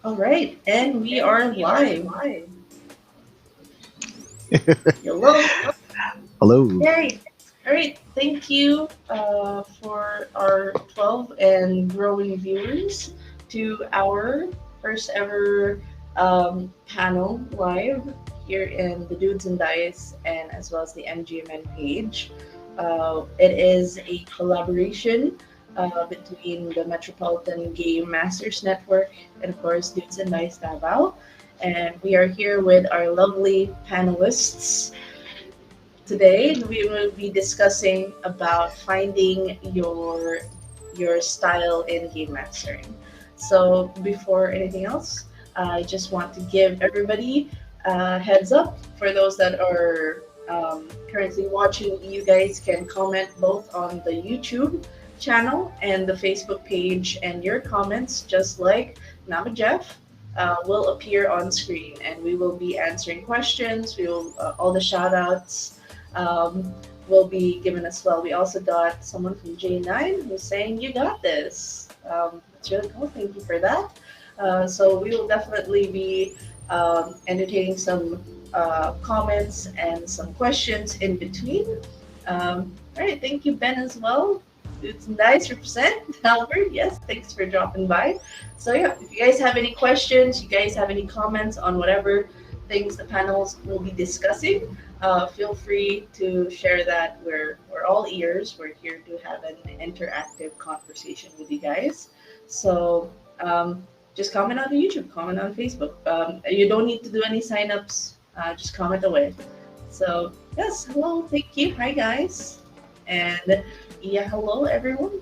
All right, and we are live. Hello. Hello. Yay. All right, thank you for our 12 and growing viewers to our first ever panel live here in the Dudes and Dice and as well as the MGMN page. It is a collaboration between the Metropolitan Game Masters Network and, of course, Dudes and Dice Davao. And we are here with our lovely panelists. Today we will be discussing about finding your style in game mastering. So before anything else, I just want to give everybody a heads up for those that are currently watching. You guys can comment both on the YouTube channel and the Facebook page, and your comments, just like Nama Jeff, will appear on screen, and we will be answering questions. We will all the shout outs um, will be given as well. We also got someone from J9 who's saying, "You got this." That's really cool. Thank you for that. So we will definitely be entertaining some comments and some questions in between. All right, thank you, Ben, as well. It's nice represent Albert. Yes, thanks for dropping by. So yeah, if you guys have any questions, you guys have any comments on whatever things the panels will be discussing, feel free to share that. We're all ears. We're here to have an interactive conversation with you guys. So just comment on YouTube, comment on Facebook. You don't need to do any signups. Just comment away. So yes, hello, thank you. Hi guys, and yeah, hello everyone.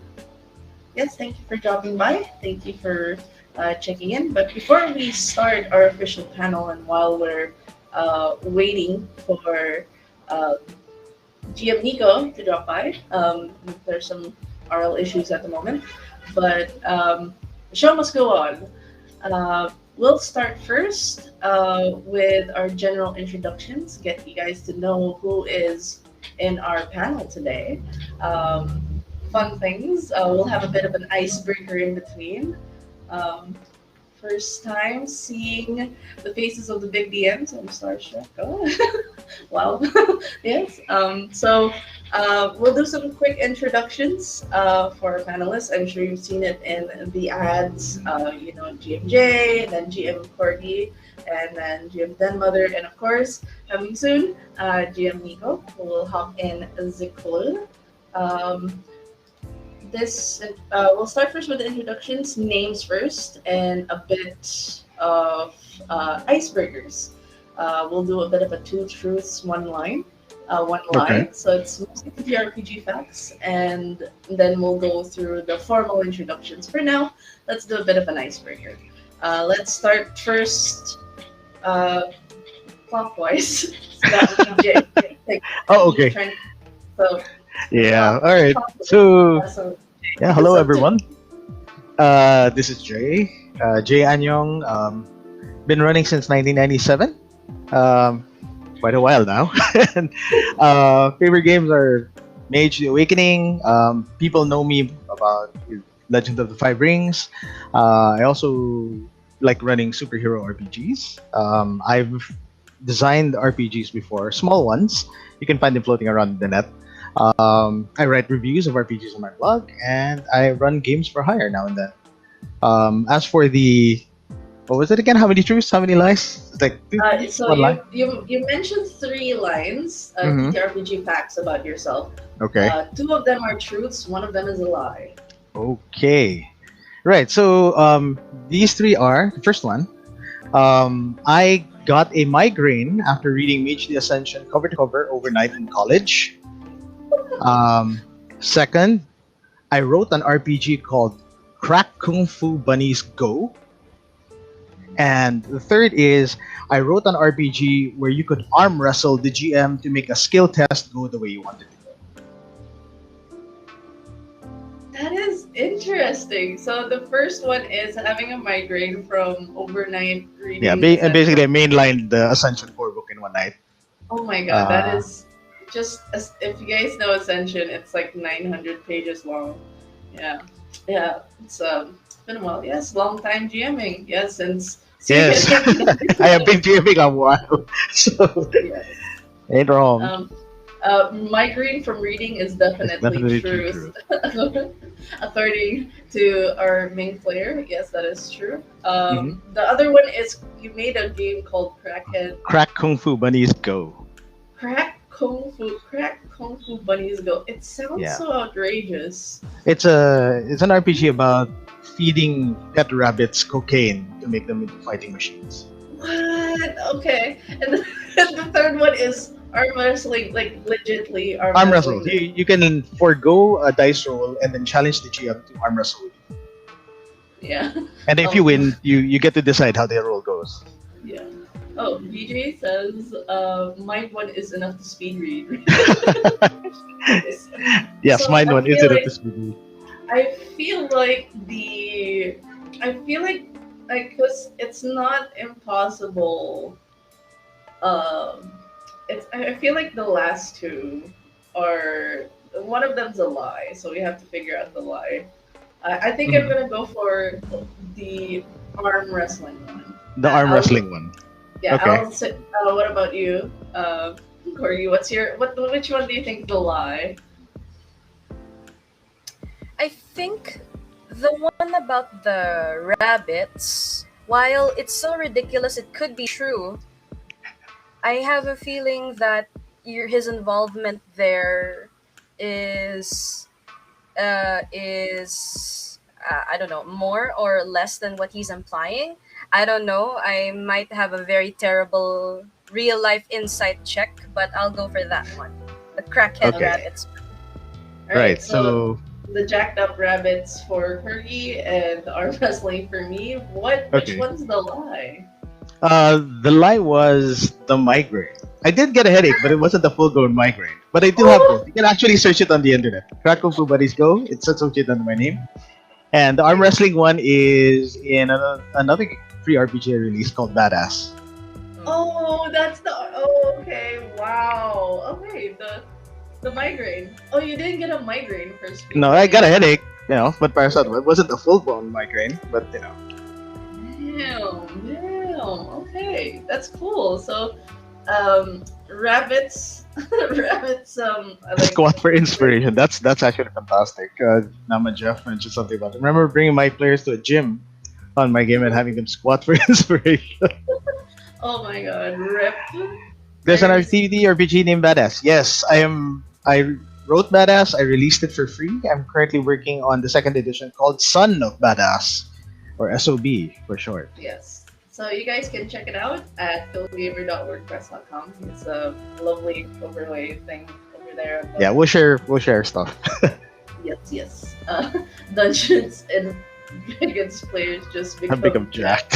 Yes, thank you for dropping by. Thank you for checking in. But before we start our official panel, and while we're waiting for uh, GM Nico to drop by, there's some RL issues at the moment, but the show must go on. We'll start first with our general introductions, get you guys to know who is in our panel today. Um, Fun things. We'll have a bit of an icebreaker in between. Um, First time seeing the faces of the big DMs. I'm starstruck. Oh, wow. Yes. We'll do some quick introductions for our panelists. I'm sure you've seen it in the ads. GMJ, and then GM Corgi, and then GM DenMother, and of course, coming soon, GM Nico, who will hop in the call. Um, this We'll start first with the introductions, names first, and a bit of icebreakers. We'll do a bit of a two truths, one line, one Okay. lie. So it's mostly TTRPG facts, and then we'll go through the formal introductions. For now, let's do a bit of an icebreaker. Let's start first uh, clockwise. So that would be Jay. Like, Oh, each okay. trying. So Yeah. All right. clockwise. So, So yeah. Hello, so to everyone. This is Jay. Jay Anyong. Been running since 1997. Um, quite a while now. And favorite games are Mage: The Awakening. People know me about Legend of the Five Rings. I also like running superhero RPGs. I've designed RPGs before, small ones. You can find them floating around the net. I write reviews of RPGs on my blog, and I run games for hire now and then. As for the what was it again? How many truths? How many lies? It's like two truths, so one lie. you mentioned three lines, Mm-hmm. TTRPG facts about yourself. Okay. Two of them are truths. One of them is a lie. Okay. Right. So these three are the first one. I got a migraine after reading Mage the Ascension cover to cover overnight in college. Um, Second, I wrote an RPG called Crack Kung Fu Bunnies Go. And the third is I wrote an RPG where you could arm wrestle the GM to make a skill test go the way you wanted it to That is interesting. So the first one is having a migraine from overnight go. Yeah, reading Ascension. basically I mainlined the Ascension core book in one night. Oh my god, that Uh, is just if you guys know Ascension, it's like 900 pages long. Yeah, yeah. It's been a while. Yes, long time GMing. Yes, since Yes, I have been GMing a while, so yes. ain't wrong. Um, migraine from reading is It's definitely definitely true. truth. According to our main player, yes, that is true. Hmm. The other one is you made a game called Crackhead Crack Kung Fu Bunnies Go. Crack Kung Fu Bunnies Go. It sounds Yeah, so outrageous. it's an RPG about feeding pet rabbits cocaine to make them into fighting machines. What? Okay. And the third one is arm wrestling, like legitly arm Arm wrestle. wrestling. You can forego a dice roll and then challenge the GM to arm wrestle with you. Yeah. And if you win, you get to decide how the roll goes. Yeah. Oh, BJ says, mine one is enough to speed read. Yes, So mine I one is feel it at like this movie. I feel like the I feel like cause it's not impossible. Um, I feel like the last two are one of them's a lie, so we have to figure out the lie. I think I'm Mhm. gonna go for the arm wrestling one. The arm I'll wrestling one. Yeah, Okay. I'll sit. What about you, Corgi? What's your Which one do you think the lie? I think the one about the rabbits, while it's so ridiculous it could be true, I have a feeling that his involvement there is I don't know, more or less than what he's implying. I don't know. I might have a very terrible real life insight check, but I'll go for that one. The crackhead Okay. rabbits. All Right. right, so So the jacked up rabbits for Corgi and the arm wrestling for me. Which okay. one's the lie? The lie was the migraine. I did get a headache, but it wasn't a full-blown migraine. But I do have both. Oh, You can actually search it on the internet. Crack Kung Fu Buddies Go. It's associated under my name. And the arm wrestling one is in another free RPG release called Badass. oh, that's the. Oh, okay. Wow. Okay, the migraine. Oh, you didn't get a migraine for speed No, I got a reading. headache, but paracetamol. It wasn't a full-blown migraine, but Damn. Okay, that's cool. So, rabbits, rabbits. I like. squat for inspiration. That's actually fantastic. Nama Jeff mentioned something about it. Remember bringing my players to a gym on my game and having them squat for inspiration. Oh my god, rip. There's an There's- RTD RPG named Badass. Yes, I am. I wrote Badass. I released it for free. I'm currently working on the second edition called Son of Badass, or SOB for short. Yes. So you guys can check it out at philgamer.wordpress.com. It's a lovely overlay thing over there. on the- Yeah, we'll share stuff. Yes. Dungeons and Dragons players just I've become become jacked.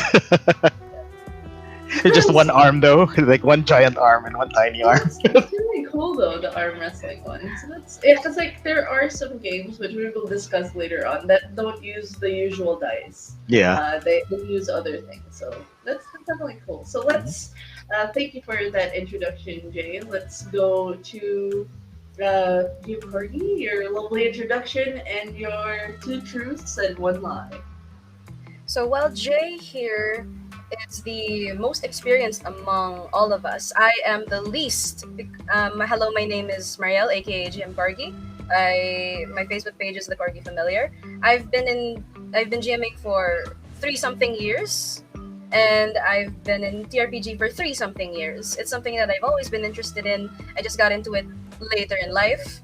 It's just one arm though, like one giant arm and one tiny arm. That's really cool though, the arm wrestling one. So that's yeah, because like there are some games which we will discuss later on that don't use the usual dice. Yeah. They use other things. So that's definitely cool. So let's thank you for that introduction, Jay. Let's go to you, Corgi, your lovely introduction and your two truths and one lie. So while Jay here is the most experienced among all of us, I am the least. Hello, my name is Marielle, aka GM Corgi. My Facebook page is the Corgi Familiar. I've been GMing for 3-something years, and I've been in TRPG for 3-something years. It's something that I've always been interested in. I just got into it later in life,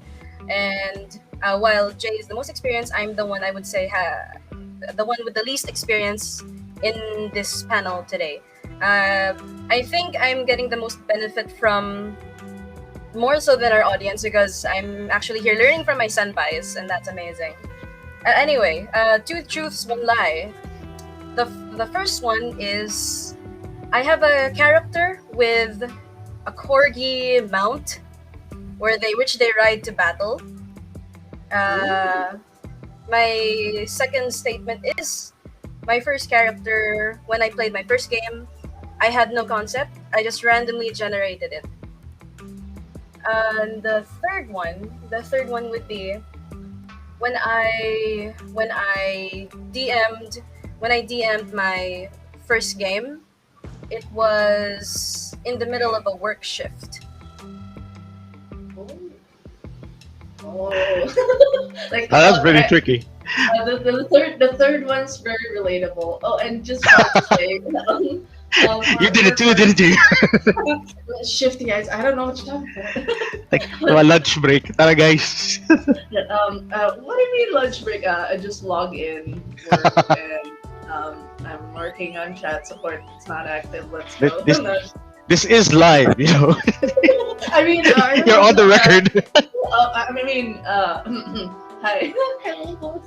and while Jay is the most experienced, I'm the one I would say the one with the least experience in this panel today. I think I'm getting the most benefit from more so than our audience because I'm actually here learning from my senpais, and that's amazing. Anyway, two truths, one lie. The first one is I have a character with a corgi mount which they ride to battle. My second statement is my first character, when I played my first game, I had no concept. I just randomly generated it. And the third one would be when I DM'd my first game, it was in the middle of a work shift. Oh, like That's pretty tricky. the third one's very relatable. Oh, and just want to say, You did it too, didn't you? shifty guys. I don't know what you're talking about. Like, lunch break. Tara, guys. What do you mean lunch break? I just log in, work, and I'm working on chat support. It's not active. Let's go. This is live, you know. I mean, You're on the record. Hi. Hello.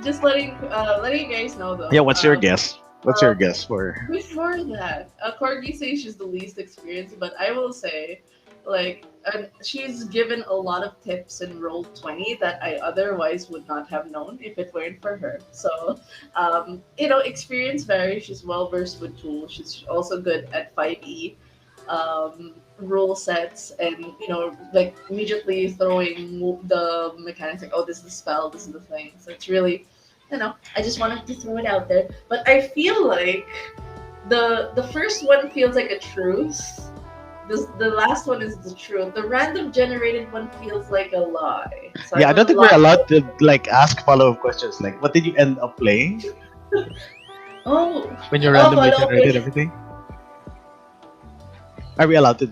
Just letting you guys know though. Yeah, what's your guess? What's your guess for? Before that, Corgi says she's the least experienced, but I will say, like, she's given a lot of tips in Roll20 that I otherwise would not have known if it weren't for her. So, experience varies. She's well versed with tools. She's also good at 5e rule sets, and like immediately throwing the mechanics like, oh, this is the spell, this is the thing. So it's really, I just wanted to throw it out there. But I feel like the first one feels like a truth. The last one is the truth. The random generated one feels like a lie. So Yeah, I don't think we're allowed to like ask follow-up questions. Like, what did you end up playing when you randomly generated everything? Are we allowed to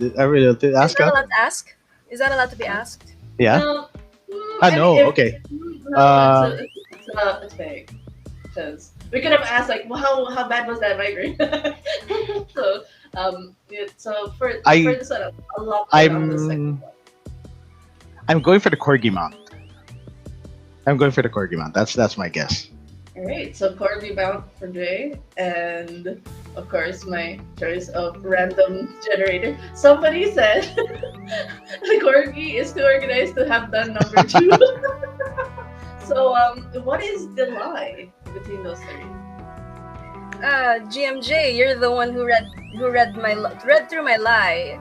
ask? Is that allowed to ask? Is that allowed to be asked? Yeah. No, Okay. No, it's fake. Because we could have asked like, well, how bad was that migraine? So for the setup, a lot on the second one. I'm going for the Corgi mount. That's my guess. All right, so Corgi mount for Jay, and of course my choice of random generator. Somebody said the Corgi is too organized to have done number 2. So what is the lie between those three? GMJ, you're the one who read through my lie.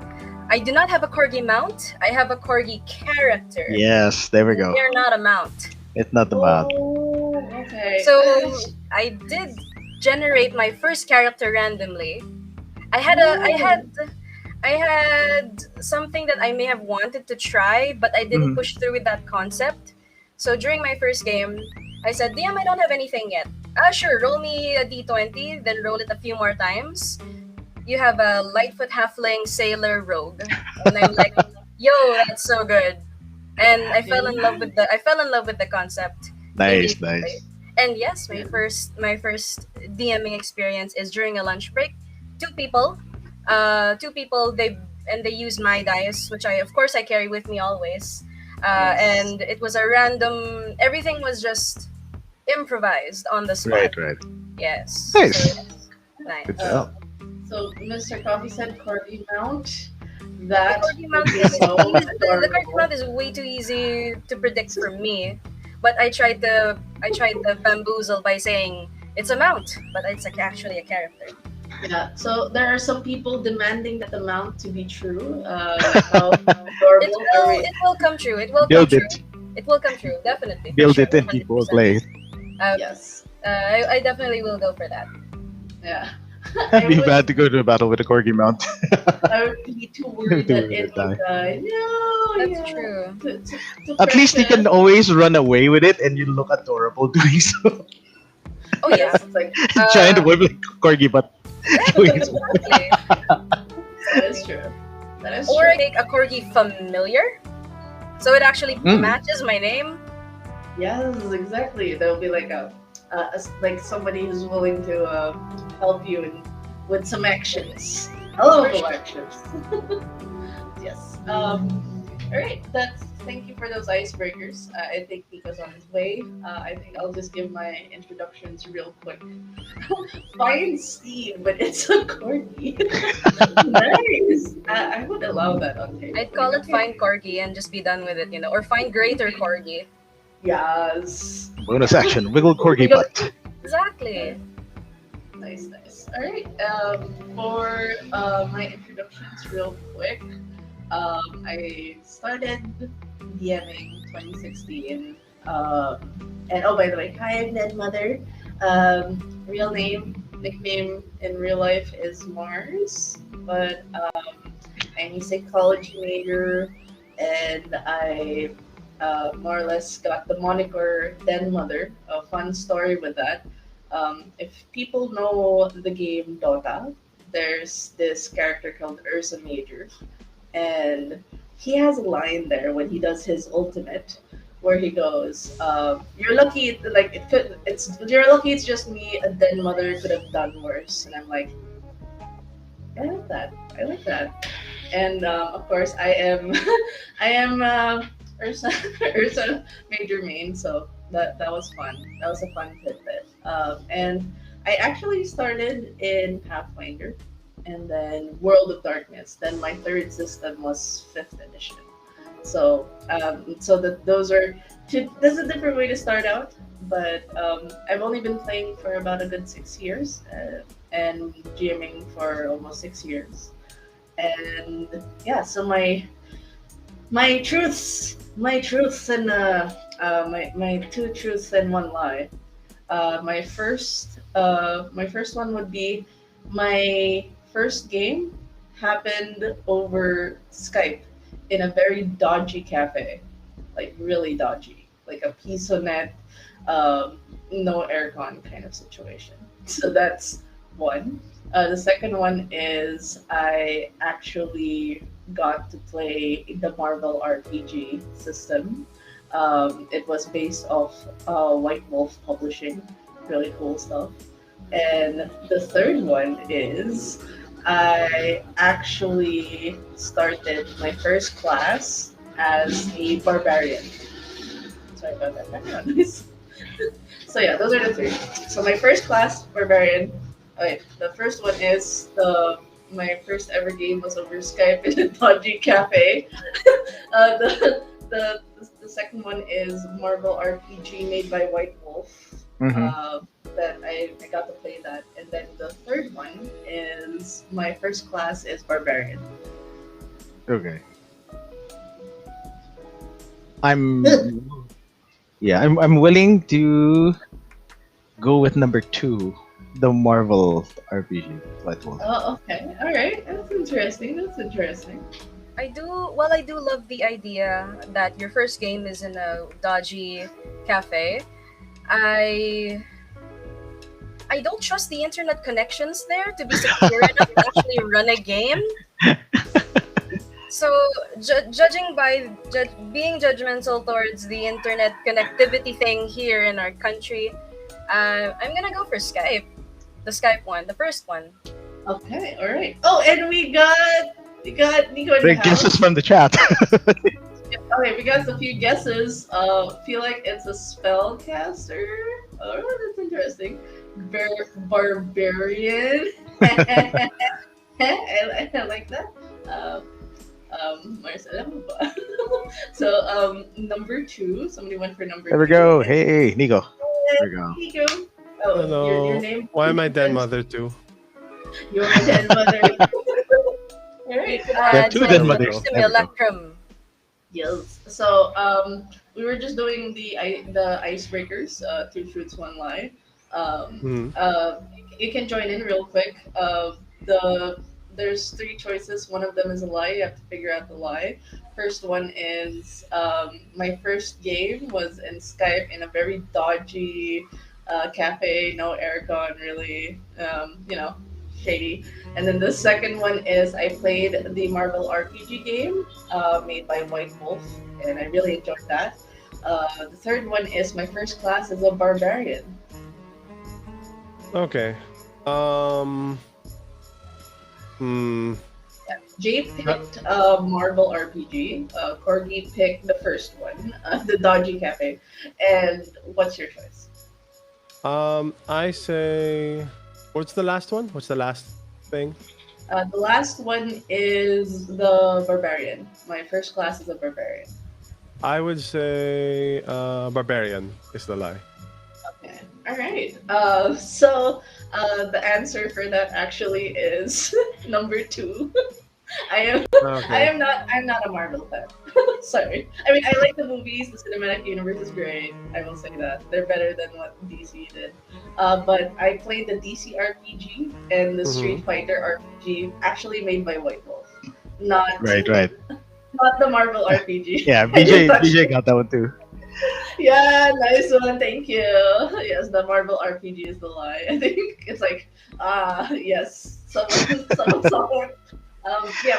I do not have a Corgi mount. I have a Corgi character. Yes, there we go. They're not a mount. It's not the mount. Oh, okay. So I did generate my first character randomly. I had something that I may have wanted to try, but I didn't push through with that concept. So during my first game, I said, "Damn, I don't have anything yet." Sure, roll me a d20, then roll it a few more times. You have a Lightfoot Halfling Sailor Rogue, and I'm like, "Yo, that's so good!" And I fell in love with the concept. Nice. And yes, my first DMing experience is during a lunch break. Two people, they use my dice, which I carry with me always. And it was a random. Everything was just improvised on the spot. Right. Yes. Nice. So, nice. Good job. So Mr. Coffee said Corgi mount. The Corgi mount is way too easy to predict for me. But I tried the bamboozle by saying it's a mount, but it's actually a character. Yeah, so there are some people demanding that the mount to be true. It will come true. It will come true. It will come true, definitely. Build it and people will play it. Yes. I definitely will go for that. Yeah. It'd be bad to go to a battle with a Corgi mount. I would be too worried that it would die. No, that's true. At least you can always run away with it, and you look adorable doing so. Oh yeah, it's like giant web like Corgi, but that is true. Or I make a Corgi Familiar, so it actually matches my name. Yes, exactly. There'll be like like somebody who's willing to help you with some actions. Hello, actions. Yes. All right. Thank you for those icebreakers. I think Nico's on his way. I think I'll just give my introductions real quick. Fine Steve, but it's a Corgi. Nice. I would allow that on tape. I'd call it Fine Corgi and just be done with it, or Fine Greater Corgi. Yes. Bonus action, wiggle Corgi butt. Exactly. Nice. All right. For my introductions, real quick. I started DMing 2016. And oh, by the way, hi, I'm DenMother. Real name, nickname in real life is Mars, but I'm a psychology major, and I more or less got the moniker DenMother. A fun story with that. If people know the game Dota, there's this character called Ursa Major, and he has a line there when he does his ultimate, where he goes, "You're lucky, like you're lucky. It's just me. A Den Mother could have done worse." And I'm like, I like that. I like that. And of course, I am, I am Ursa, Ursa Major main. So that was fun. That was a fun tidbit. And I actually started in Pathfinder, and then World of Darkness. Then my third system was fifth edition. So that those are two. This is a different way to start out, but I've only been playing for about a good 6 years, and GMing for almost 6 years. And yeah, so my truths and my two truths and one lie. My first one would be my first game happened over Skype in a very dodgy cafe, like really dodgy, like a pisonet, no aircon kind of situation. So that's one. The second one is I actually got to play the Marvel RPG system. It was based off White Wolf Publishing, really cool stuff. And the third one is I actually started my first class as a barbarian. Sorry about that background noise. So yeah, those are the three. So my first class, barbarian. Okay, the first one is my first ever game was over Skype in a dodgy cafe. uh, the, the second one is Marvel RPG made by White Wolf. Mm-hmm. That I got to play that. And then the third one is my first class is Barbarian. Okay. I'm yeah, I'm willing to go with number two, the Marvel RPG. White Wolf. Oh, okay. All right. That's interesting. That's interesting. I do love the idea that your first game is in a dodgy cafe. I don't trust the internet connections there to be secure enough to actually run a game. So, judging by being judgmental towards the internet connectivity thing here in our country, I'm gonna go for Skype. The Skype one, the first one. Okay. All right. Oh, and we got Nico in the Big house. guesses from the chat. Okay, we got a few guesses. Feel like it's a spellcaster. Oh, that's interesting. Barbarian. I like that. Marcelo. So, number two. Somebody went for number There we two. go. Hey, Nico. There we go. Nico. Oh, Hello. your name? Why am I DenMother too? Your DenMother. Alright. There are two DenMothers. There we go. Simulacrum. Yes. So we were just doing the icebreakers, two truths, one lie. You can join in real quick. There's three choices. One of them is a lie. You have to figure out the lie. First one is my first game was in Skype in a very dodgy cafe, no aircon, really, shady. And then the second one is I played the Marvel RPG game made by White Wolf, and I really enjoyed that. The third one is my first class as a barbarian. Okay. Jay picked Marvel RPG. Corgi picked the first one, the Dodgy Cafe. And what's your choice? I say, what's the last one? What's the last thing? The last one is the Barbarian. My first class is a Barbarian. I would say Barbarian is the lie. Okay. All right. So the answer for that actually is number two. I am Okay. I'm not a Marvel fan. Sorry. I mean, I like the movies. The cinematic universe is great. I will say that they're better than what DC did. But I played the DC RPG and the Street Fighter RPG, actually made by White Wolf, not Right. not the Marvel RPG. Yeah, I didn't touch BJ it. got that one too. Yeah, nice one. Thank you. Yes, the Marvel RPG is the lie. I think it's like, yes, someone. Yeah,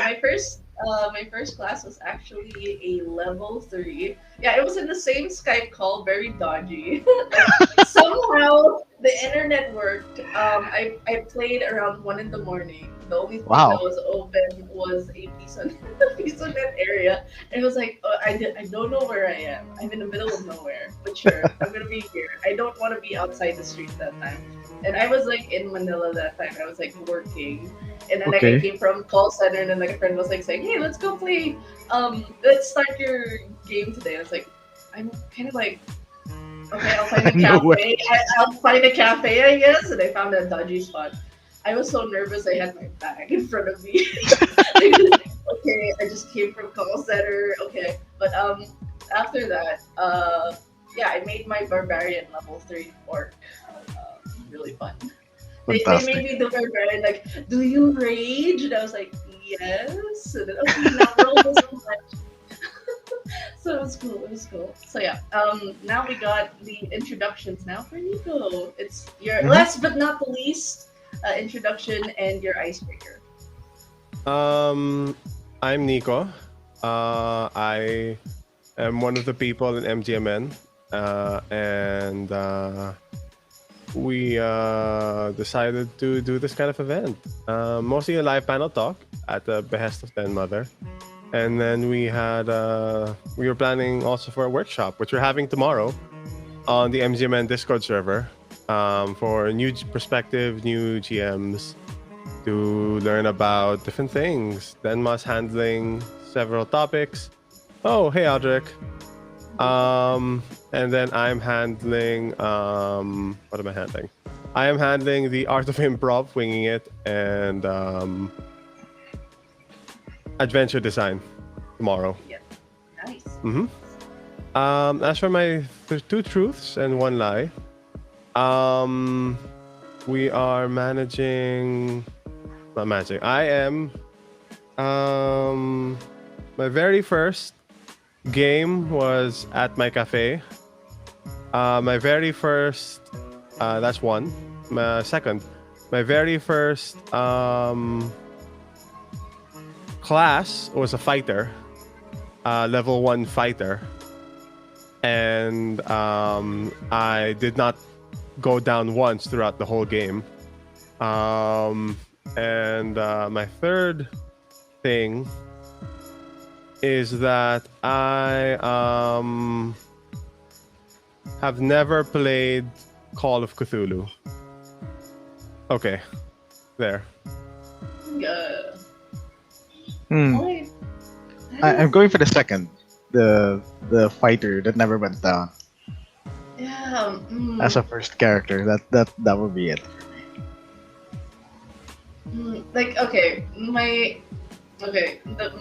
my first class was actually a level 3. Yeah, it was in the same Skype call, very dodgy. Like, somehow the internet worked. I played around 1 in the morning. The only thing Wow. that was open was a PisoNet area. And it was like, I don't know where I am. I'm in the middle of nowhere. But sure, I'm gonna be here. I don't want to be outside the street that time. And I was like in Manila that time. I was like working. And then like, I came from call center, and then like a friend was like saying, "Hey, let's go play. Let's start your game today." I was like, I'm kind of like, okay, I'll find a No way. cafe. I'll find a cafe, I guess. And I found a dodgy spot. I was so nervous. I had my bag in front of me. Okay, I just came from call center. Okay, but after that, yeah, I made my Barbarian level 3 orc. Really fun. They Fantastic. made me do Barbarian, like, do you rage? And I was like, yes. And then, okay, now roll this one. So it was cool. So yeah, now we got the introductions now for Nico. It's your last but not the least introduction and your icebreaker. I'm Nico. I am one of the people in MGMN, and we decided to do this kind of event. Mostly a live panel talk at the behest of DenMother. And then we were planning also for a workshop, which we're having tomorrow on the MGMN Discord server, for new perspective, new GMs to learn about different things. Denma's handling several topics. Oh, hey, Aldrich. And then I'm handling, what am I handling? I am handling the Art of Improv, winging it, and adventure design tomorrow. Yeah, nice. As for my 2 truths and 1 lie, we are managing. Not managing. I am. My very first game was at my cafe. My very first. That's 1. My second. My very first class was a fighter, level 1 fighter, and I did not go down once throughout the whole game. And my third thing is that I have never played Call of Cthulhu. Okay, there. Yeah. Hmm. I'm going for the second, the fighter that never went down Yeah. as a first character. That would be it. Like, okay, my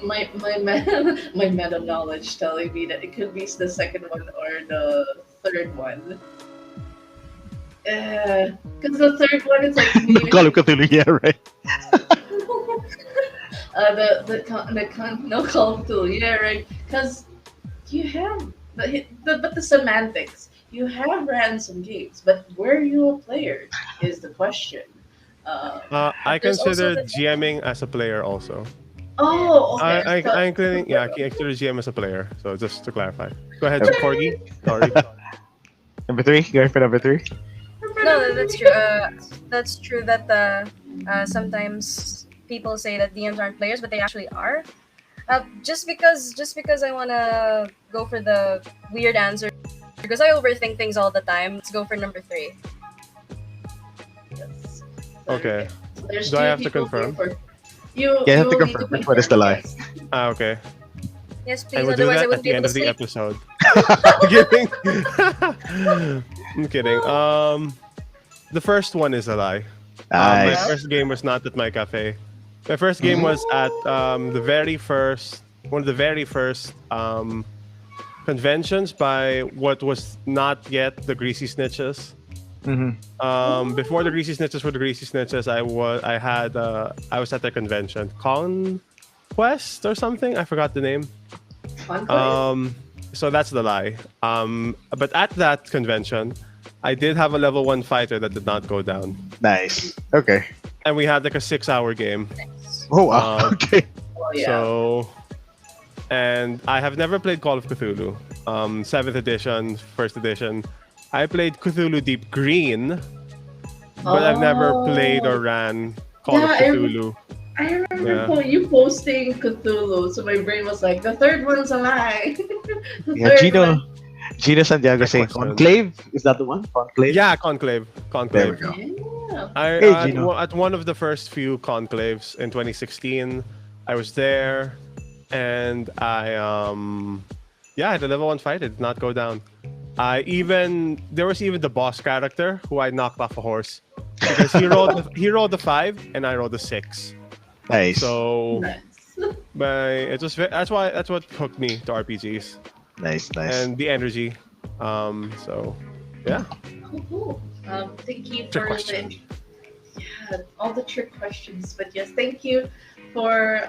my meta knowledge telling me that it could be the second one or the third one. Because the third one is like Call of Cthulhu, yeah, right. no Call of Cthulhu, yeah, right. Because you have but the semantics. You have ransom games, but were you a player is the question. I There's also consider the- GMing as a player also. Oh, okay. I including I consider GM as a player. So just to clarify. Go ahead, Okay. Corgi. Sorry. Number 3, going for number 3. No, that's true. That's true that sometimes people say that DMs aren't players, but they actually are. Just because I wanna go for the weird answer, because I overthink things all the time. Let's go for number 3. Yes. Okay. So there's Do I two have to people confirm? You Yeah, you have will to need confirm which one is the lie. yes. Okay. Yes, I please. will do Otherwise, I that at wouldn't the be end able of to the sleep. episode. I'm kidding. I'm kidding. The first one is a lie. My Nice. first game was not at my cafe. My first game was at one of the very first conventions by what was not yet the Greasy Snitches. Before the Greasy Snitches were the Greasy Snitches, I was at their convention, Conquest or something. I forgot the name. So that's the lie. But at that convention, I did have a level 1 fighter that did not go down. Nice. Okay. And we had like a 6-hour game. Oh wow. Okay. Oh, yeah. So, and I have never played Call of Cthulhu. 7th edition, 1st edition. I played Cthulhu Deep Green, but I've never played or ran Call of Cthulhu. I remember you posting Cthulhu, so my brain was like, the third one's a lie. Yeah, Gino Santiago saying Conclave. Is that the one? Conclave? Yeah, Conclave. There we go. Yeah. At one of the first few conclaves in 2016, I was there, and I had a level 1 fight. It did not go down. There was even the boss character who I knocked off a horse because he rolled the 5 and I rolled the 6. Nice. So, Nice. that's what hooked me to RPGs. Nice. And the energy. So, yeah. Cool. Thank you Trick for question. all the trick questions. But yes, thank you for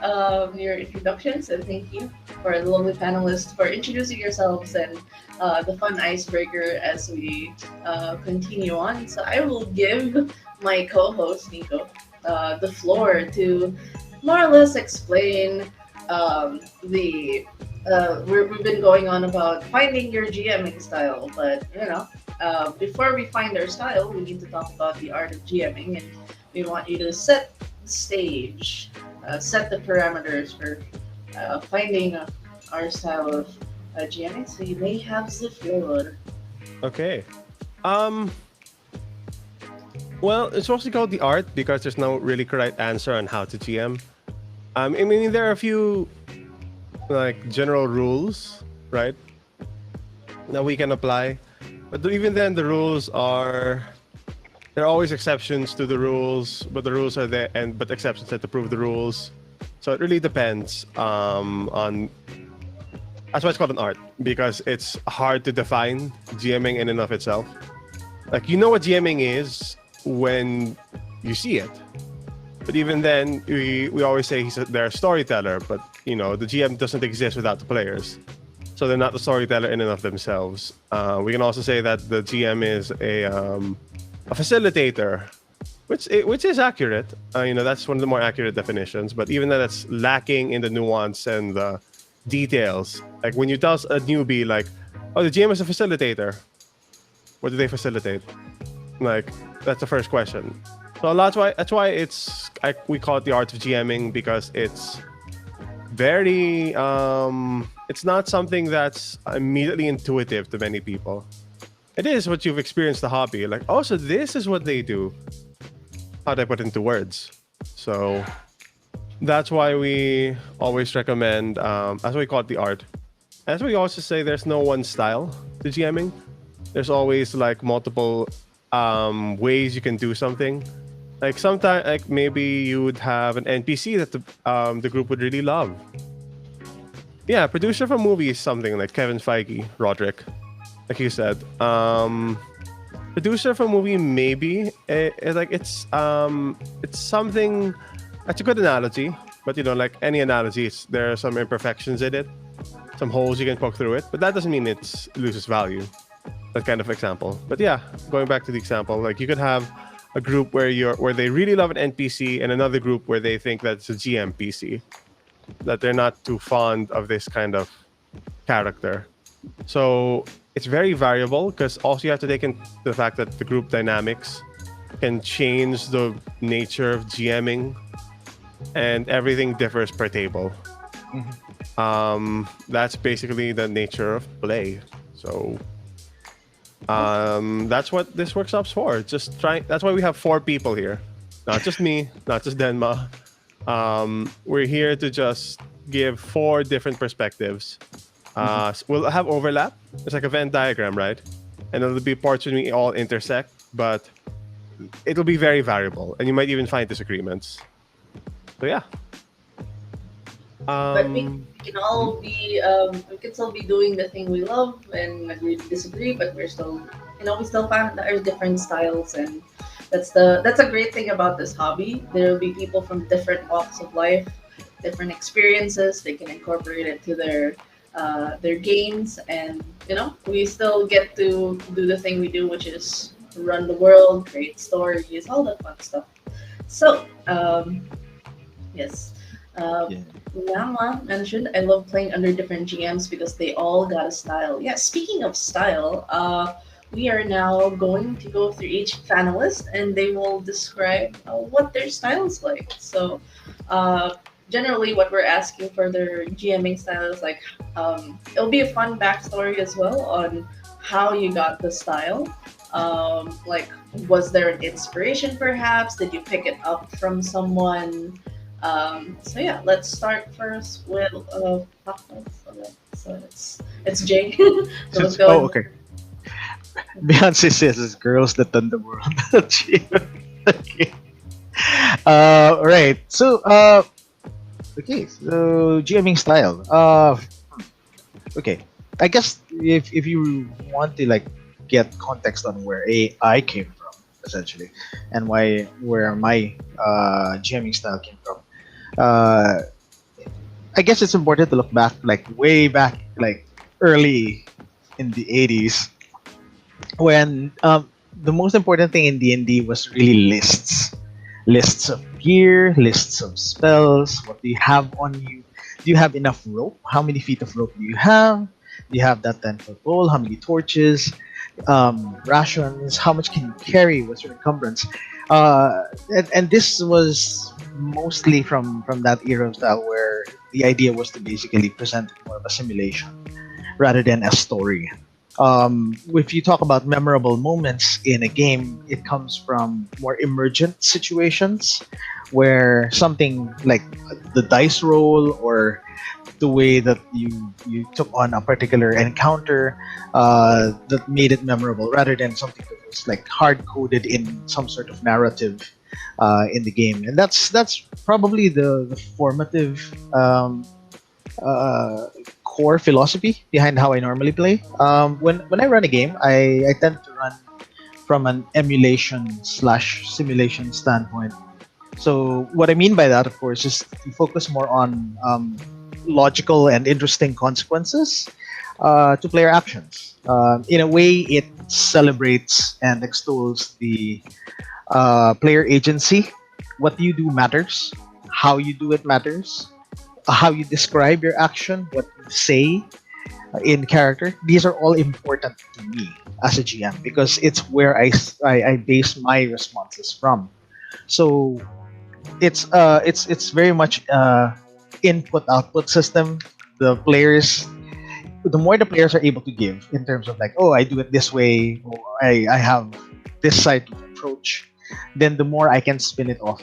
your introductions, and thank you for the lovely panelists for introducing yourselves and the fun icebreaker as we continue on. So I will give my co-host Nico the floor to more or less explain we've been going on about finding your GMing style, but before we find our style, we need to talk about the art of GMing, and we want you to set the stage, set the parameters for finding our style of GMing. So you may have the floor. Okay. Well, it's mostly called the art because there's no really correct answer on how to GM. I mean, there are a few like general rules, right, that we can apply. But even then, there are always exceptions to the rules, but the rules are there, but exceptions that to prove the rules. So it really depends on. That's why it's called an art, because it's hard to define GMing in and of itself. Like, you know what GMing is when you see it. But even then, we always say they're a storyteller, but the GM doesn't exist without the players. So they're not the storyteller in and of themselves. We can also say that the GM is a facilitator, which is accurate. That's one of the more accurate definitions. But even that's lacking in the nuance and the details. Like when you tell a newbie, like, "Oh, the GM is a facilitator." What do they facilitate? Like, that's the first question. So that's why we call it the art of GMing, because it's very it's not something that's immediately intuitive to many people. It is what you've experienced the hobby, like, oh, so this is what they do. How do I put it into words? So that's why we always recommend, that's why we call it the art. As we also say, there's no one style to GMing. There's always like multiple ways you can do something. Like sometimes, like maybe you would have an NPC that the group would really love. Yeah, producer for a movie is something like Kevin Feige, Roderick, like you said. Producer for a movie, maybe it's something. That's a good analogy, but like any analogy, there are some imperfections in it, some holes you can poke through it, but that doesn't mean it loses value. That kind of example. But yeah, going back to the example, like you could have a group where they really love an NPC and another group where they think that it's a GMPC, that they're not too fond of this kind of character. So it's very variable, because also you have to take into the fact that the group dynamics can change the nature of GMing, and everything differs per table. That's basically the nature of play. So that's what this workshop's for. That's why we have 4 people here, not just me, not just Denma. We're here to just give 4 different perspectives. We'll have overlap. It's like a Venn diagram, right? And there'll be parts when we all intersect, but it'll be very variable, and you might even find disagreements. So yeah. But we can all Mhm. be we can still be doing the thing we love and agree to disagree, but we're still we still find our different styles, and that's a great thing about this hobby. There will be people from different walks of life, different experiences. They can incorporate it to their games, and we still get to do the thing we do, which is run the world, create stories, all that fun stuff. So yes. Uh, Yeah. Lama mentioned, I love playing under different GMs because they all got a style. Yeah, speaking of style, we are now going to go through each panelist and they will describe what their style is like. So, uh, generally, what we're asking for their GMing style is like, it'll be a fun backstory as well on how you got the style. Like, was there an inspiration perhaps? Did you pick it up from someone? So yeah, let's start first with Papas. Okay, so it's Jake. So let's go Oh, and okay. Beyonce says it's girls that done the world. Okay. Right. So, okay. So, GMing style. Okay. I guess if you want to like get context on where AI came from, essentially, and where my GMing style came from, uh, I guess it's important to look back, like way back, like early in the '80s, when the most important thing in D&D was really lists of gear, lists of spells. What do you have on you? Do you have enough rope? How many feet of rope do you have? Do you have that 10-foot pole? How many torches? Rations? How much can you carry? What's your encumbrance? And this was mostly from that era of style where the idea was to basically present more of a simulation rather than a story. If you talk about memorable moments in a game, it comes from more emergent situations where something like the dice roll or the way that you took on a particular encounter that made it memorable rather than something that was like hard coded in some sort of narrative in the game. And that's probably the formative uh, core philosophy behind how I normally play. When I run a game, I tend to run from an emulation slash simulation standpoint. So what I mean by that, of course, is to focus more on logical and interesting consequences to player actions. In a way, it celebrates and extols the player agency. What you do matters. How you do it matters. How you describe your action, what you say in character, these are all important to me as a GM because it's where I base my responses from. So it's very much input output system. The players, the more the players are able to give in terms of like, oh, I do it this way, or I have this side of approach, then the more I can spin it off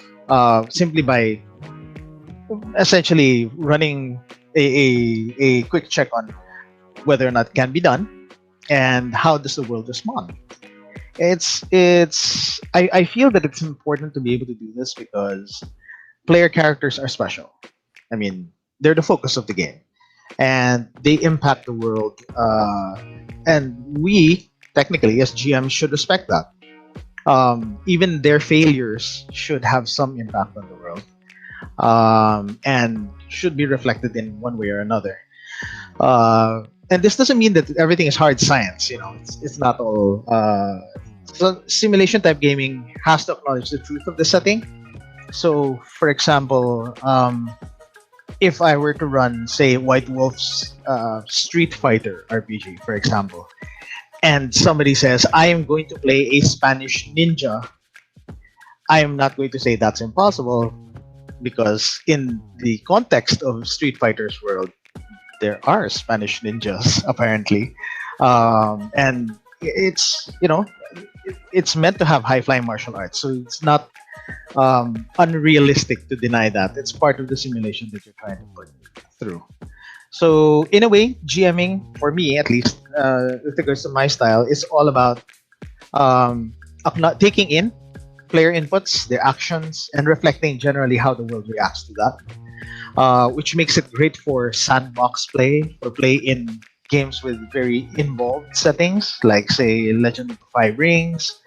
simply by essentially running a quick check on whether or not it can be done and how does the world respond. I feel that it's important to be able to do this because player characters are special. I mean, they're the focus of the game and they impact the world, and we technically as GMs should respect that. Even their failures should have some impact on the world, and should be reflected in one way or another. And this doesn't mean that everything is hard science. It's not all. So simulation type gaming has to acknowledge the truth of the setting. So, for example, if I were to run, say, White Wolf's Street Fighter RPG, for example, and somebody says, I am going to play a Spanish ninja, I am not going to say that's impossible because in the context of Street Fighter's world, there are Spanish ninjas apparently, and it's meant to have high flying martial arts, so it's not unrealistic to deny that. It's part of the simulation that you're trying to put through. So in a way, GMing for me at least, with regards to my style, is all about taking in player inputs, their actions, and reflecting generally how the world reacts to that, which makes it great for sandbox play or play in games with very involved settings, like say Legend of the Five Rings,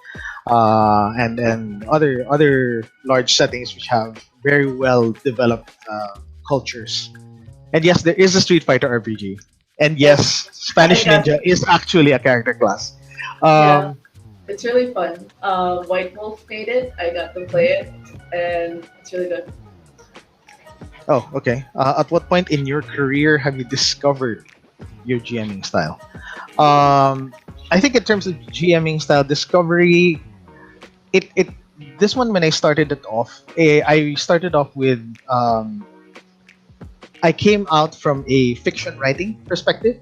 and other large settings which have very well developed cultures. And yes, there is a Street Fighter RPG. And Yes, yes, I Spanish got Ninja is actually a character class. yeah. Um, It's really fun. White Wolf made it. I got to play it, and it's really good. oh, okay. At what point in your career have you discovered your GMing style? I think in terms of GMing style discovery, it this one when I started it off, I started off with I came out from a fiction writing perspective.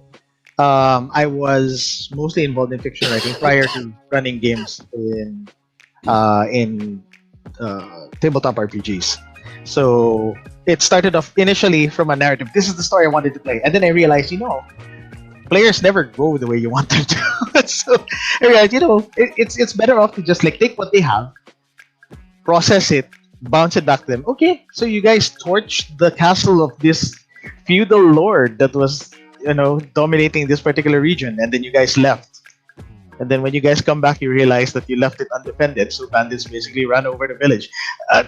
I was mostly involved in fiction writing prior to running games in tabletop RPGs. So it started off initially from a narrative. This is the story I wanted to play, and then I realized, players never go the way you want them to. So I realized, it's better off to just like take what they have, process it, bounce it back to them. Okay, so you guys torched the castle of this feudal lord that was, dominating this particular region, and then you guys left. And then when you guys come back, you realize that you left it undefended, so bandits basically ran over the village.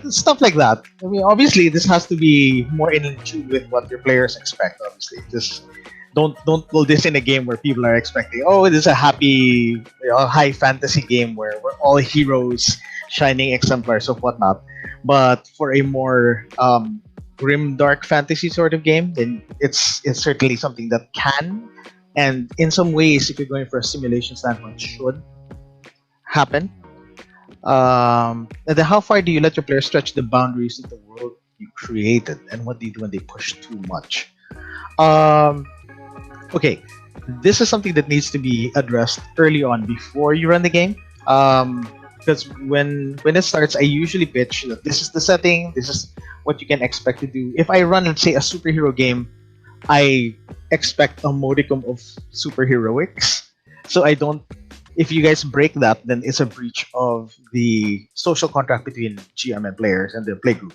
Stuff like that. I mean, obviously, this has to be more in tune with what your players expect. Obviously, just don't pull this in a game where people are expecting, oh, this is a happy, high fantasy game where we're all heroes, shining exemplars of whatnot. But for a more grim, dark fantasy sort of game, then it's certainly something that can, and in some ways, if you're going for a simulation standpoint, should happen. And then how far do you let your players stretch the boundaries of the world you created, and what do you do when they push too much? Okay, this is something that needs to be addressed early on before you run the game. Because when it starts, I usually pitch that this is the setting, this is what you can expect to do. If I run, let's say, a superhero game, I expect a modicum of superheroics. So I don't. If you guys break that, then it's a breach of the social contract between GM and players and the playgroup.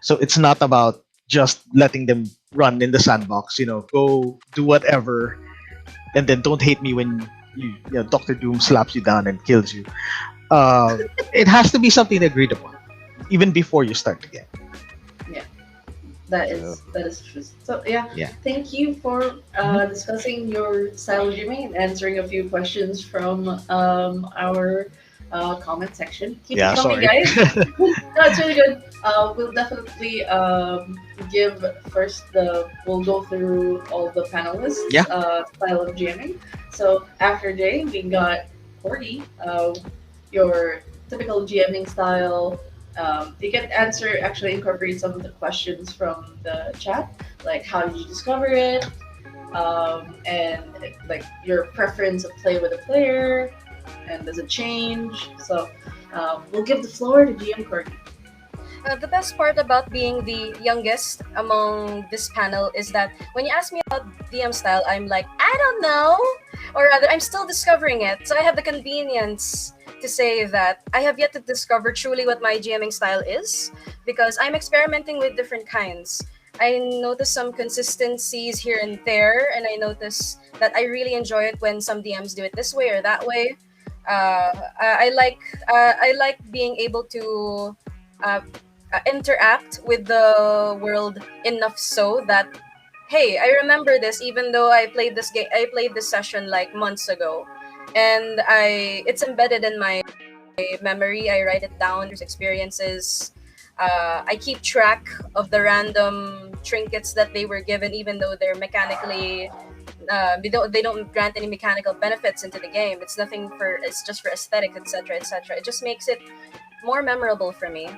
So it's not about just letting them run in the sandbox. Go do whatever, and then don't hate me when Doctor Doom slaps you down and kills you. It has to be something agreed upon, even before you start the game. Yeah, that is true. So Yeah. thank you for discussing your style of gaming and answering a few questions from our comment section. Keep it Yeah, coming, sorry. guys. No, it's really good. We'll definitely give first we'll go through all the panelists. Yeah. Style of jamming. So after Jay, we got Corgi, your typical GMing style. You can actually incorporate some of the questions from the chat, like how did you discover it, and like your preference of play with a player, and does it change? So we'll give the floor to GM Corgi. The best part about being the youngest among this panel is that when you ask me about DM style, I'm like, I don't know, or rather, I'm still discovering it. So I have the convenience to say that I have yet to discover truly what my GMing style is, because I'm experimenting with different kinds. I notice some consistencies here and there, and I notice that I really enjoy it when some DMs do it this way or that way. I like being able to interact with the world enough so that, hey, I remember this even though I played this session like months ago, and it's embedded in my memory. I write it down. There's experiences. I keep track of the random trinkets that they were given, even though they're mechanically they don't grant any mechanical benefits into the game. It's just for aesthetics, etc., etc. It just makes it more memorable for me.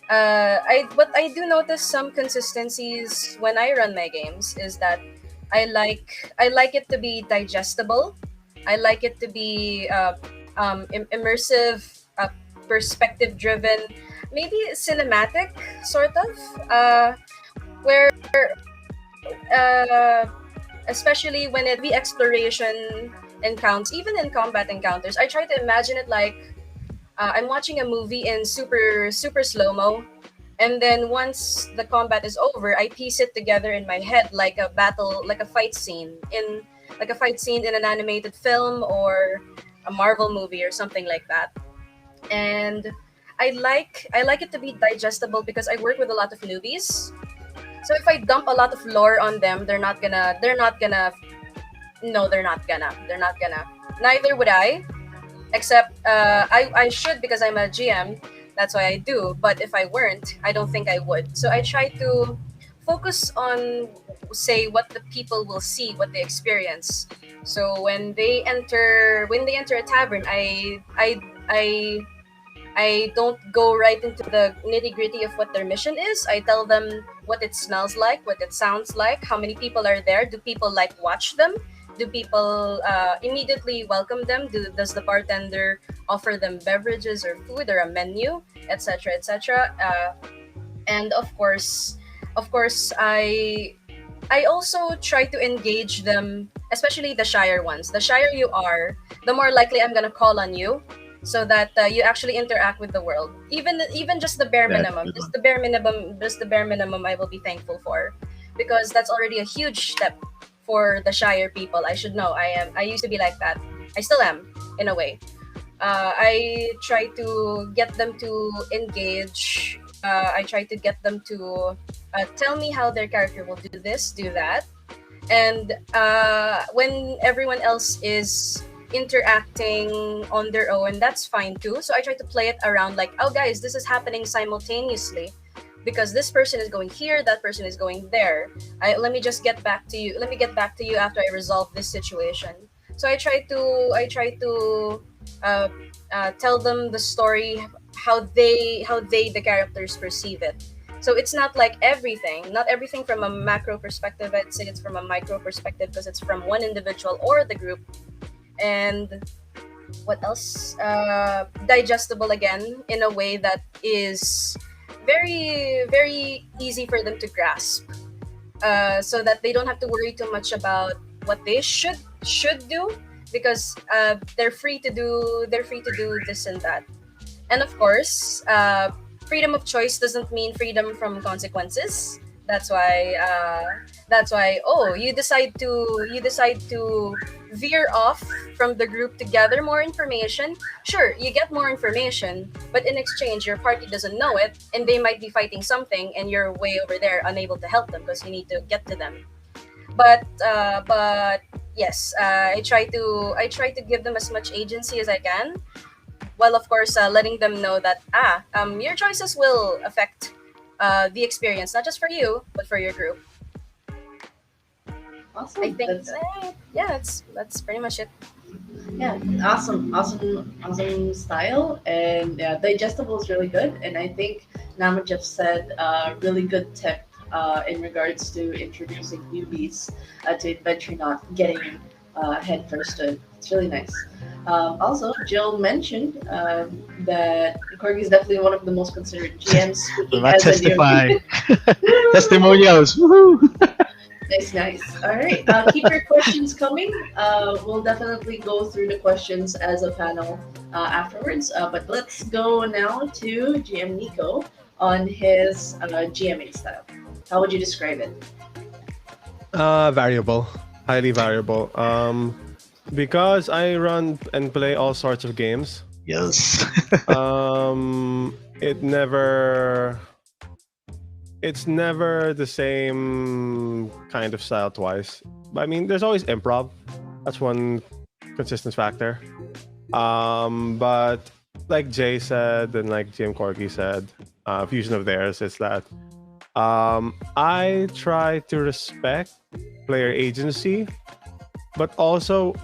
But I do notice some consistencies when I run my games is that I like it to be digestible. I like it to be immersive, perspective driven, maybe cinematic sort of, where especially when it be exploration encounters, even in combat encounters, I try to imagine it like I'm watching a movie in super slow mo, and then once the combat is over, I piece it together in my head like a battle, like a fight scene in an animated film or a Marvel movie or something like that. And I like it to be digestible because I work with a lot of newbies. So if I dump a lot of lore on them, they're not gonna. Neither would I, except I should because I'm a GM. That's why I do. But if I weren't, I don't think I would. So I try to focus on, say, what the people will see, what they experience. So when they enter a tavern, I don't go right into the nitty gritty of what their mission is. I tell them what it smells like, what it sounds like, how many people are there. Do people like watch them? Do people immediately welcome them? Does the bartender offer them beverages or food or a menu, etc., etc.? And of course, I also try to engage them, especially the shyer ones. The shyer you are, the more likely I'm gonna call on you, so that you actually interact with the world. Even just the bare That's a minimum, good just one. the bare minimum, I will be thankful for, because that's already a huge step for the shyer people. I should know. I used to be like that. I still am, in a way. I try to get them to engage. I try to get them to tell me how their character will do this, do that. And when everyone else is interacting on their own, that's fine too. So I try to play it around like, oh, guys, this is happening simultaneously because this person is going here, that person is going there. Let me just get back to you. Let me get back to you after I resolve this situation. So I try to uh, tell them the story, how they the characters perceive it. So it's not everything from a macro perspective. I'd say it's from a micro perspective because it's from one individual or the group. And what else? Digestible again in a way that is very very easy for them to grasp, so that they don't have to worry too much about what they should do, because they're free to do this and that. And of course, freedom of choice doesn't mean freedom from consequences. That's why. Oh, you decide to veer off from the group to gather more information. Sure, you get more information, but in exchange, your party doesn't know it, and they might be fighting something, and you're way over there, unable to help them because you need to get to them. But yes, I try to give them as much agency as I can, while of course letting them know that your choices will affect the experience, not just for you but for your group. I Awesome. think That's yeah, that's pretty much it. Yeah, awesome style, and yeah, digestible is really good. And I think Namajev said really good tip in regards to introducing newbies to adventure, not getting head first to it. It's really nice. Also, Jill mentioned that Corgi is definitely one of the most considerate GMs, I'm speaking not as a newbie. testifying. Woo! Testimonials. Woohoo! Nice, nice. All right. Keep your questions coming. We'll definitely go through the questions as a panel afterwards. But let's go now to GM Nico on his GMing style. How would you describe it? Variable, highly variable. Because I run and play all sorts of games. Yes. It never. It's never the same kind of style twice. I mean, there's always improv. That's one consistent factor. But like Jay said and like Jim Corky said, fusion of theirs is that I try to respect player agency, but also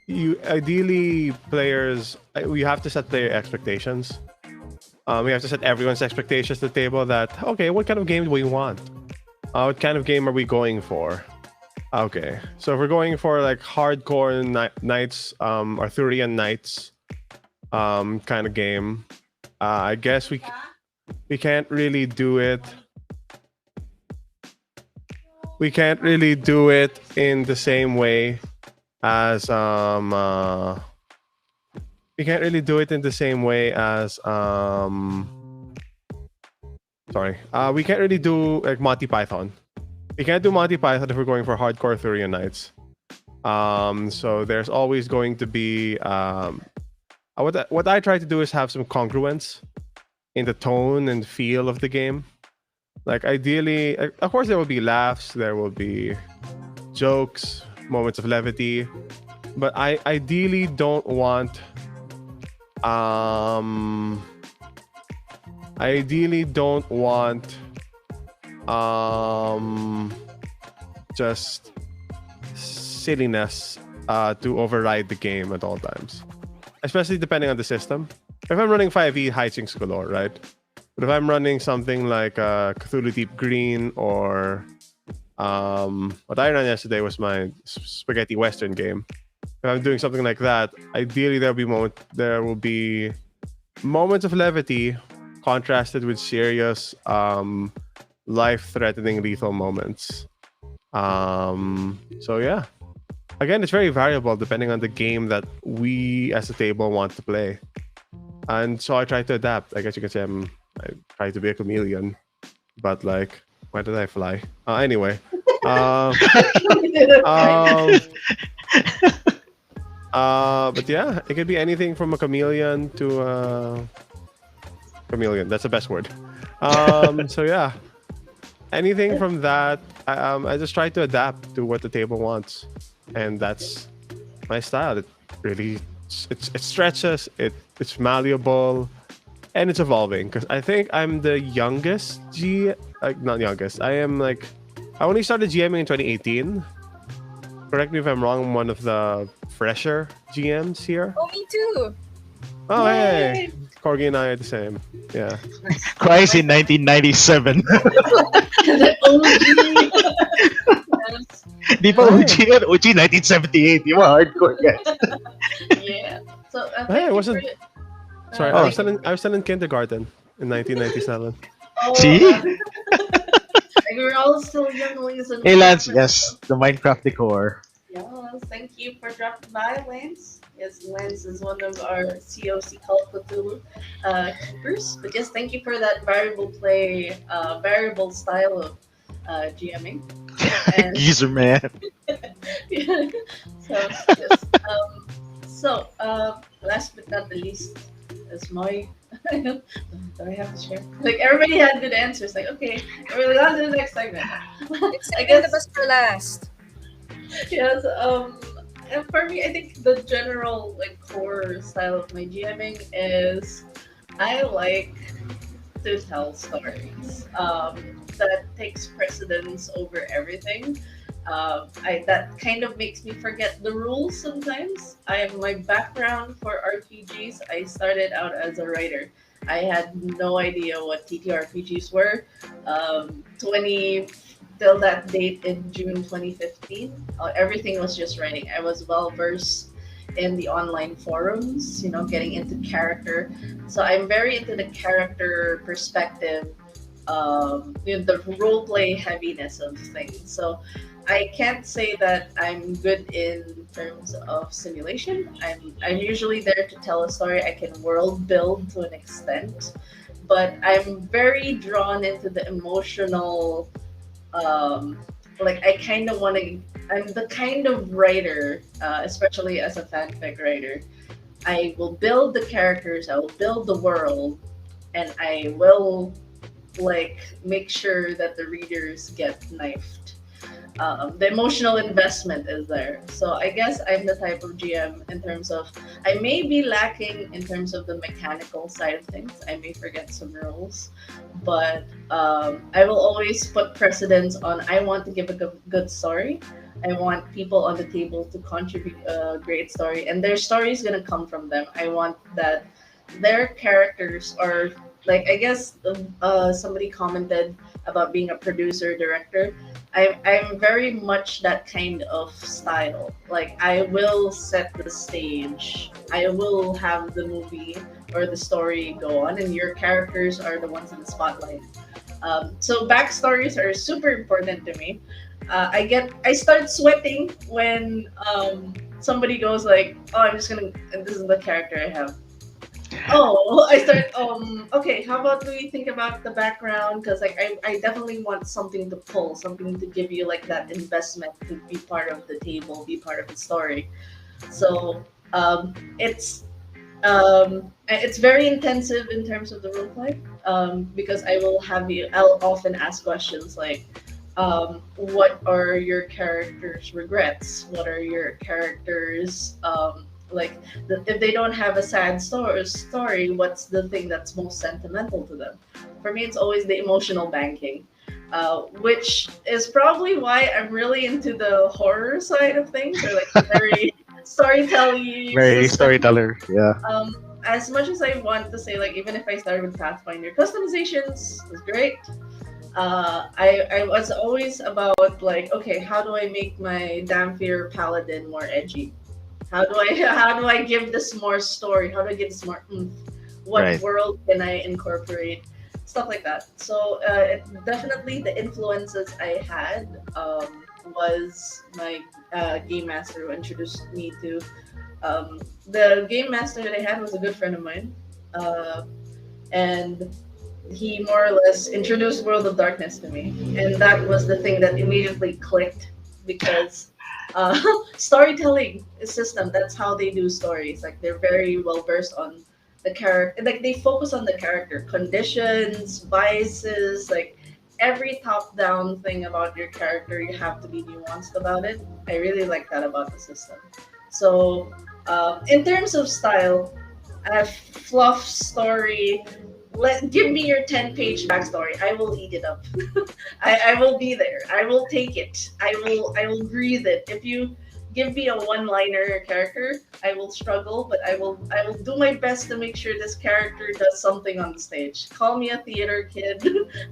you ideally players we have to set player expectations. We have to set everyone's expectations to the table that, okay, what kind of game do we want? What kind of game are we going for? Okay, so if we're going for like hardcore knights, Arthurian knights kind of game, I guess we can't really do it. We can't really do it in the same way as we can't really do it in the same way as we can't really do like Monty Python. We can't do Monty Python if we're going for hardcore Thurian Nights. So there's always going to be what I try to do is have some congruence in the tone and feel of the game. Like ideally, of course, there will be laughs, there will be jokes, moments of levity, but I ideally don't want just silliness to override the game at all times, especially depending on the system. If I'm running 5e, hijinks galore, right? But if I'm running something like Cthulhu Deep Green or what I ran yesterday was my spaghetti western game. If I'm doing something like that, ideally there will be moments of levity contrasted with serious life-threatening lethal moments. So yeah. Again, it's very variable depending on the game that we as a table want to play. And so I try to adapt. I guess you could say I try to be a chameleon. But like, why did I fly? Anyway. But yeah, it could be anything from a chameleon to chameleon. That's the best word. So yeah, anything from that. I just try to adapt to what the table wants, and that's my style. It really it stretches. It's malleable, and it's evolving. Because I think I'm the youngest not youngest. I only started GMing in 2018. Correct me if I'm wrong. I'm one of the fresher GMs here. Oh, me too. Oh, hey. Corgi and I are the same. Yeah. Christ in 1997. The OG. Yes. Di pa OG yan. OG 1978. Di ba hardcore guys? Yeah. So Hey, thank it wasn't- you for- Sorry, I was still in kindergarten in 1997. Oh, See? like we're all still younglings. And Hey Lance, yes, the Minecraft decor. Yes, thank you for dropping by, Lance. Yes, Lance is one of our COC Cult Cthulhu keepers. But yes, thank you for that variable style of GMing. And Geezer man. yeah. So last but not the least is my. Do I have to share? Like everybody had good answers. Like okay, we're on to the next segment. It's the best for last. Yes. And for me, I think the general like core style of my GMing is I like to tell stories. That takes precedence over everything. That kind of makes me forget the rules sometimes. My background for RPGs, I started out as a writer. I had no idea what TTRPGs were. 20 till that date in June 2015, everything was just writing. I was well versed in the online forums, getting into character. So I'm very into the character perspective, the role play heaviness of things. So I can't say that I'm good in terms of simulation. I'm usually there to tell a story. I can world build to an extent, but I'm very drawn into the emotional. I kind of want to. I'm the kind of writer, especially as a fanfic writer. I will build the characters. I will build the world, and I will make sure that the readers get knifed. The emotional investment is there. So I guess I'm the type of GM in terms of I may be lacking in terms of the mechanical side of things. I may forget some rules, but I will always put precedence on I want to give a good story. I want people on the table to contribute a great story, and their story is gonna come from them. I want that their characters are I guess somebody commented about being a producer director. I'm very much that kind of style. I will set the stage. I will have the movie or the story go on, and your characters are the ones in the spotlight. So backstories are super important to me. I start sweating when somebody goes like, "Oh, I'm just gonna. And this is the character I have." Oh, I start. Okay, how about we think about the background? Because like I definitely want something to pull, something to give you like that investment to be part of the table, be part of the story. So it's it's very intensive in terms of the roleplay because I will have you. I'll often ask questions like, "What are your characters' regrets? What are your characters' like? If they don't have a sad story, what's the thing that's most sentimental to them?" For me, it's always the emotional banking. Which is probably why I'm really into the horror side of things, or like the very storytelling Very system. storyteller. Yeah. As much as I want to say, like, even if I started with Pathfinder, customizations is great. I was always about like, okay, how do I make my Damphir Paladin more edgy? How do I give this more story? How do I give this more oomph? What Right. world can I incorporate? Stuff like that. So definitely the influences I had was my game master who introduced me to the game master that I had was a good friend of mine, and he more or less introduced World of Darkness to me, and that was the thing that immediately clicked because uh, storytelling system. That's how they do stories. Like they're very well versed on the character. Like they focus on the character conditions, biases, like every top-down thing about your character. You have to be nuanced about it. I really like that about the system. So in terms of style, fluff story. Give me your 10-page backstory. I will eat it up. I will be there. I will take it. I will breathe it. If you give me a one-liner character, I will struggle, but I will do my best to make sure this character does something on the stage. Call me a theater kid,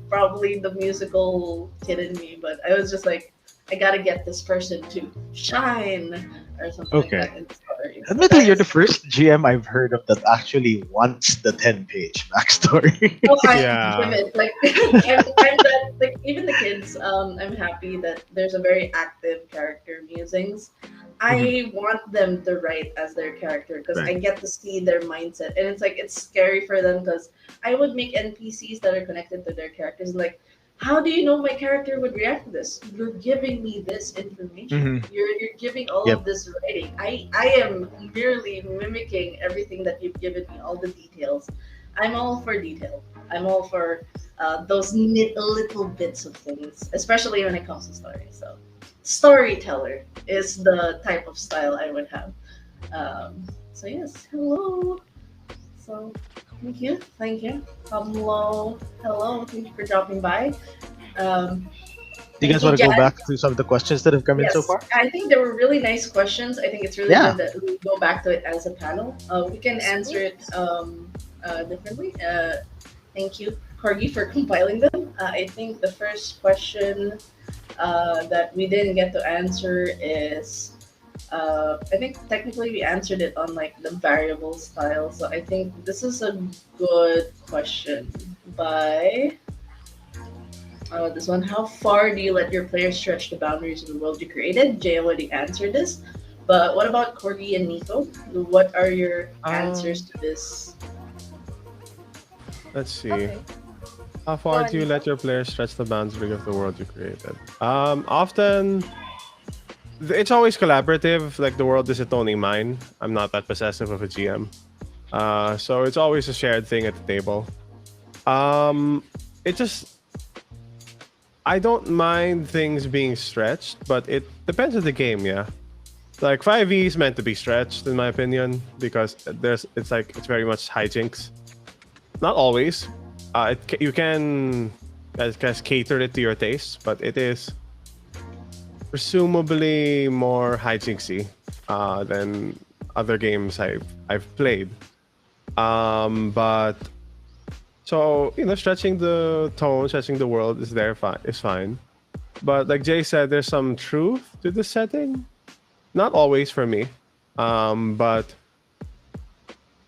probably the musical kid in me, but I was just like, I gotta get this person to shine or something Okay. like that in the story. So Admittedly, you're the that's first GM I've heard of that actually wants the 10-page backstory. oh, I give Yeah. it like I'm that like even the kids. I'm happy that there's a very active character musings. Mhm. I want them to write as their character because Right. I get to see their mindset, and it's like it's scary for them because I would make NPCs that are connected to their characters. Like, how do you know my character would react to this? You're giving me this information. Mhm. You're giving all Yep. of this writing. I am merely mimicking everything that you've given me, all the details. I'm all for detail. I'm all for those little bits of things, especially when it comes to story. So, storyteller is the type of style I would have. So yes, hello. So thank you. Hello. Thank you for dropping by. Um, Do you thank guys you, want to go Jan. back to some of the questions that have come in so Yes, far? I think they were really nice questions. I think it's really Yeah. good that we go back to it as a panel. We can answer Sweet. it differently. Thank you, Corgi, for compiling them. I think the first question that we didn't get to answer is I think technically we answered it on like the variable style. So I think this is a good question by this one. How far do you let your players stretch the boundaries of the world you created? Jay already answered this. But what about Corgi and Nico? What are your answers Um, to this? let's see. Okay. How Go far on, do you Nico. let your players stretch the boundary of the world you created? Often it's always collaborative. Like the world isn't only mine. I'm not that possessive of a GM. So it's always a shared thing at the table. It just I don't mind things being stretched, but it depends on the game. Yeah, like 5e is meant to be stretched in my opinion because it's very much hijinks. Not always. You can I guess cater it to your taste, but it is presumably more hijinksy than other games I've played. But so stretching the tone, stretching the world is fine. But like Jay said, there's some truth to the setting. Not always for me, but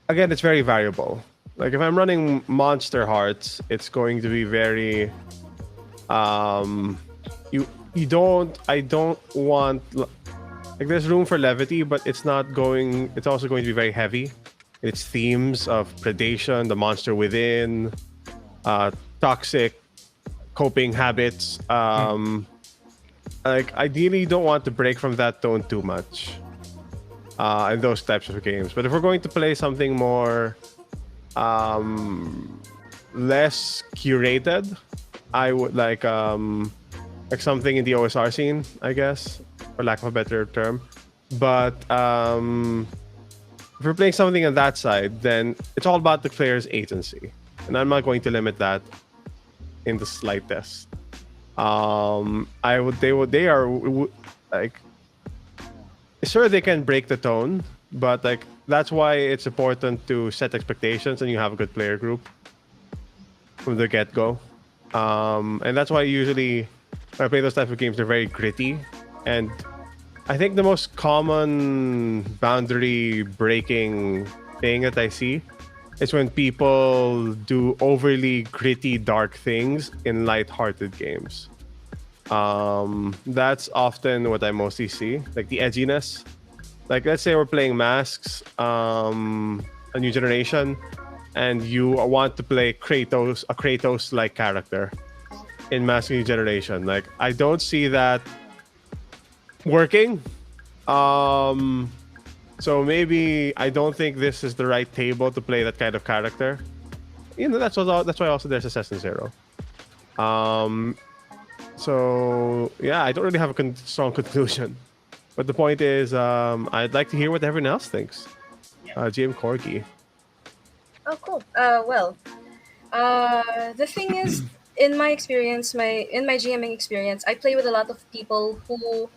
again, it's very variable. Like if I'm running Monster Hearts, it's going to be very you don't I don't want Like there's room for levity, but it's not going. It's also going to be very heavy. Its themes of predation, the monster within, toxic coping habits. Like ideally, you don't want to break from that tone too much. In those types of games, but if we're going to play something more, less curated, I would like something in the OSR scene, I guess, for lack of a better term. But if we're playing something on that side, then it's all about the player's agency, and I'm not going to limit that in the slightest. They are like, sure, they can break the tone, but like that's why it's important to set expectations and you have a good player group from the get-go. And that's why usually when I play those types of games, they're very gritty. And I think the most common boundary breaking thing that I see is when people do overly gritty, dark things in light-hearted games. That's often what I mostly see, like the edginess. Like let's say we're playing Masks, a new generation, and you want to play a Kratos-like character in Mask New Generation. Like I don't see that working. So maybe I don't think this is the right table to play that kind of character. You know, that's why also there's Assassin Zero. So yeah, I don't really have a strong conclusion, but the point is, I'd like to hear what everyone else thinks. GM Corgi. Oh, cool. The thing is, in my experience, in my GMing experience, I play with a lot of people who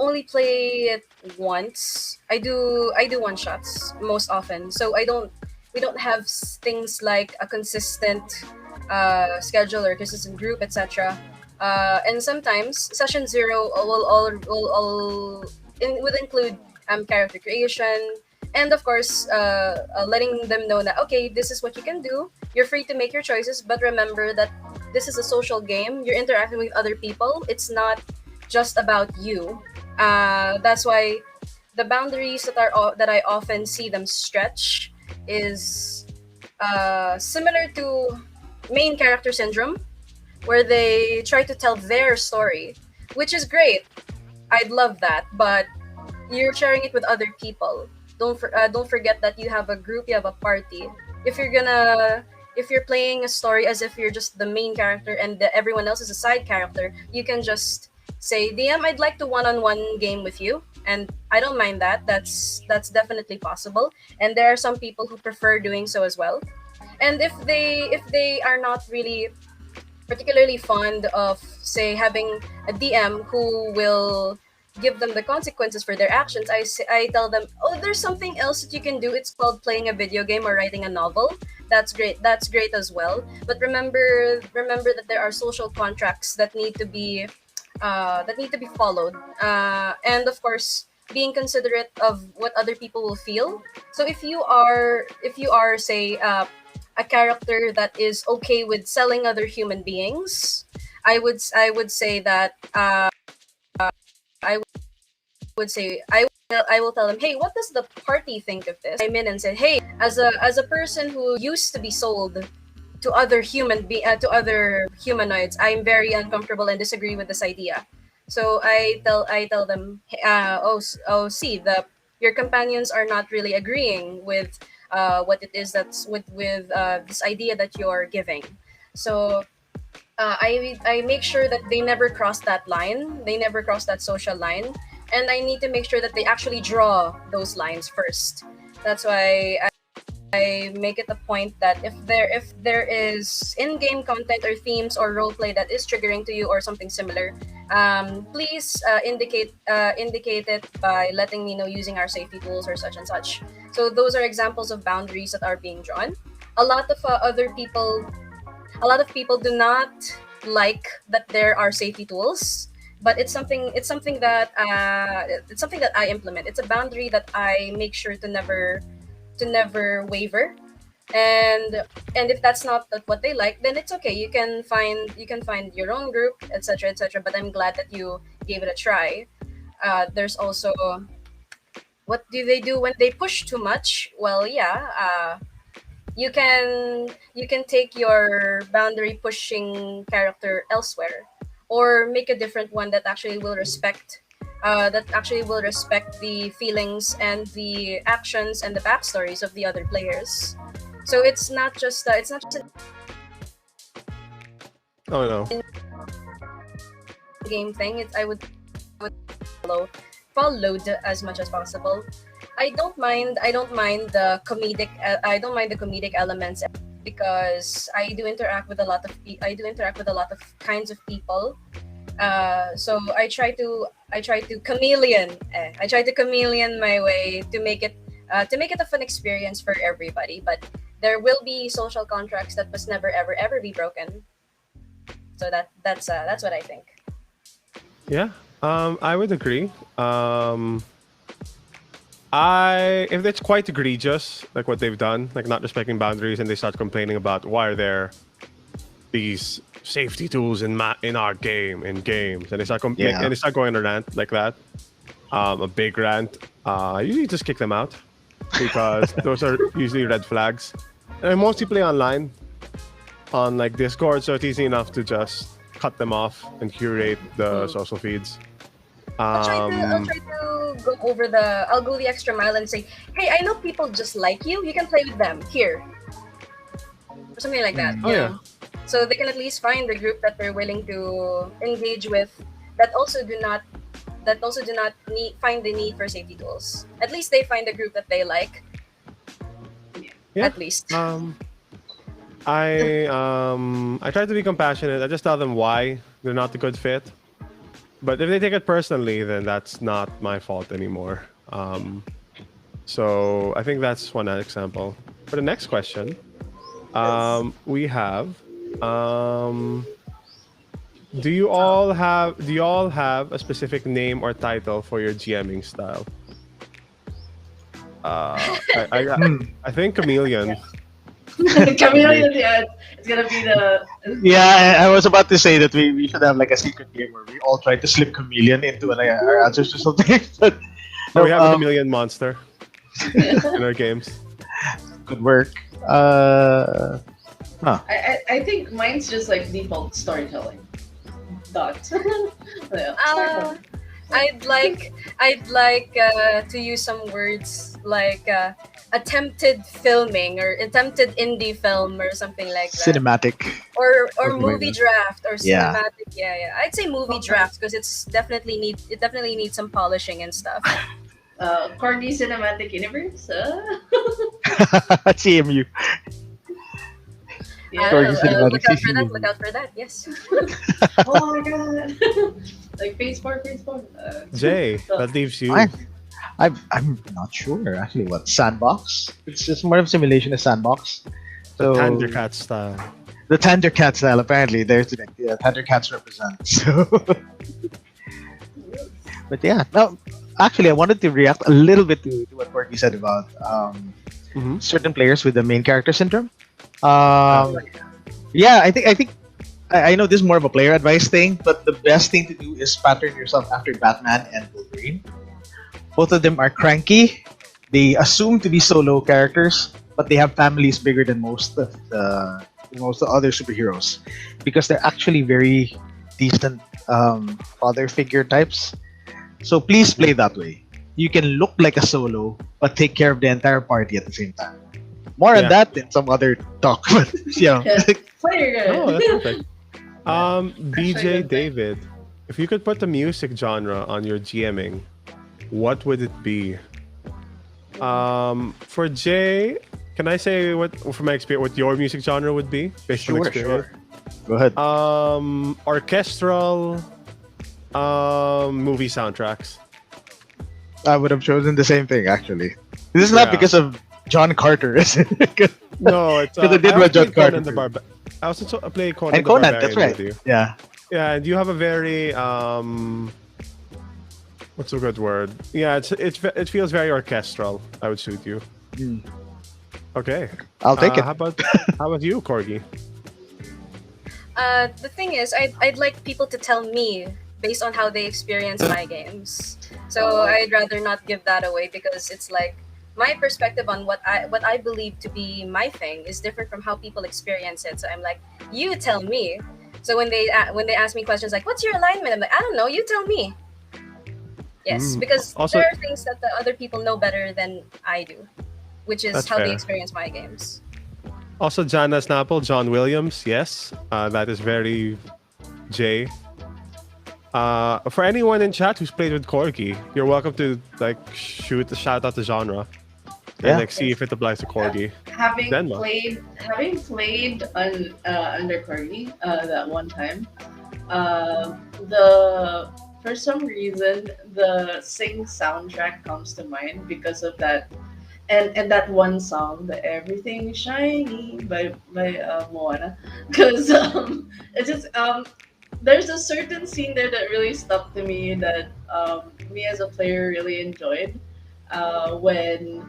only play it once. I do one shots most often, so we don't have things like a consistent schedule or consistent group, etc. And sometimes session zero would include character creation, and of course letting them know that okay, this is what you can do. You're free to make your choices, but remember that this is a social game. You're interacting with other people. It's not just about you. That's why the boundaries that I often see them stretch is similar to main character syndrome, where they try to tell their story, which is great. I'd love that, but you're sharing it with other people. Don't forget that you have a group, you have a party. If you're playing a story as if you're just the main character and everyone else is a side character, you can just say, DM, I'd like to one-on-one game with you, and I don't mind that. That's definitely possible, and there are some people who prefer doing so as well. And if they are not really particularly fond of, say, having a DM who will give them the consequences for their actions, I tell them, oh, there's something else that you can do. It's called playing a video game or writing a novel. That's great as well. But remember that there are social contracts that need to be followed, and of course being considerate of what other people will feel. So if you are say a character that is okay with selling other human beings, I would say that I will tell them, hey, what does the party think of this? I'm in and said, hey, as a person who used to be sold to other humanoids, I'm very uncomfortable and disagree with this idea. So I tell them, see, your companions are not really agreeing with what it is that's with this idea that you're giving. So I make sure that they never cross that line. They never cross that social line, and I need to make sure that they actually draw those lines first. That's why I make it a point that if there is in-game content or themes or roleplay that is triggering to you or something similar, please indicate it by letting me know using our safety tools or such and such. So those are examples of boundaries that are being drawn. A lot of people do not like that there are safety tools, but it's something that I implement. It's a boundary that I make sure to never waver. And if that's not what they like, then it's okay. You can find your own group, etc., but I'm glad that you gave it a try. There's also what do they do when they push too much? Well, yeah, you can take your boundary pushing character elsewhere, or make a different one that actually will respect the feelings and the actions and the backstories of the other players. So it's not just Oh no. a game thing. I would followed as much as possible. I don't mind the comedic elements, because I do interact with a lot of kinds of people. So I try to chameleon my way to make it a fun experience for everybody. But there will be social contracts that must never ever be broken. So that's what I think. Yeah. I would agree. I if it's quite egregious, like what they've done, like not respecting boundaries, and they start complaining about why are there these safety tools in our game in games, and they start going on a rant like that, a big rant. I usually just kick them out because those are usually red flags. And I mostly play online on like Discord, so it's easy enough to just cut them off and curate the social feeds. I'll try to go I'll go the extra mile and say, hey, I know people just like you. You can play with them here, or something like that. Oh, yeah. So they can at least find a group that they're willing to engage with, that also do not find the need for safety tools. At least they find a group that they like. Yeah. At least. I try to be compassionate. I just tell them why they're not a good fit. But if they take it personally, then that's not my fault anymore. So I think that's one example. For the next question, we have. Do you all have a specific name or title for your GMing style? I think chameleon. Chameleon, yeah, it's gonna be the. Yeah, I was about to say that we should have like a secret game where we all try to slip chameleon into our answers or something. But Oh, we have a chameleon monster in our games. Could work. I think mine's just like default storytelling. Dot. Yeah, storytelling. I'd like to use some words like attempted filming or attempted indie film or something like that. Cinematic. Or Something like movie that. draft or Yeah. cinematic. Yeah. I'd say movie draft because it definitely needs some polishing and stuff. Corgi Cinematic Universe. CMU. Yeah. Corgi Cinematic Look out for CMU. that. Look out for that. Yes. Oh my god. Like phase 4. Jay, that leaves you. I'm not sure actually. What sandbox? It's just more of simulation of sandbox. So Thundercat style. the Thundercat style. Apparently, there's the Thundercats represent. So, but yeah, no. Actually, I wanted to react a little bit to what Corky said about certain players with the main character syndrome. Yeah, I think I know this is more of a player advice thing, but the best thing to do is pattern yourself after Batman and Wolverine. Both of them are cranky. They assume to be solo characters, but they have families bigger than most of the other superheroes because they're actually very decent father figure types. So please play that way. You can look like a solo, but take care of the entire party at the same time. More on that in some other talk, but yeah. Player guide. Oh, that's perfect. BJ David, if you could put the music genre on your GMing, what would it be? For Jay, can I say from my experience, what your music genre would be based on experience? Go ahead. Orchestral, movie soundtracks. I would have chosen the same thing actually. This is not because of John Carter, is it? No, it's because I did what John Carter. I also play Conan and the Conan, Barbarian that's right. with you. Yeah. Yeah, and you have a very what's a good word? Yeah, it feels very orchestral. I would suit you. Okay. I'll take it. How about you, Corgi? The thing is, I'd like people to tell me based on how they experience my games. So I'd rather not give that away because it's like my perspective on what I believe to be my thing is different from how people experience it. So I'm like, you tell me. So when they ask me questions like, "What's your alignment?" I'm like, "I don't know. You tell me." Yes, because Also, there are things that the other people know better than I do, which is That's how they fair. experience my games. also Jana Snapple, John Williams. Yes, that is very J. For anyone in chat who's played with Corgi, you're welcome to like shoot the shout out the genre and Yeah. like see if it applies to Corgi. Having Denma. played on under Corgi that one time, the for some reason the Sing soundtrack comes to mind because of that, and that one song, the Everything Shiny by Moana, because it's just there's a certain scene there that really stuck to me that me as a player really enjoyed when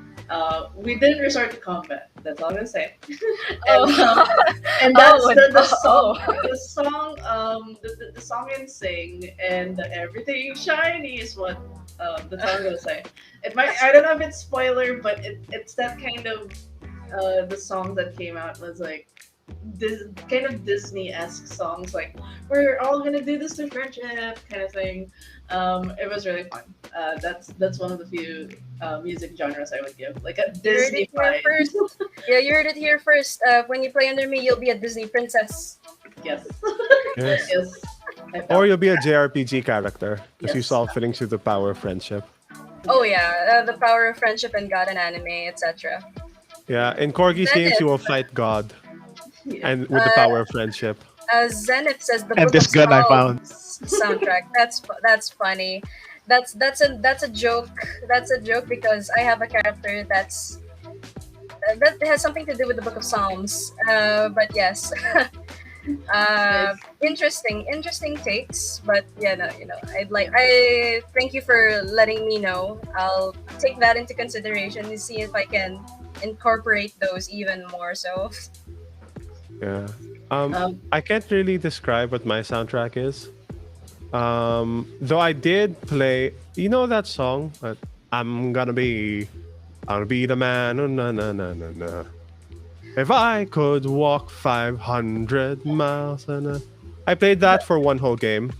we didn't resort to combat. That's all I'm gonna say. and and that's Oh, the song, oh. the song in Sing and the Everything Shiny is what that's all I'm gonna say. It might, I don't know if it's spoiler, but it's that kind of the song that came out was like this kind of Disney-esque songs, like we're all gonna do this to friendship kind of thing. It was really fun. That's one of the few music genres I would give, like a You heard Disney it here vibe. first. Yeah, you heard it here first. When you play under me, you'll be a Disney princess. Yes. Yes. Yes. I felt Or you'll be a JRPG character because you Yes. solve things through the power of friendship. Oh yeah, the power of friendship and God and anime, etc. Yeah, in Corgi's games, you will fight God yeah. and with the power of friendship. Zenith says the And Book this of gun I found. Psalms soundtrack. That's funny. That's a joke. That's a joke because I have a character that has something to do with the Book of Psalms. But yes. Interesting takes, but yeah, no, I thank you for letting me know. I'll take that into consideration and see if I can incorporate those even more. So Yeah. Um, I can't really describe what my soundtrack is. Though I did play, you know that song? I'm gonna be the man. Oh, na na na na na. If I could walk 500 miles. I played that for one whole game.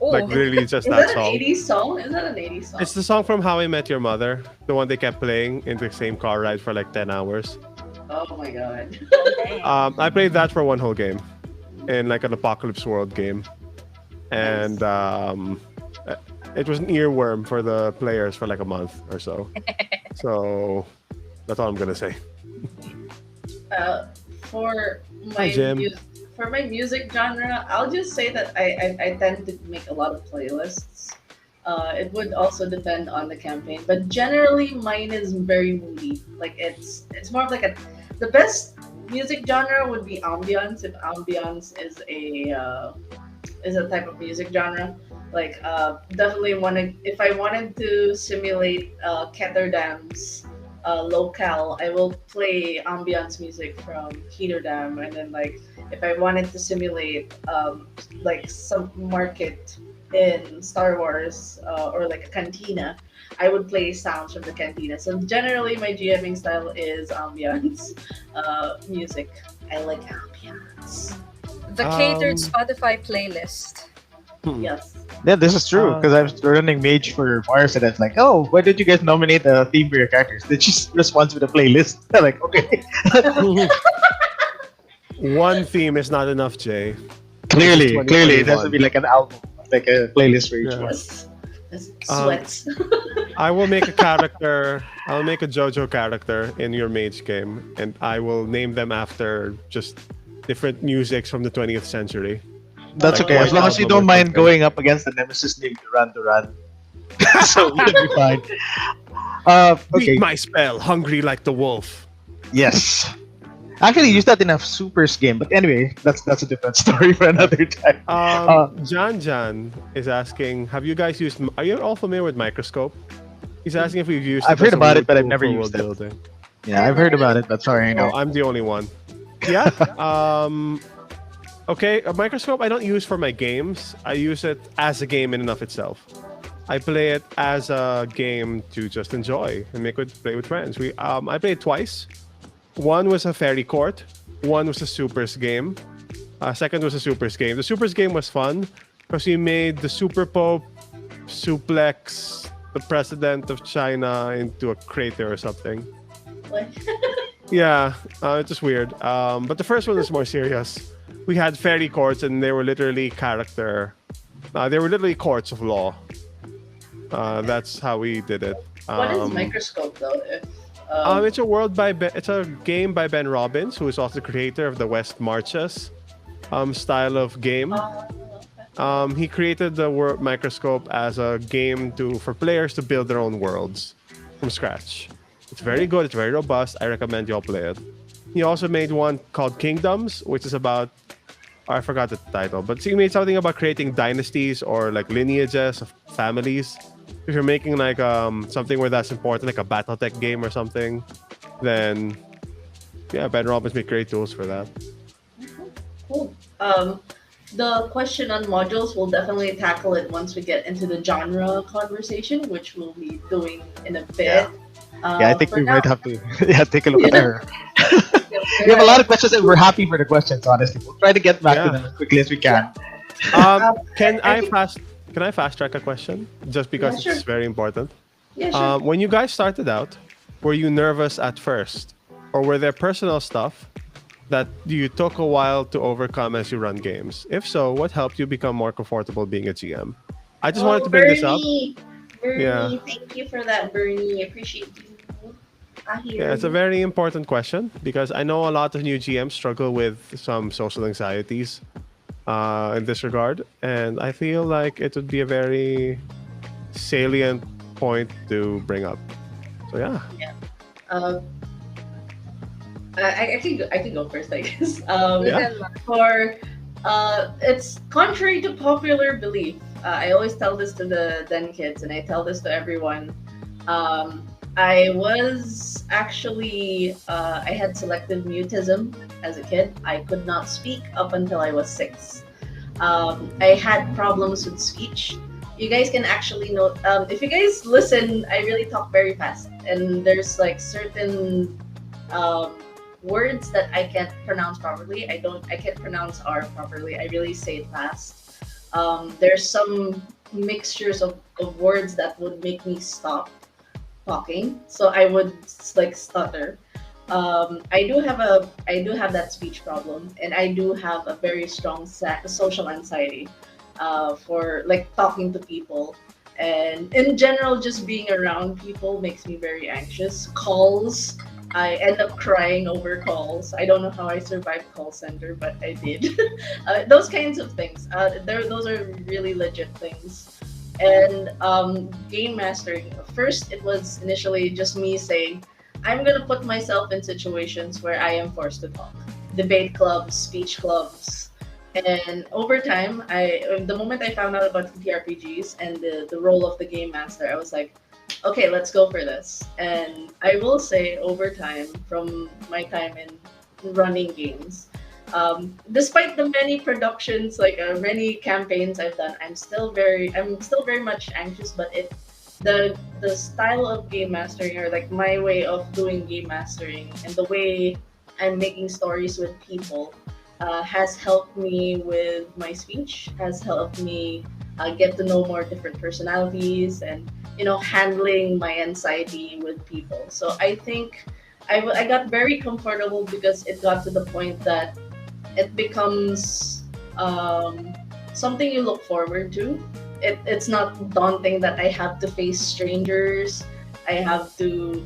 oh, Like really just is that that an song. 80s song? Is that an 80s song? It's the song from How I Met Your Mother. The one they kept playing in the same car ride for like 10 hours. Oh my god. I played that for one whole game in like an Apocalypse World game. And it was an earworm for the players for like a month or so. So that's all I'm going to say. For Hi, my Jim. for my music genre, I'll just say that I tend to make a lot of playlists. It would also depend on the campaign, but generally mine is very moody. Like it's more of like the best music genre would be ambience. If ambience is a type of music genre, like definitely if I wanted to simulate Ketterdam's locale, I will play ambience music from Ketterdam, and then like if I wanted to simulate like some market in Star Wars or like a cantina, I would play sounds from the cantina. So generally my GMing style is ambience music. I like ambience. the catered Um, Spotify playlist. Yes. Yeah, this is true because I was running Mage for Mars, and it's like, oh, why did you guys nominate a theme for your characters? They just respond with a playlist. I'm like, okay. One theme is not enough, Jay. clearly, This is it has to 2021. be like an album, like a playlist for each Yeah. one. Yes. Yes. Sweats. I will make a character. I'll make a JoJo character in your mage game, and I will name them after just different musics from the 20th century. That's Like okay, as White long as you Album or don't mind something. going up against the nemesis named Duran. So we'll be fine. Okay, Beat my spell, hungry like the wolf. yes. Actually, use that in a Supers game, but anyway, that's a different story for another time. Jan is asking, have you guys used? Are you all familiar with Microscope? He's asking if we've used. I've it as heard a about weird it, but I've tool never for used world it. building. Yeah, I've heard about it, but sorry, Oh, no. I'm the only one. Yeah. Okay, a microscope I don't use for my games. I use it as a game in and of itself. I play it as a game to just enjoy and play with friends. I played twice. One was a fairy court. One was a supers game. Second was a supers game. The supers game was fun because we made the Super Pope suplex the president of China into a crater or something. What? Yeah, it's just weird. But the first one was more serious. We had fairy courts, and they were literally they were literally courts of law. That's how we did it. What is microscope though? If It's it's a game by Ben Robbins, who is also the creator of the West Marches style of game. He created the word microscope as a game for players to build their own worlds from scratch. It's very good. It's very robust. I recommend you all play it. He also made one called Kingdoms, which is about I forgot the title, but he made something about creating dynasties or like lineages of families. If you're making like something where that's important, like a BattleTech game or something, then yeah, Ben Robbins made great tools for that. Cool. The question on modules, we'll definitely tackle it once we get into the genre conversation, which we'll be doing in a bit. I think we might have to take a look at her. We have a lot of questions and we're happy for the questions, honestly. We'll try to get back to them as quickly as we can. Can I fast track a question? Just because it's very important. Yeah, sure. When you guys started out, were you nervous at first? Or were there personal stuff that you took a while to overcome as you run games? If so, what helped you become more comfortable being a GM? I just wanted to bring this up. Bernie, thank you for that, Bernie. Appreciate you. Yeah, it's a very important question because I know a lot of new GMs struggle with some social anxieties in this regard, and I feel like it would be a very salient point to bring up. So yeah. I can go first, I guess. It's contrary to popular belief. I always tell this to the Den kids, and I tell this to everyone. I was actually, I had selective mutism as a kid. I could not speak up until I was 6. I had problems with speech. You guys can actually note, if you guys listen, I really talk very fast. And there's like certain words that I can't pronounce properly. I can't pronounce R properly. I really say it fast. There's some mixtures of words that would make me stop talking, so I would like stutter. I do have that speech problem, and I do have a very strong social anxiety for like talking to people, and in general just being around people makes me very anxious. Calls, I end up crying over calls. I don't know how I survived call center, but I did. Those kinds of things. Those are really legit things. And game mastering, first it was initially just me saying, I'm going to put myself in situations where I am forced to talk. Debate clubs, speech clubs. And over time, the moment I found out about TTRPGs and the role of the game master, I was like, okay, let's go for this. And I will say over time, from my time in running games, despite the many productions, like many campaigns I've done, I'm still very much anxious. But the style of game mastering, or like my way of doing game mastering, and the way I'm making stories with people, has helped me with my speech. Has helped me get to know more different personalities, and handling my anxiety with people. So I think I got very comfortable because it got to the point that it becomes something you look forward to. It's not daunting that I have to face strangers. I have to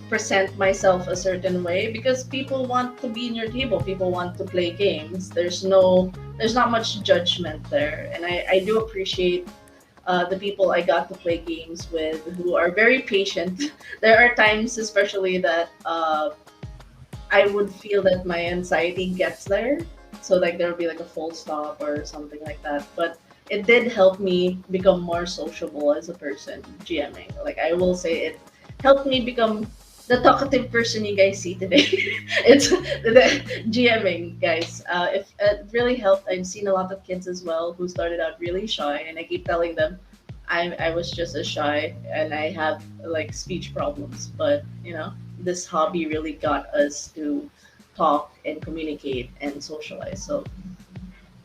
present myself a certain way because people want to be in your table. People want to play games. There's not much judgment there, and I do appreciate the people I got to play games with who are very patient. There are times, especially that I would feel that my anxiety gets there. So like there'll be like a full stop or something like that. But it did help me become more sociable as a person GMing. Like I will say it helped me become the talkative person you guys see today. It's the GMing, guys. If it really helped, I've seen a lot of kids as well who started out really shy, and I keep telling them, I was just as shy, and I have like speech problems. But this hobby really got us to talk and communicate and socialize. So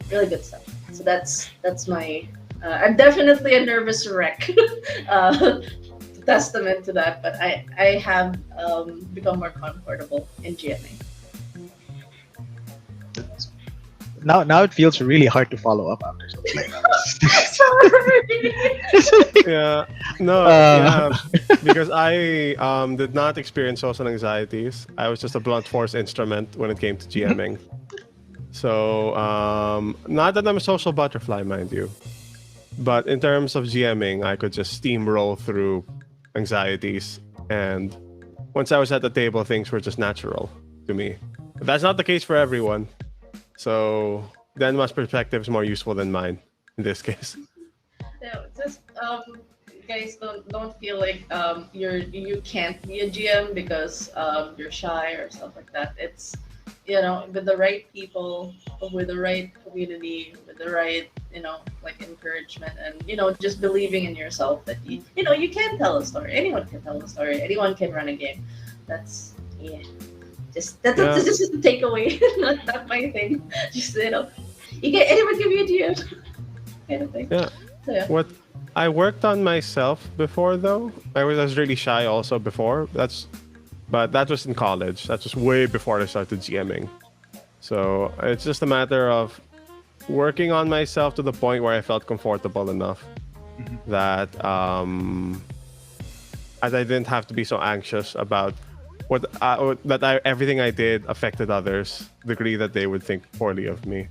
really good stuff. So that's my. I'm definitely a nervous wreck. uh, Testament to that, but I have become more comfortable in GMing. Now it feels really hard to follow up after something like that. Yeah, no, Uh, yeah, because I did not experience social anxieties. I was just a blunt force instrument when it came to GMing. So, not that I'm a social butterfly, mind you, but in terms of GMing, I could just steamroll through anxieties, and once I was at the table, things were just natural to me. But that's not the case for everyone. So, Denma's perspective is more useful than mine in this case. Just guys, don't feel like you can't be a GM because you're shy or stuff like that. It's with the right people, with the right community, with the right like encouragement, and just believing in yourself that you can tell a story. Anyone can tell a story. Anyone can run a game. That's yeah. That's just a takeaway. Not my thing. Just anyone can be a GM kind of thing. Yeah. So yeah. What I worked on myself before, though, I was really shy also before. But that was in college. That was way before I started GMing. So it's just a matter of working on myself to the point where I felt comfortable enough that as I didn't have to be so anxious about everything I did affected others, the degree that they would think poorly of me.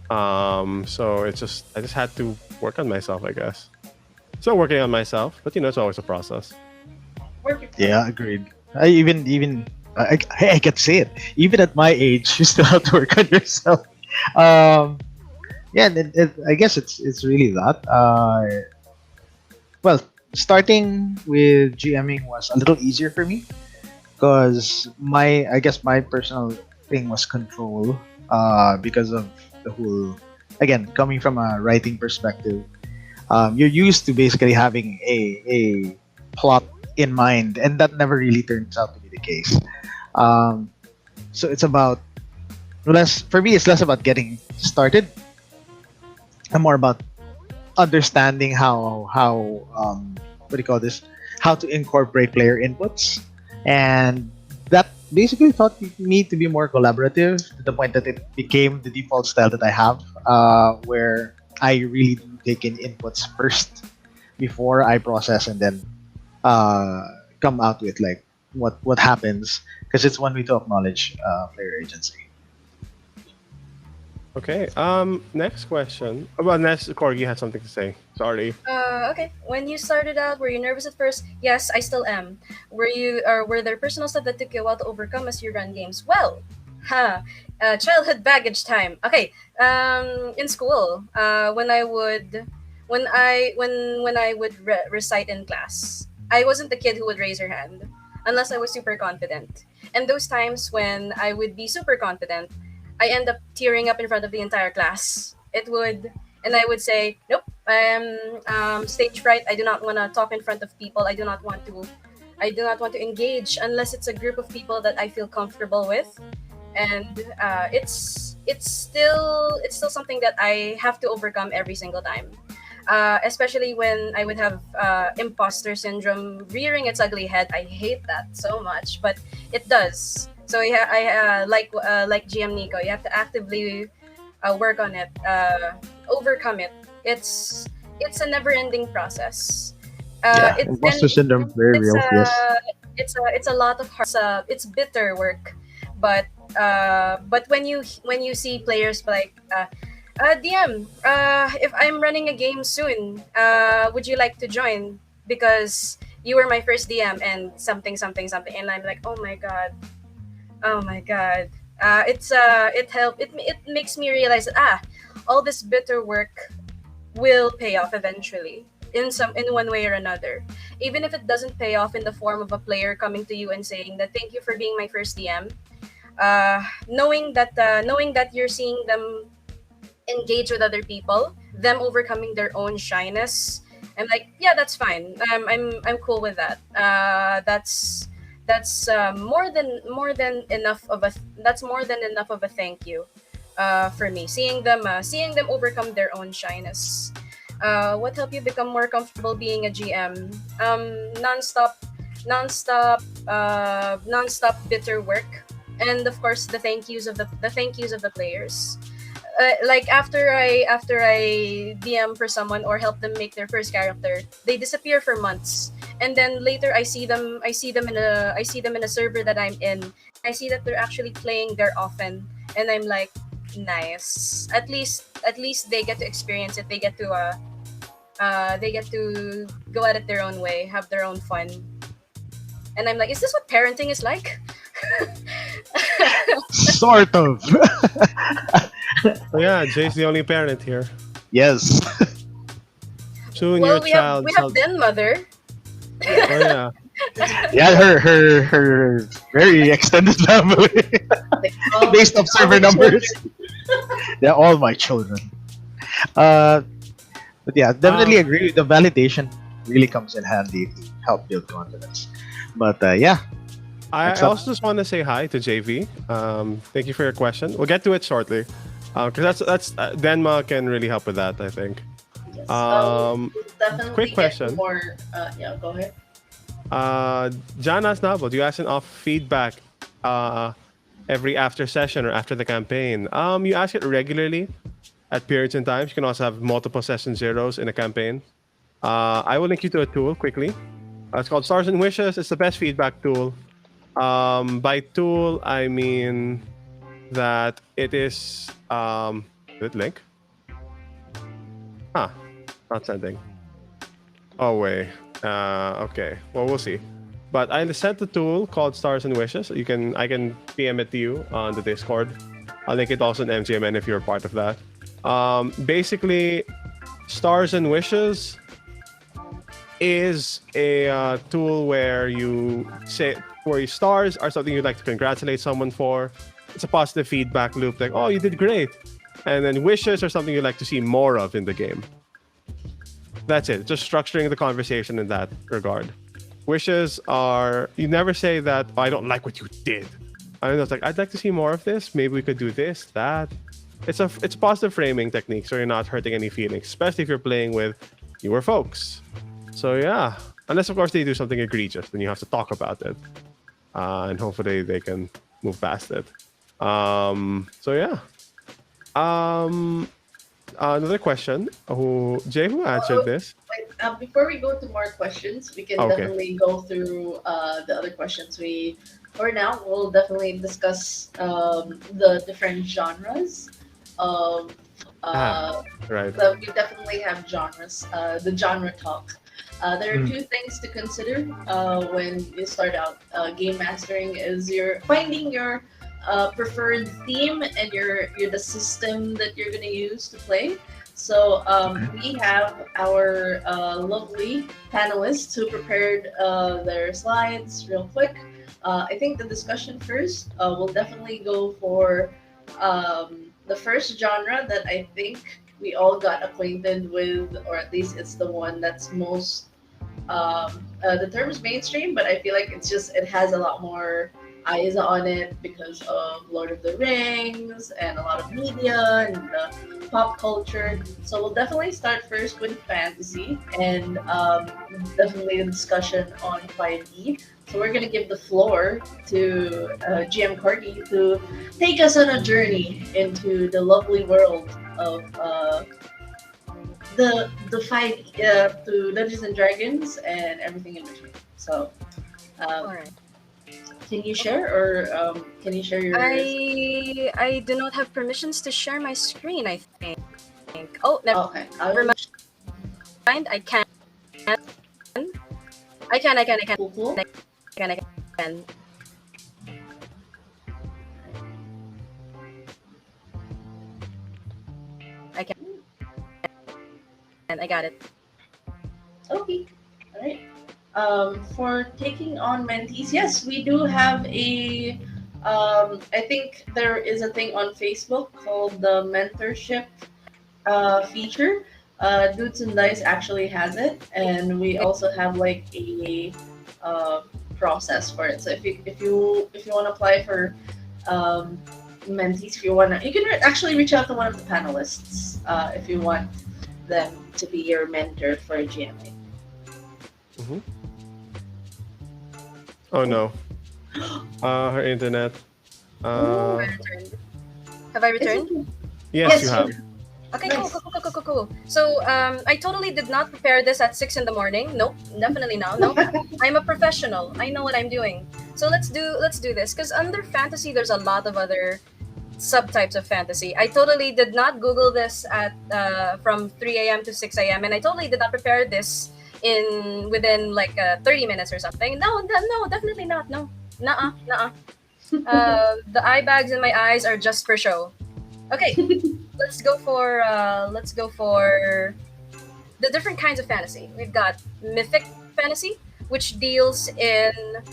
So I just had to work on myself, I guess. So working on myself, but it's always a process. yeah, agreed. I can say it. Even at my age, you still have to work on yourself. Yeah, and I guess it's really that. Well, starting with GMing was a little easier for me because I guess my personal thing was control. Because of the whole, again, coming from a writing perspective, you're used to basically having a plot in mind, and that never really turns out to be the case. So it's about for me, it's less about getting started and more about understanding how what do you call this? How to incorporate player inputs, and that basically taught me to be more collaborative to the point that it became the default style that I have, where I really do take in inputs first before I process and then come out with like what happens, because it's one way to acknowledge player agency. Okay. Next question. Well, next, Corgi had something to say. Sorry. Okay. When you started out, were you nervous at first? Yes, I still am. Were there personal stuff that took you a while to overcome as you run games? Well, childhood baggage time. Okay. In school, when I would recite in class, I wasn't the kid who would raise her hand unless I was super confident. And those times when I would be super confident, I end up tearing up in front of the entire class. And I would say, nope, I'm stage fright. I do not want to talk in front of people. I do not want to engage unless it's a group of people that I feel comfortable with. And it's still something that I have to overcome every single time. Especially when I would have imposter syndrome rearing its ugly head. I hate that so much, but it does. So yeah, I like GM Nico. You have to actively work on it, overcome it. It's a never-ending process. Yeah, imposter syndrome, very real. Yes. It's a lot of hard. It's bitter work, but when you see players like DM, if I'm running a game soon, would you like to join? Because you were my first DM and something, and I'm like, oh my god. It makes me realize that all this bitter work will pay off eventually. in one way or another, even if it doesn't pay off in the form of a player coming to you and saying that thank you for being my first DM. Knowing that you're seeing them engage with other people, them overcoming their own shyness, I'm like, yeah, that's fine. I'm cool with that. That's more than enough of a that's more than enough of a thank you, for me. Seeing them overcome their own shyness. What helped you become more comfortable being a GM? Nonstop bitter work, and of course the thank yous of the players. Like after I DM for someone or help them make their first character, they disappear for months, and then later I see them in a server that I'm in. I see that they're actually playing there often, and I'm like, nice. At least they get to experience it. They get to go at it their own way, have their own fun. And I'm like, is this what parenting is like? Sort of. So yeah, Jay's the only parent here. Yes. Soon Well, your we have child. we have DenMother. Oh yeah. Yeah, her very extended family based on server numbers. They're all my children. But yeah, definitely agree. The validation really comes in handy to help build confidence. But yeah, I Next up. also just want to say hi to JV. Thank you for your question. We'll get to it shortly, because that's Denmark can really help with that, I think. Yes. Um, We'll definitely quick get question. More, yeah, go ahead. John asked Nabo, do you ask an off feedback every after session or after the campaign? You ask it regularly at periods and times. You can also have multiple session zeros in a campaign. I will link you to a tool quickly. It's called Stars and Wishes. It's the best feedback tool. By tool, I mean that it is good link. Not sending. Oh wait. Okay. Well, we'll see. But I sent the tool called Stars and Wishes. I can PM it to you on the Discord. I'll link it also in MGMN if you're a part of that. Basically, Stars and Wishes is a tool where you say stars are something you'd like to congratulate someone for. It's a positive feedback loop, like, oh, you did great. And then wishes are something you'd like to see more of in the game. That's it. Just structuring the conversation in that regard. Wishes are, you never say that, oh, I don't like what you did. I don't know, it's like, I'd like to see more of this. Maybe we could do this, that. It's positive framing technique, so you're not hurting any feelings, especially if you're playing with newer folks. So yeah, unless of course they do something egregious, then you have to talk about it, and hopefully they can move past it. So yeah. Another question. Who answered this? Wait, before we go to more questions, we can Okay. definitely go through the other questions. For now, we'll definitely discuss the different genres of. Right. But we definitely have genres. The genre talk. There are two things to consider when you start out. Game mastering is finding your preferred theme and the system that you're gonna use to play. So we have our lovely panelists who prepared their slides real quick. I think the discussion first will definitely go for the first genre that I think we all got acquainted with, or at least it's the one that's most. The term is mainstream, but I feel like it has a lot more eyes on it because of Lord of the Rings and a lot of media and pop culture. So we'll definitely start first with fantasy and definitely the discussion on 5e. So we're gonna give the floor to GM Corgi to take us on a journey into the lovely world of the 5e to Dungeons and Dragons and everything in between. So. All right. Can you share, or can you share your? I do not have permissions to share my screen, I think. Oh, never Okay. mind. I can. I can. Cool. I can. I got it. Okay. All right. For taking on mentees, yes, we do have a. I think there is a thing on Facebook called the mentorship feature. Dudes and Dice actually has it, and we also have like a uh, process for it. So if you want to apply for um, mentees, if you want to, you can actually reach out to one of the panelists if you want them to be your mentor for GMing. Hmm. Oh no. Her internet. Oh, I returned. Have I returned? Yes, Yes, you have. Okay, Nice. cool. So, I totally did not prepare this at 6 in the morning. Nope, definitely not. No, I'm a professional. I know what I'm doing. So let's do this. Because under fantasy, there's a lot of other subtypes of fantasy. I totally did not Google this at from 3 a.m. to 6 a.m. and I totally did not prepare this in within like 30 minutes or something. No, definitely not. No, nuh-uh. The eye bags in my eyes are just for show. Okay, let's go for the different kinds of fantasy. We've got mythic fantasy, which deals in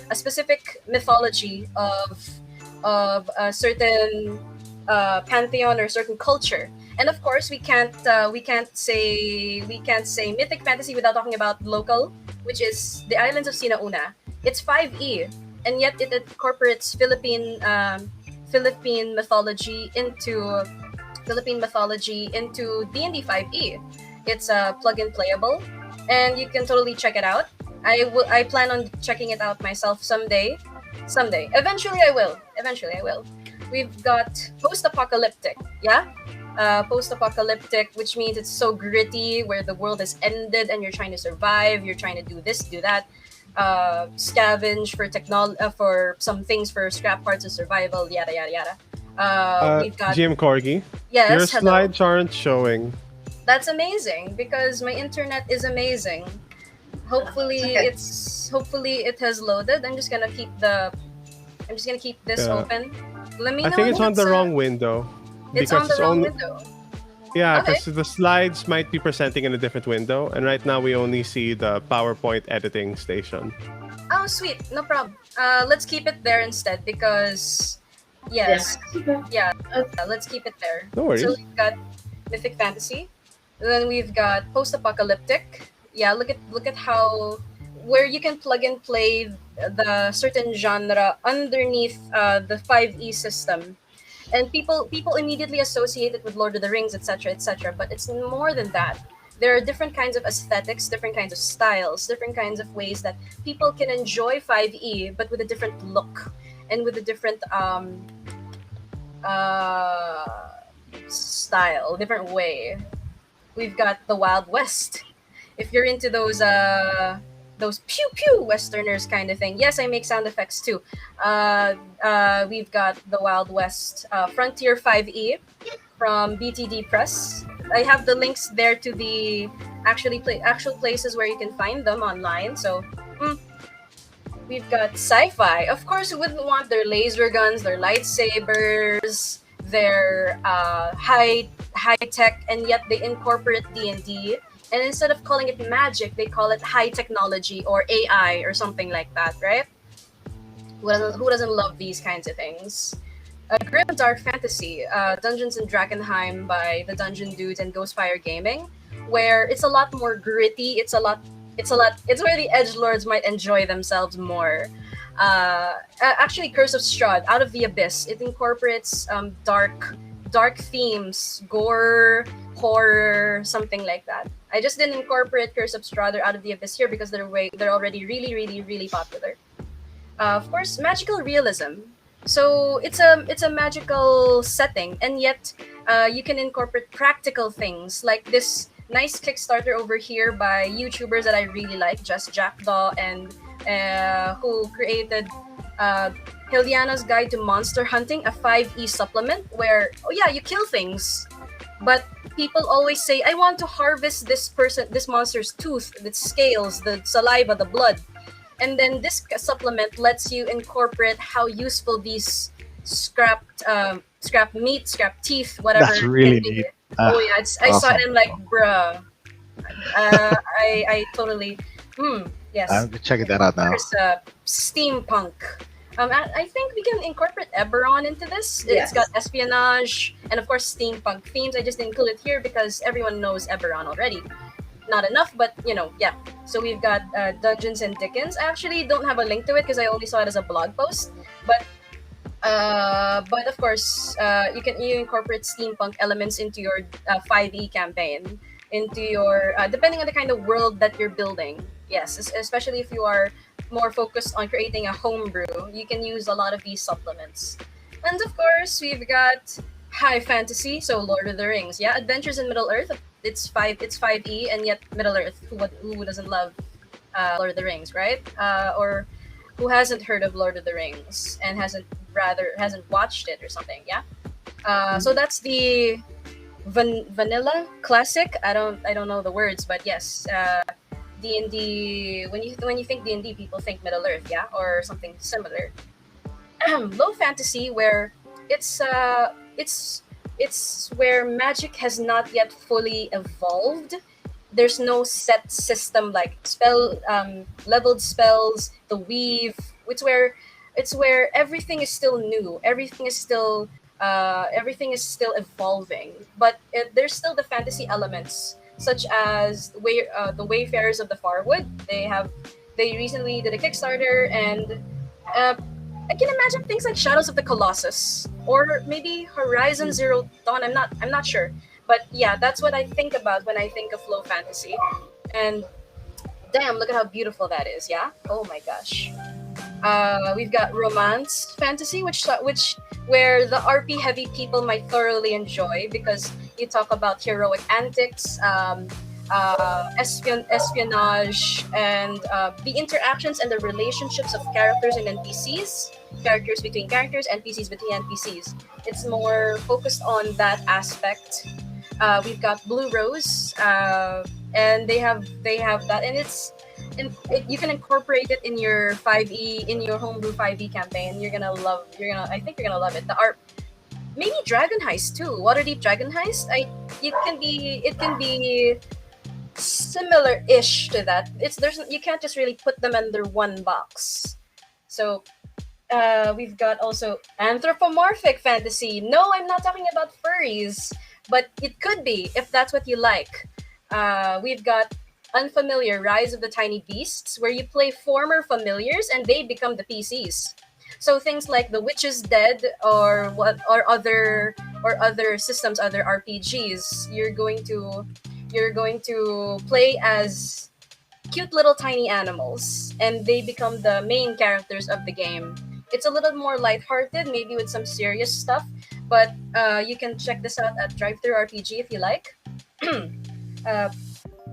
a specific mythology of a certain pantheon or certain culture. And of course, we can't say mythic fantasy without talking about local, which is the islands of Sinauna. It's 5e, and yet it incorporates Philippine mythology into D&D 5e. It's plug-in playable, and you can totally check it out. I plan on checking it out myself someday. Eventually I will. We've got post-apocalyptic. Yeah. Post-apocalyptic, which means it's so gritty, where the world has ended and you're trying to survive. You're trying to do this, do that, scavenge for some things for scrap parts of survival. Yada yada yada. We've got GM Corgi. yes. Your Hello. slides aren't showing. That's amazing because my internet is amazing. Hopefully Okay. hopefully it has loaded. I'm just gonna keep this Yeah. open. Let me I know think if it's on the wrong window. It's on the wrong only window. yeah, Okay. because the slides might be presenting in a different window, and right now we only see the PowerPoint editing station. Oh, sweet, no problem. Let's keep it there instead because yes, Yeah. let's keep it there. No worries. So we've got mythic fantasy, then we've got post-apocalyptic. Yeah, look at how where you can plug and play the certain genre underneath the 5e system, and people immediately associate it with Lord of the Rings, etc., but it's more than that. There are different kinds of aesthetics, different kinds of styles, different kinds of ways that people can enjoy 5e, but with a different look and with a different style, different way. We've got the Wild West. If you're into those pew pew Westerners kind of thing. Yes, I make sound effects too. We've got the Wild West Frontier 5e from BTD Press. I have the links there to the actual places where you can find them online. So we've got sci-fi. Of course, who wouldn't want their laser guns, their lightsabers, their high tech, and yet they incorporate D&D. And instead of calling it magic, they call it high technology or AI or something like that, right? Who doesn't love these kinds of things? Grim Dark Fantasy, Dungeons and Dragonheim by the Dungeon Dudes and Ghostfire Gaming, where it's a lot more gritty. It's where the edgelords might enjoy themselves more. Actually, Curse of Strahd, Out of the Abyss, it incorporates dark themes, gore, horror, something like that. I just didn't incorporate Curse of Strahd or Out of the Abyss here because they're already really popular. Of course, magical realism. So it's a magical setting, and yet you can incorporate practical things like this nice Kickstarter over here by YouTubers that I really like, Just Jackdaw, and who created Hiliana's Guide to Monster Hunting, a 5e supplement where you kill things, but people always say, I want to harvest this monster's tooth, the scales, the saliva, the blood. And then this supplement lets you incorporate how useful these scrap meat, scrap teeth, whatever. That's really can be. neat. I saw it Awesome. and I'm like, bruh, I totally. Yes. I'm checking that out now. There's steampunk. I think we can incorporate Eberron into this. It's Yes. got espionage and of course steampunk themes. I just include it here because everyone knows Eberron already. Not enough, but yeah. So we've got Dungeons and Dickens. I actually don't have a link to it because I only saw it as a blog post. But of course, you incorporate steampunk elements into your 5e campaign, into your depending on the kind of world that you're building. Yes, especially if you are more focused on creating a homebrew, you can use a lot of these supplements. And of course, we've got high fantasy, so Lord of the Rings. Yeah, Adventures in Middle Earth. It's 5e, and yet Middle Earth. Who doesn't love Lord of the Rings, right? Or who hasn't heard of Lord of the Rings and hasn't watched it or something? Yeah. So that's the vanilla classic. I don't know the words, but yes. D&D. When you think D&D, people think Middle Earth, yeah, or something similar. Low fantasy, where it's where magic has not yet fully evolved. There's no set system like leveled spells, the weave. It's where everything is still new. Everything is still evolving, but there's still the fantasy elements, such as the Wayfarers of the Farwood. They recently did a Kickstarter, and I can imagine things like Shadows of the Colossus or maybe Horizon Zero Dawn. I'm not sure, but yeah, that's what I think about when I think of low fantasy. And damn, look at how beautiful that is. Yeah. Oh my gosh. We've got romance fantasy, which where the RP heavy people might thoroughly enjoy because you talk about heroic antics, espionage, and the interactions and the relationships of characters and NPCs, characters between characters, NPCs between NPCs. It's more focused on that aspect. We've got Blue Rose, and they have that, and you can incorporate it in your 5e, in your homebrew 5e campaign. I think you're gonna love it. The art, maybe Dragon Heist too. Waterdeep Dragon Heist. It can be similar-ish to that. You can't just really put them under one box. So we've got also anthropomorphic fantasy. No, I'm not talking about furries, but it could be if that's what you like. We've got Unfamiliar, Rise of the Tiny Beasts, where you play former familiars and they become the PCs. So things like The Witch is Dead or other systems, other RPGs, you're going to play as cute little tiny animals and they become the main characters of the game. It's a little more lighthearted, maybe with some serious stuff, but you can check this out at Drive-Thru RPG if you like.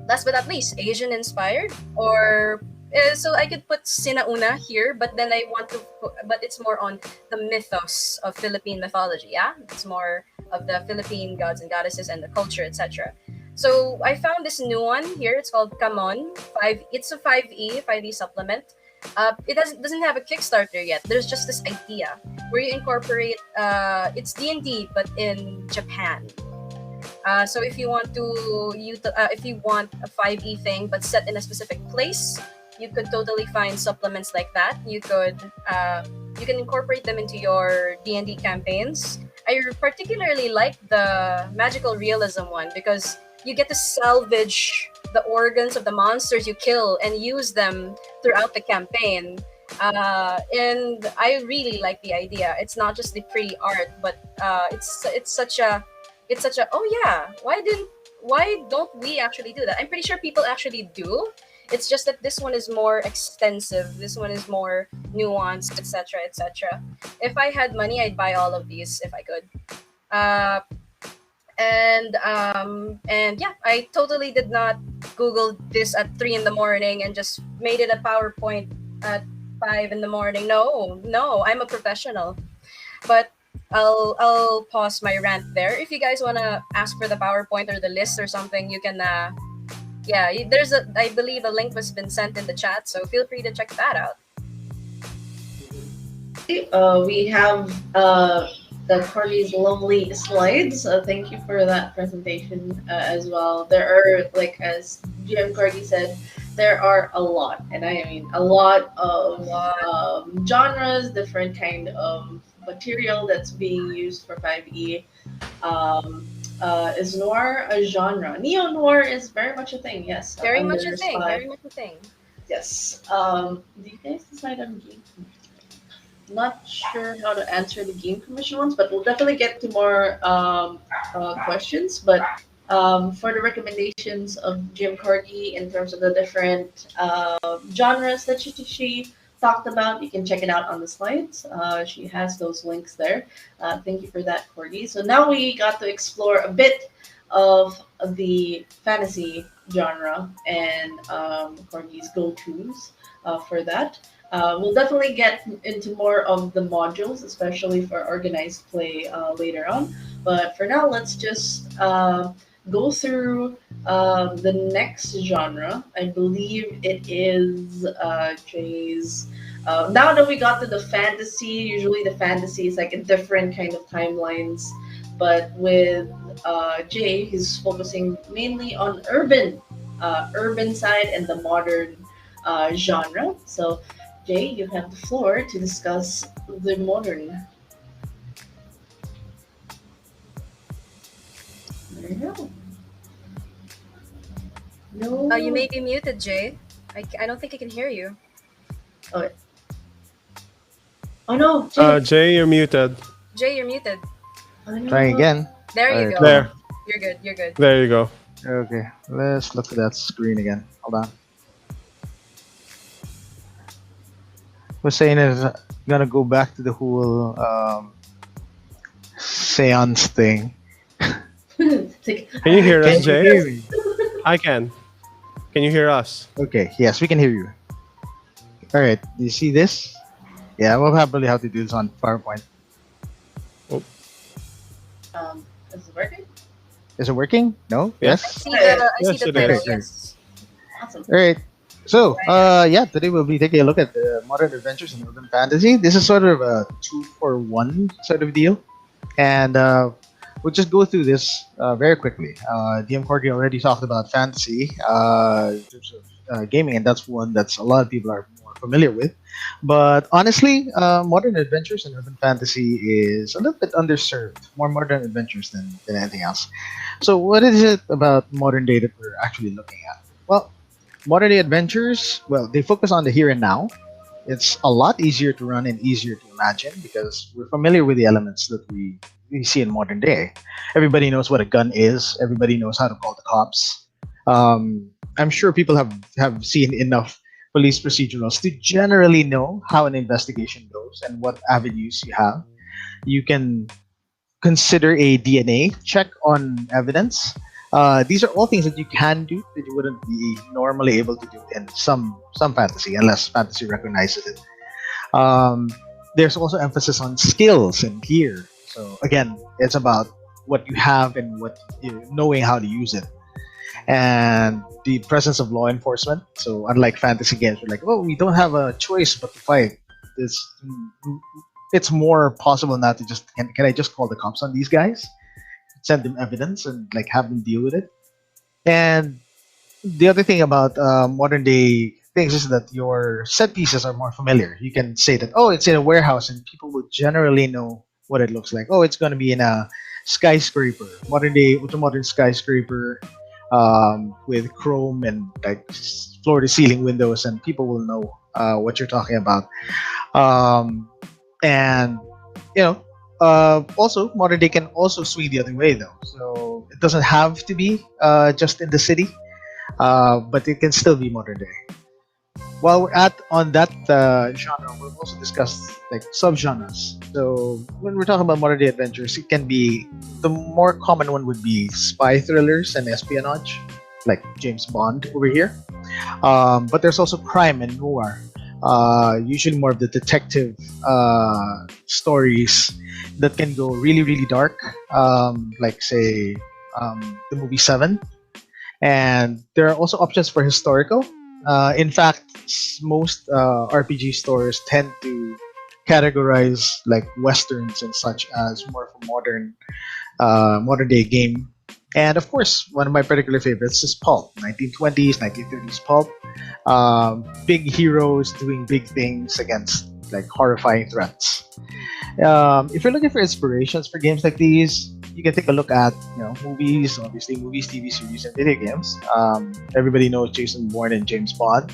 Last but not least, Asian inspired, or so I could put Sinauna here, but then but it's more on the mythos of Philippine mythology. Yeah, it's more of the Philippine gods and goddesses and the culture, etc. So I found this new one here. It's called Kamon 5. It's a 5e supplement. It doesn't have a Kickstarter yet. There's just this idea where you incorporate it's D&D but in Japan. So if you want a 5e thing but set in a specific place, you could totally find supplements like that. You can incorporate them into your D&D campaigns. I particularly like the magical realism one because you get to salvage the organs of the monsters you kill and use them throughout the campaign. And I really like the idea. It's not just the pretty art, but it's such a oh yeah, why don't we actually do that? I'm pretty sure people actually do. It's just that this one is more extensive. This one is more nuanced, etc., etc. If I had money, I'd buy all of these if I could. And yeah, I totally did not Google this at 3 a.m. and just made it a PowerPoint at 5 a.m. No, I'm a professional. But I'll pause my rant there. If you guys wanna ask for the PowerPoint or the list or something, you can. I believe a link has been sent in the chat, so feel free to check that out. We have the Corgi's lovely slides. Thank you for that presentation as well. There are, like as GM Corgi said, there are a lot, and I mean a lot of genres, different kind of material that's being used for 5e. Um, is noir a genre? Neo noir is very much a thing. Yes, Very much a under thing. spy. Very much a thing. Yes. Do you guys decide on game? Not sure how to answer the game commission ones, but we'll definitely get to more questions. But for the recommendations of Jim Corgi in terms of the different genres that she talked about, you can check it out on the slides. She has those links there. Thank you for that, Corgi. So now we got to explore a bit of the fantasy genre and Corgi's go-tos for that. We'll definitely get into more of the modules, especially for organized play later on. But for now, let's just go through the next genre. I believe it is Jay's. Now that we got to the fantasy, usually the fantasy is like a different kind of timelines. But with Jay, he's focusing mainly on urban side and the modern genre. So Jay, you have the floor to discuss the modern. There you go. No. You may be muted, Jay. I don't think I can hear you. Oh, oh no, Jay. Jay, you're muted. Jay, you're muted. Oh, no. Try again. There you Alright, go. There. You're good. You're good. There you go. Okay, let's look at that screen again. Hold on. Was saying is gonna go back to the whole seance thing. It's like, Can you hear Can us, you Jay? hear me? I can. Can you hear us? Okay, yes, we can hear you. All right, do you see this? Yeah, we'll probably have to do this on PowerPoint. is it working? Is it working? No? Yes. Yes? I Yes, see the it title. is. Yes. Awesome. All right. So, yeah, today we'll be taking a look at the modern adventures in urban fantasy. This is sort of a 2-for-1 sort of deal. And we'll just go through this very quickly. DM Corgi already talked about fantasy in terms of gaming, and that's one that's a lot of people are more familiar with. But honestly, modern adventures in urban fantasy is a little bit underserved. More modern adventures than anything else. So, what is it about modern day that we're actually looking at? Well, modern day adventures, well, they focus on the here and now. It's a lot easier to run and easier to imagine because we're familiar with the elements that we see in modern day. Everybody knows what a gun is. Everybody knows how to call the cops. I'm sure people have seen enough police procedurals to generally know how an investigation goes and what avenues you have. You can consider a DNA check on evidence. These are all things that you can do that you wouldn't be normally able to do in some fantasy, unless fantasy recognizes it. There's also emphasis on skills and gear. So again, it's about what you have and knowing how to use it, and the presence of law enforcement. So unlike fantasy games, we're like, oh, we don't have a choice but to fight. It's more possible now to just can I just call the cops on these guys? Send them evidence and like have them deal with it. And the other thing about modern day things is that your set pieces are more familiar. You can say that, oh, it's in a warehouse, and people will generally know what it looks like. Oh, it's going to be in a skyscraper, modern day, ultra modern skyscraper, with chrome and like floor to ceiling windows, and people will know what you're talking about. And you know, also, modern day can also swing the other way, though. So it doesn't have to be just in the city, but it can still be modern day. While we're on that genre, we'll also discuss like subgenres. So when we're talking about modern day adventures, it can be the more common one would be spy thrillers and espionage, like James Bond over here. But there's also crime and noir. Usually more of the detective stories that can go really, really dark, like say the movie Seven. And there are also options for historical. In fact, most RPG stores tend to categorize like westerns and such as more of a modern day game. And of course, one of my particular favorites is pulp, 1920s, 1930s pulp. Big heroes doing big things against like horrifying threats. If you're looking for inspirations for games like these, you can take a look at movies, obviously movies, TV series, and video games. Everybody knows Jason Bourne and James Bond.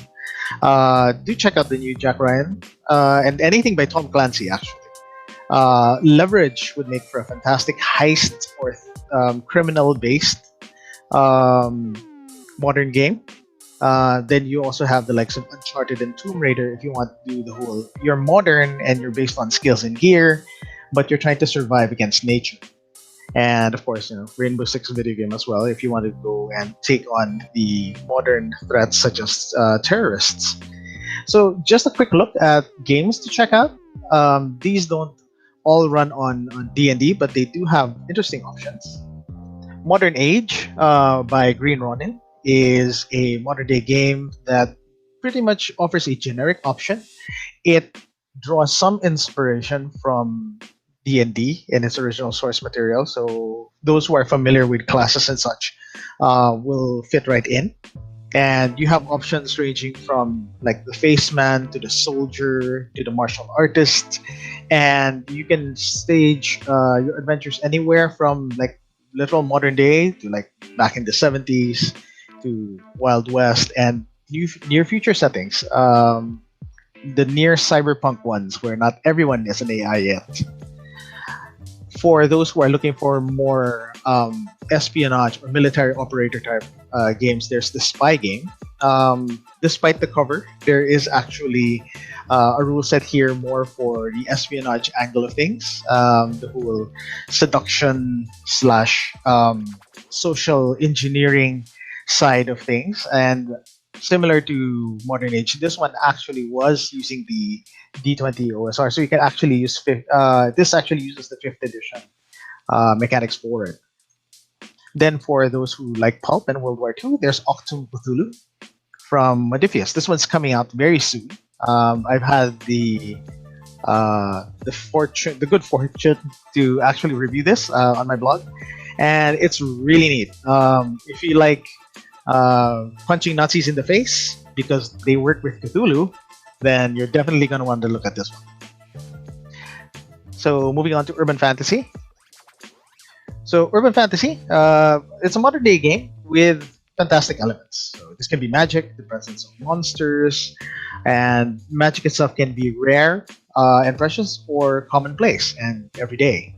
Do check out the new Jack Ryan and anything by Tom Clancy. Actually, Leverage would make for a fantastic heist or criminal-based modern game. Then you also have the likes of Uncharted and Tomb Raider if you want to do the whole you're modern and you're based on skills and gear, but you're trying to survive against nature. And of course, Rainbow Six video game as well if you want to go and take on the modern threats such as terrorists. So just a quick look at games to check out. These don't all run on D&D, but they do have interesting options. Modern Age by Green Ronin is a modern day game that pretty much offers a generic option. It draws some inspiration from D&D in its original source material, so those who are familiar with classes and such will fit right in. And you have options ranging from like the faceman to the soldier to the martial artist, and you can stage your adventures anywhere from like literal modern day to like back in the 70s to Wild West and near future settings. The near cyberpunk ones where not everyone is an AI yet. For those who are looking for more espionage or military operator type games, there's the spy game. Despite the cover, there is actually a rule set here more for the espionage angle of things, the whole seduction slash social engineering side of things. And similar to Modern Age, this one actually was using the D20 OSR, so you can actually use this actually uses the 5th edition mechanics for it. Then for those who like pulp and World War II, there's Octu Cthulhu from Modiphius. This one's coming out very soon. I've had the good fortune to actually review this on my blog, and it's really neat. If you like punching Nazis in the face because they work with Cthulhu, then you're definitely going to want to look at this one. So moving on to Urban Fantasy. So Urban Fantasy, it's a modern day game with fantastic elements. So this can be magic, the presence of monsters, and magic itself can be rare and precious or commonplace and everyday.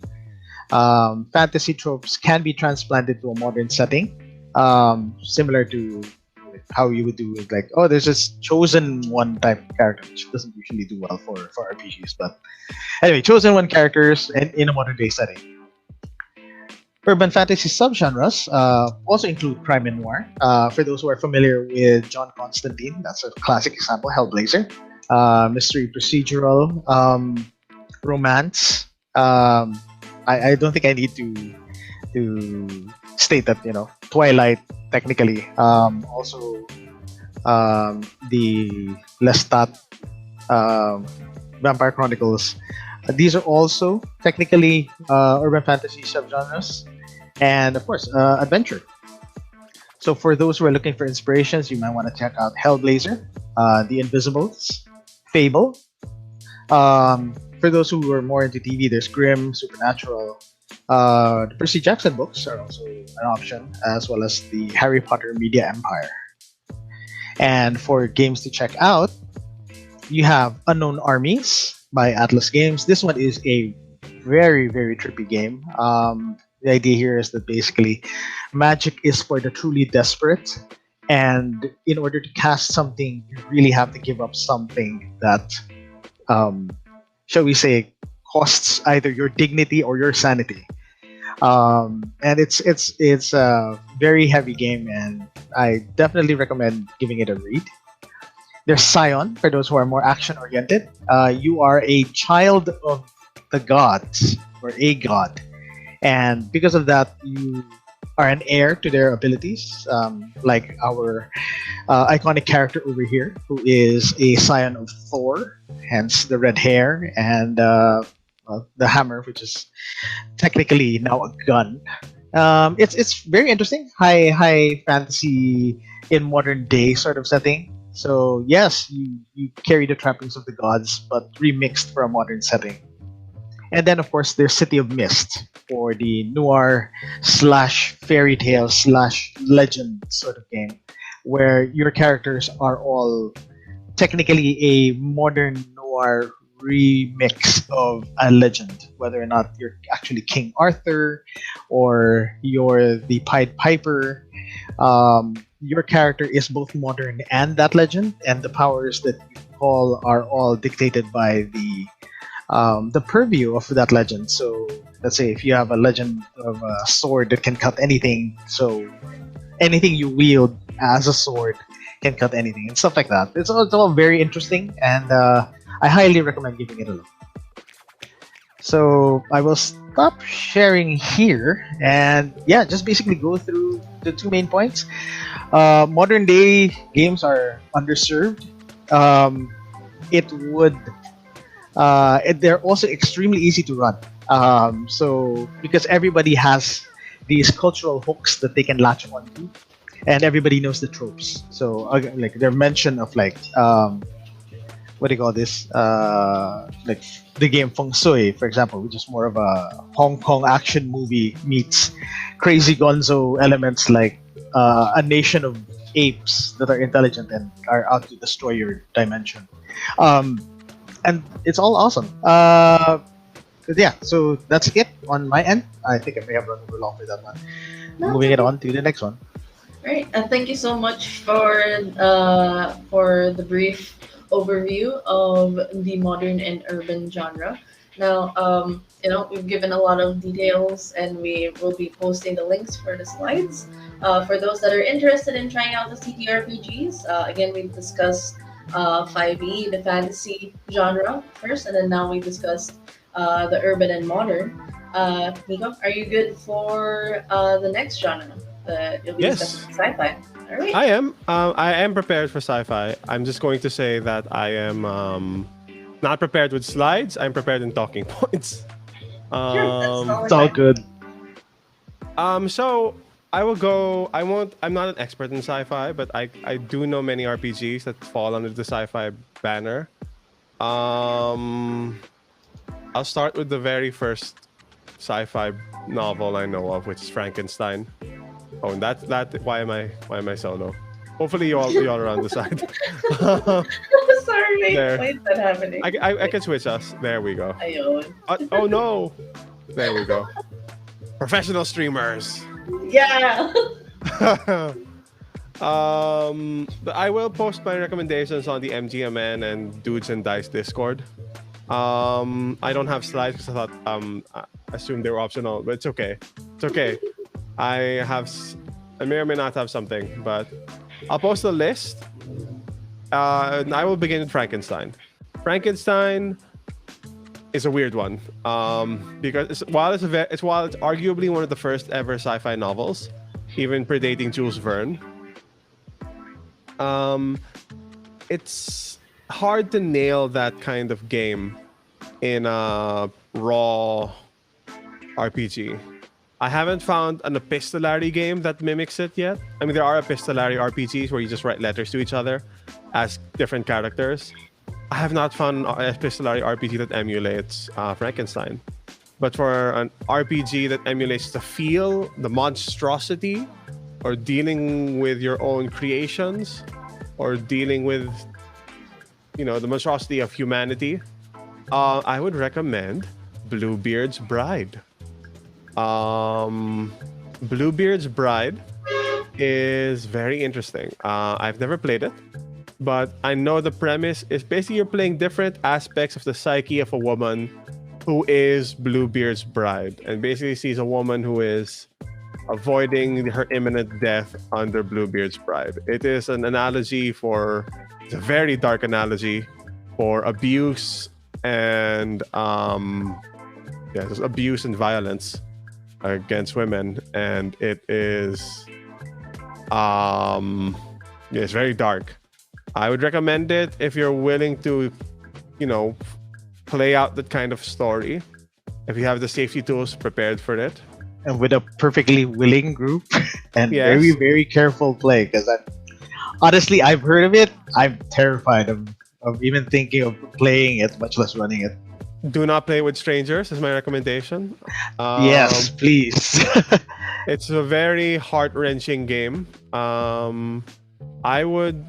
Fantasy tropes can be transplanted to a modern setting, similar to how you would do with like, oh, there's this chosen one type of character, which doesn't usually do well for RPGs. But anyway, chosen one characters in a modern day setting. Urban fantasy subgenres also include crime and noir. For those who are familiar with John Constantine, that's a classic example, Hellblazer. Mystery procedural, romance. I don't think I need to state that Twilight technically, also the Lestat, Vampire Chronicles. These are also technically urban fantasy subgenres, and of course adventure. So for those who are looking for inspirations, you might want to check out Hellblazer, The Invisibles, Fable. For those who are more into TV, there's Grimm, Supernatural. The Percy Jackson books are also an option, as well as the Harry Potter Media Empire. And for games to check out, you have Unknown Armies by Atlas Games. This one is a very, very trippy game. The idea here is that basically magic is for the truly desperate, and in order to cast something, you really have to give up something that, shall we say, costs either your dignity or your sanity. And it's a very heavy game, and I definitely recommend giving it a read. There's Scion, for those who are more action-oriented. You are a child of the gods, or a god. And because of that, you are an heir to their abilities, like our iconic character over here, who is a scion of Thor, hence the red hair and the hammer, which is technically now a gun. It's very interesting, high fantasy in modern day sort of setting. So yes, you carry the trappings of the gods, but remixed for a modern setting. And then of course there's City of Mist for the noir slash fairy tale slash legend sort of game, where your characters are all technically a modern noir remix of a legend, whether or not you're actually King Arthur or you're the Pied Piper. Your character is both modern and that legend, and the powers that you call are all dictated by the purview of that legend. So let's say if you have a legend of a sword that can cut anything, so anything you wield as a sword can cut anything and stuff like that. It's all very interesting, and I highly recommend giving it a look. So I will stop sharing here, and yeah, just basically go through the two main points. Modern day games are underserved. It would they're also extremely easy to run. So because everybody has these cultural hooks that they can latch onto, and everybody knows the tropes. So like their mention of like what do you call this? Like the game Feng Shui, for example, which is more of a Hong Kong action movie meets crazy gonzo elements like a nation of apes that are intelligent and are out to destroy your dimension. And it's all awesome. Yeah, so that's it on my end. I think I may have run over long with that one. No, Moving it on to the next one. Right, and thank you so much for the brief overview of the modern and urban genre. Now, we've given a lot of details, and we will be posting the links for the slides. For those that are interested in trying out the TTRPGs, again, we've discussed 5e, the fantasy genre first, and then now we discussed the urban and modern. Nico, are you good for the next genre? You'll be Yes. discussing sci-fi. All right. I am. I am prepared for sci-fi. I'm just going to say that I am not prepared with slides. I'm prepared in talking points. Sure, that's Um, It's all good. so I will go. I won't. I'm not an expert in sci-fi, but I do know many RPGs that fall under the sci-fi banner. I'll start with the very first sci-fi novel I know of, which is Frankenstein. Oh, and that. Why am I solo? Hopefully you all are on the side. Sorry, There. why is that happening? I can switch us. There we go. Ayun. Oh no! There we go. Professional streamers. Yeah. But I will post my recommendations on the MGMN and Dudes and Dice Discord. I don't have slides because I thought I assumed they were optional, but it's okay. It's okay. I may or may not have something, but I'll post the list. And I will begin with Frankenstein. Frankenstein is a weird one because while it's arguably one of the first ever sci-fi novels, even predating Jules Verne. It's hard to nail that kind of game in a raw RPG. I haven't found an epistolary game that mimics it yet. I mean, there are epistolary RPGs where you just write letters to each other as different characters. I have not found an epistolary RPG that emulates Frankenstein. But for an RPG that emulates the feel, the monstrosity, or dealing with your own creations, or dealing with, the monstrosity of humanity, I would recommend Bluebeard's Bride. Bluebeard's Bride is very interesting. I've never played it, but I know the premise is basically you're playing different aspects of the psyche of a woman who is Bluebeard's bride, and basically sees a woman who is avoiding her imminent death under Bluebeard's bride. It is an analogy it's a very dark analogy for abuse and just abuse and violence. against women, and it's very dark. I would recommend it if you're willing to, play out that kind of story. If you have the safety tools prepared for it. And with a perfectly willing group and Yes. very, very careful play. Because honestly, I've heard of it. I'm terrified of even thinking of playing it, much less running it. Do not play with strangers is my recommendation. Yes, please. It's a very heart-wrenching game. I would,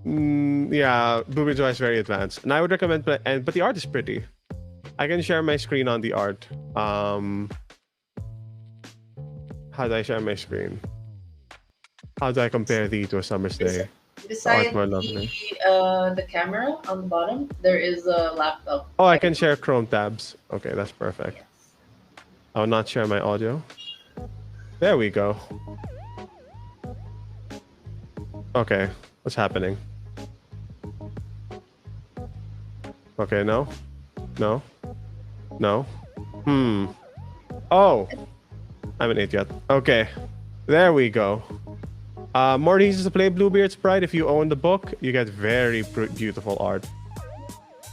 Bluebeard is very advanced, and I would recommend. But the art is pretty. I can share my screen on the art. How do I share my screen? How do I compare the to a summer's day? Beside more lovely. the camera on the bottom, there is a laptop. Oh, I can share Chrome tabs. Okay, that's perfect. I will not share my audio. There we go. Okay, what's happening? Okay, no? No? No? Oh! I'm an idiot. Okay, there we go. More reasons to play Bluebeard Sprite. If you own the book, you get very beautiful art.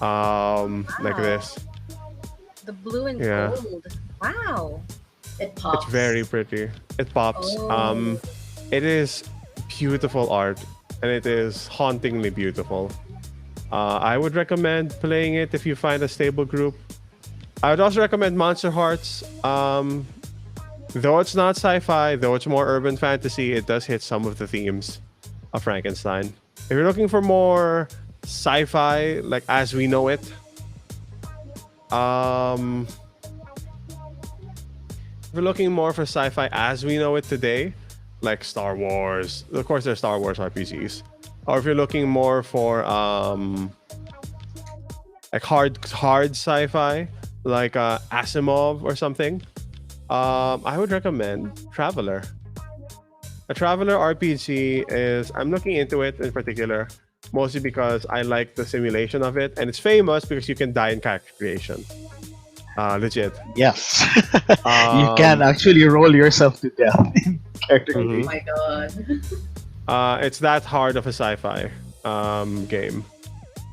Like this. The blue and Yeah. gold. Wow. It pops. It's very pretty. It pops. Oh. It is beautiful art, and it is hauntingly beautiful. I would recommend playing it if you find a stable group. I would also recommend Monster Hearts. Though it's not sci-fi, though it's more urban fantasy, it does hit some of the themes of Frankenstein. If you're looking for more sci-fi, like as we know it, if you're looking more for sci-fi as we know it today, like Star Wars, of course there's Star Wars RPGs. Or if you're looking more for like hard sci-fi, like Asimov or something, I would recommend Traveler. A Traveler RPG is, I'm looking into it in particular, mostly because I like the simulation of it, and it's famous because you can die in character creation. Legit. Yes. You can actually roll yourself to death in character Oh creation. my god. It's that hard of a sci-fi game.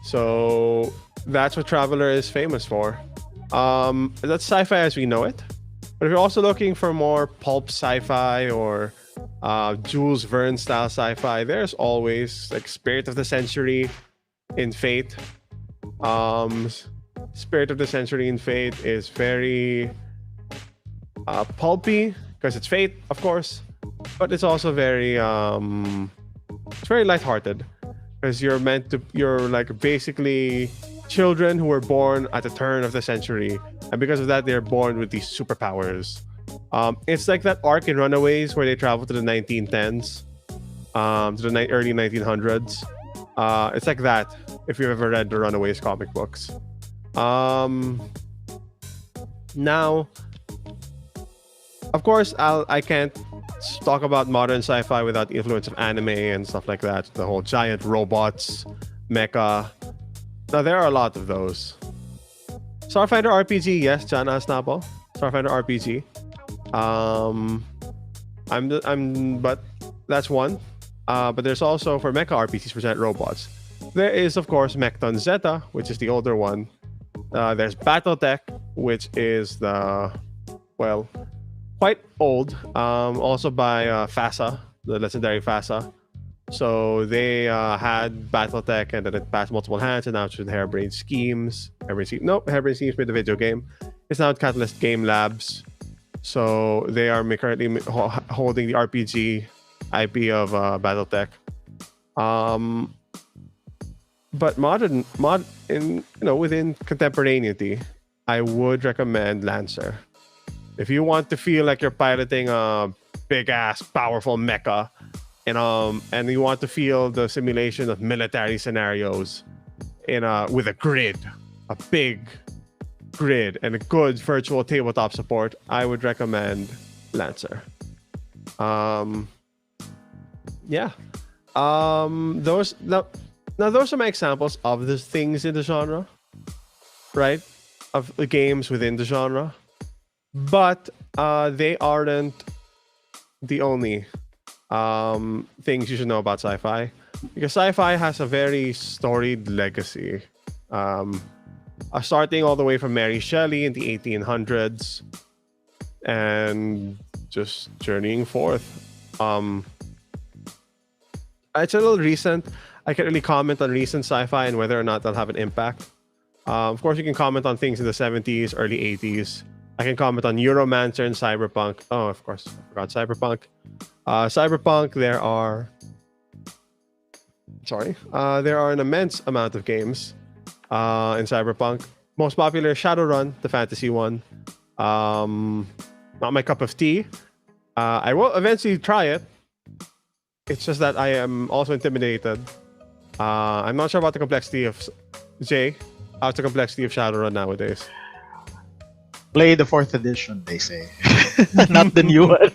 So that's what Traveler is famous for. That's sci-fi as we know it. But if you're also looking for more pulp sci-fi or Jules Verne style sci-fi, there's always like Spirit of the Century in Fate. Spirit of the Century in Fate is very pulpy because it's Fate, of course, but it's also very lighthearted because you're like basically children who were born at the turn of the century, and because of that they're born with these superpowers. It's like that arc in Runaways where they travel to the 1910s, to the early 1900s. It's like that if you've ever read the Runaways comic books. Now, of course, I can't talk about modern sci-fi without the influence of anime and stuff like that. The whole giant robots, mecha. Now, there are a lot of those. Starfighter RPG, yes, John Asnapo. Starfighter RPG. But that's one. But there's also for mecha RPGs for giant robots. There is, of course, Mechton Zeta, which is the older one. There's Battletech, which is quite old. Also by FASA, the legendary FASA. So they had Battletech, and then it passed multiple hands, and now it's with Harebrained Schemes. Harebrained Schemes made the video game. It's now at Catalyst Game Labs. So they are currently holding the RPG IP of Battletech. But within contemporaneity, I would recommend Lancer. If you want to feel like you're piloting a big ass powerful mecha, and you want to feel the simulation of military scenarios with a big grid, and a good virtual tabletop support, I would recommend Lancer. Those are my examples of the things in the genre, right? Of the games within the genre. But they aren't the only things you should know about sci-fi, because sci-fi has a very storied legacy, starting all the way from Mary Shelley in the 1800s and just journeying forth. It's a little recent. I can't really comment on recent sci-fi and whether or not they'll have an impact. Of course, you can comment on things in the 70s, early 80s. I can comment on Euromancer and Cyberpunk. Oh, of course, I forgot Cyberpunk. Cyberpunk, there are an immense amount of games in Cyberpunk. Most popular, Shadowrun, the fantasy one. Not my cup of tea. I will eventually try it. It's just that I am also intimidated. I'm not sure about the complexity of Jay. How's the complexity of Shadowrun nowadays? Play the 4th edition, they say. Not the new one.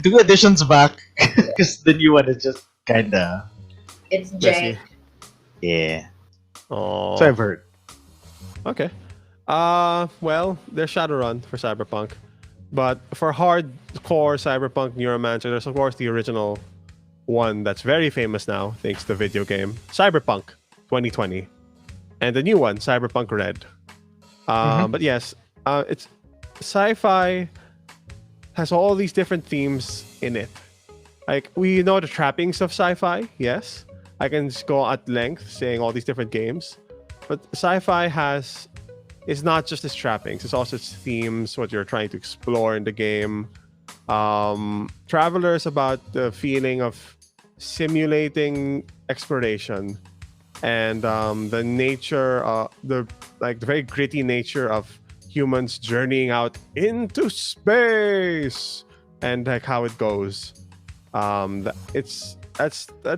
2 editions back. Because the new one is just kinda... It's jank. Yeah. Oh. So I've heard. Okay. Well, there's Shadowrun for Cyberpunk. But for hardcore Cyberpunk Neuromancer, there's of course the original one that's very famous now, thanks to the video game, Cyberpunk 2020. And the new one, Cyberpunk Red. But yes, it's sci-fi has all these different themes in it. Like, we know the trappings of sci-fi, yes. I can just go at length saying all these different games. But sci-fi is not just its trappings, it's also its themes, what you're trying to explore in the game. Traveler is about the feeling of simulating exploration and the nature, the very gritty nature of humans journeying out into space and like how it goes. That's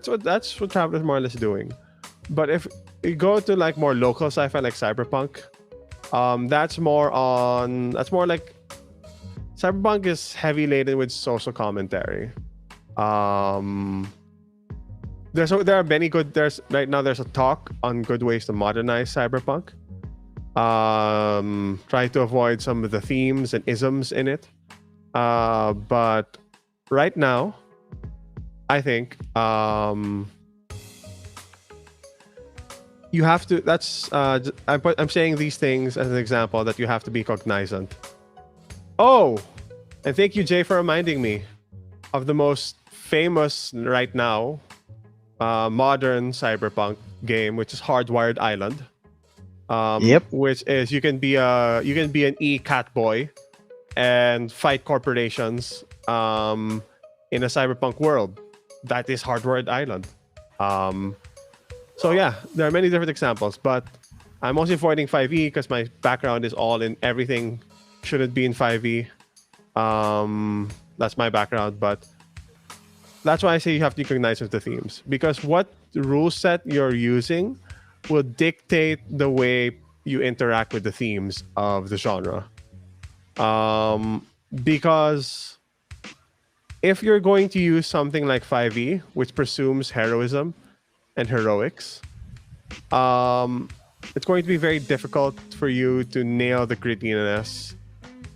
what Traveler is more or less doing. But if you go to like more local sci-fi like Cyberpunk, that's more like Cyberpunk is heavy laden with social commentary. There are many good. There's a talk on good ways to modernize Cyberpunk. Try to avoid some of the themes and isms in it. But right now, I think you have to. I'm saying these things as an example that you have to be cognizant. Oh, and thank you, Jay, for reminding me of the most famous right now modern Cyberpunk game, which is Hardwired Island. Which is you can be an cat boy and fight corporations in a cyberpunk world. That is Hardwired Island. So yeah, there are many different examples, but I'm mostly avoiding 5e because my background is all in everything shouldn't be in 5e. That's my background, but that's why I say you have to recognize the themes, because what rule set you're using will dictate the way you interact with the themes of the genre. Because if you're going to use something like 5e, which presumes heroism and heroics, it's going to be very difficult for you to nail the grittiness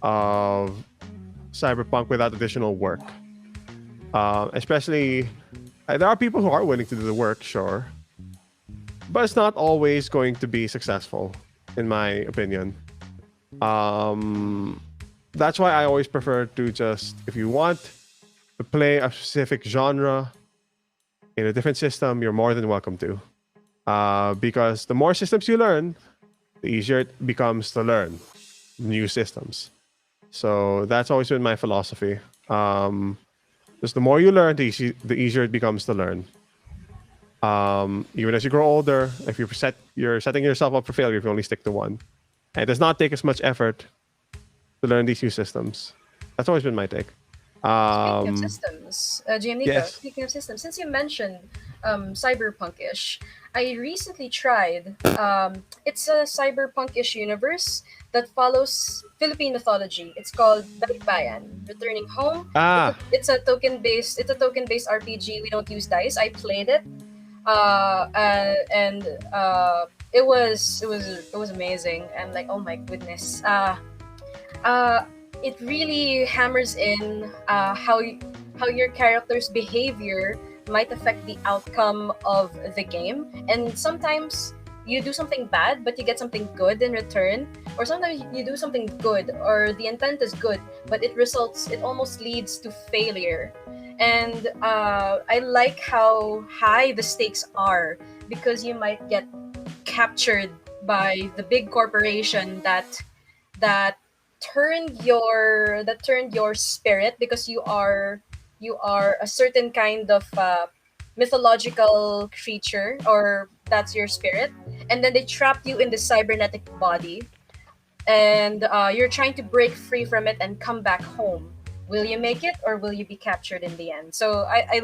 of Cyberpunk without additional work. Especially, there are people who are willing to do the work, sure, but it's not always going to be successful, in my opinion. That's why I always prefer to just, if you want to play a specific genre in a different system, you're more than welcome to. Because the more systems you learn, the easier it becomes to learn new systems. So that's always been my philosophy. Just the more you learn, the easier it becomes to learn. Even as you grow older, if you're setting yourself up for failure if you only stick to one. And it does not take as much effort to learn these new systems. That's always been my take. Speaking of systems, GM Nico, yes. Speaking of systems, since you mentioned cyberpunk-ish, I recently tried. It's a cyberpunk-ish universe that follows Philippine mythology. It's called Balibayan, Returning Home. It's a token-based RPG. We don't use dice. I played it, and it was amazing. And like, oh my goodness, it really hammers in how your character's behavior might affect the outcome of the game. And sometimes you do something bad, but you get something good in return. Or sometimes you do something good, or the intent is good, but it almost leads to failure. And I like how high the stakes are, because you might get captured by the big corporation that turned your spirit, because you are a certain kind of mythological creature, or that's your spirit, and then they trapped you in the cybernetic body, and you're trying to break free from it and come back home. Will you make it, or will you be captured in the end? So I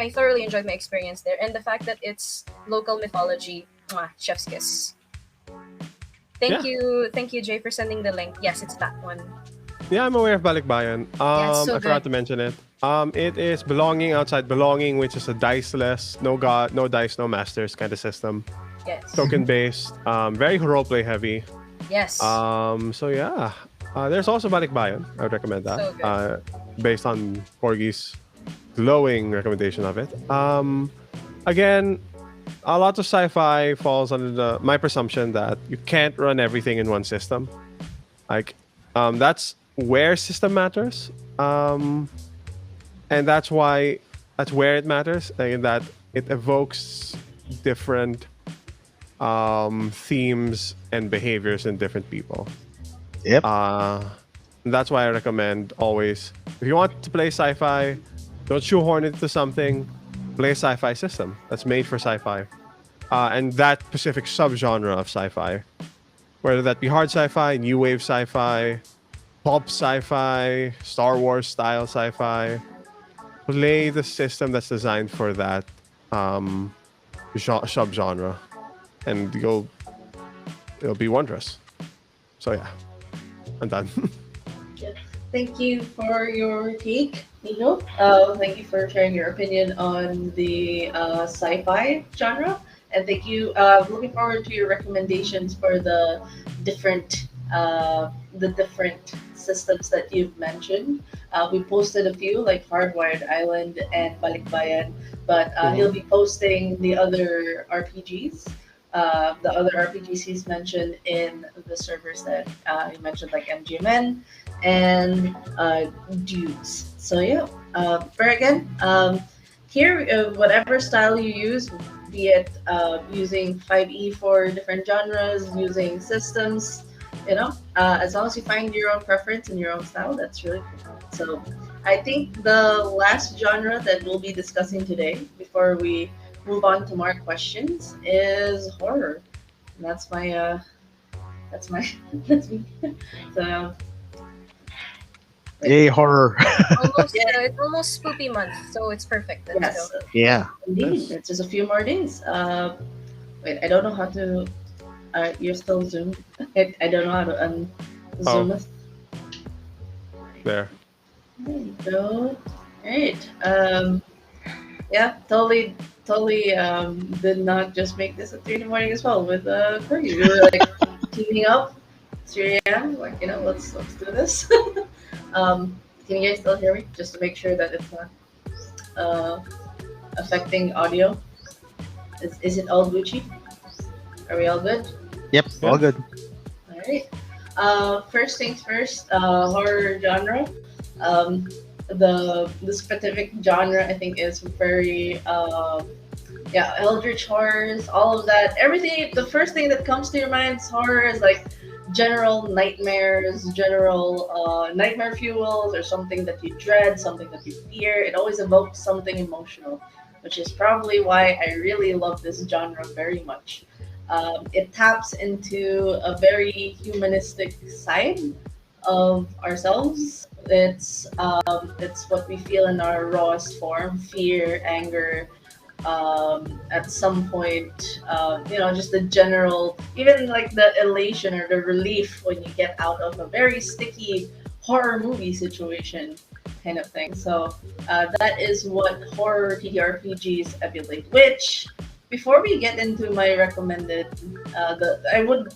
thoroughly enjoyed my experience there, and the fact that it's local mythology. Mwah, chef's kiss. Yeah. Thank you, Jay, for sending the link. Yes, it's that one. Yeah, I'm aware of Balikbayan. Yeah, it's so I forgot good. to mention it. It is belonging outside belonging, which is a diceless, no god, no dice, no masters kind of system. Yes. Token based, very roleplay heavy. Yes. So yeah, there's also Balikbayan. I would recommend that. So good. Based on Corgi's glowing recommendation of it. Again, a lot of sci-fi falls under my presumption that you can't run everything in one system. Like, that's where system matters, and that's where it matters, in that it evokes different themes and behaviors in different people. Yep. That's why I recommend always, if you want to play sci-fi, don't shoehorn it into something. Play a sci-fi system that's made for sci-fi, and that specific subgenre of sci-fi, whether that be hard sci-fi, new wave sci-fi, pulp sci-fi, Star Wars style sci-fi. Play the system that's designed for that subgenre, and it'll be wondrous. So yeah, I'm done. Yeah. Thank you for your take, Nico. Thank you for sharing your opinion on the sci-fi genre, and thank you. Looking forward to your recommendations for the different systems that you've mentioned. We posted a few like Hardwired Island and Balikbayan, but he'll be posting the other RPGs. The other RPGs he's mentioned in the servers that he mentioned, like MGMN and Dudes. So yeah, here, whatever style you use, be it using 5e for different genres, using systems, as long as you find your own preference and your own style, that's really cool. So I think the last genre that we'll be discussing today, before we move on to more questions, is horror. And that's me. So Yay, horror. It's almost spoopy month, so it's perfect. Let's yes, go. Yeah. indeed, it's just a few more days. Wait, I don't know how to. You're still zoomed. I don't know how to zoom us. There. There you go. Great. Yeah, totally did not just make this at 3 in the morning as well with Corgi. We were like teaming up 3 a.m. Like, let's do this. Can you guys still hear me? Just to make sure that it's not affecting audio. Is it all Gucci? Are we all good? Yep. All good. All right. First things first. Horror genre. The specific genre, I think, is very eldritch horrors, all of that. Everything. The first thing that comes to your mind is horror, is like general nightmares, general nightmare fuels, or something that you dread, something that you fear. It always evokes something emotional, which is probably why I really love this genre very much. It taps into a very humanistic side of ourselves. It's what we feel in our rawest form: fear, anger. At some point, just the general, even like the elation or the relief when you get out of a very sticky horror movie situation, kind of thing. So that is what horror TTRPGs emulate. Which, before we get into my recommended, I would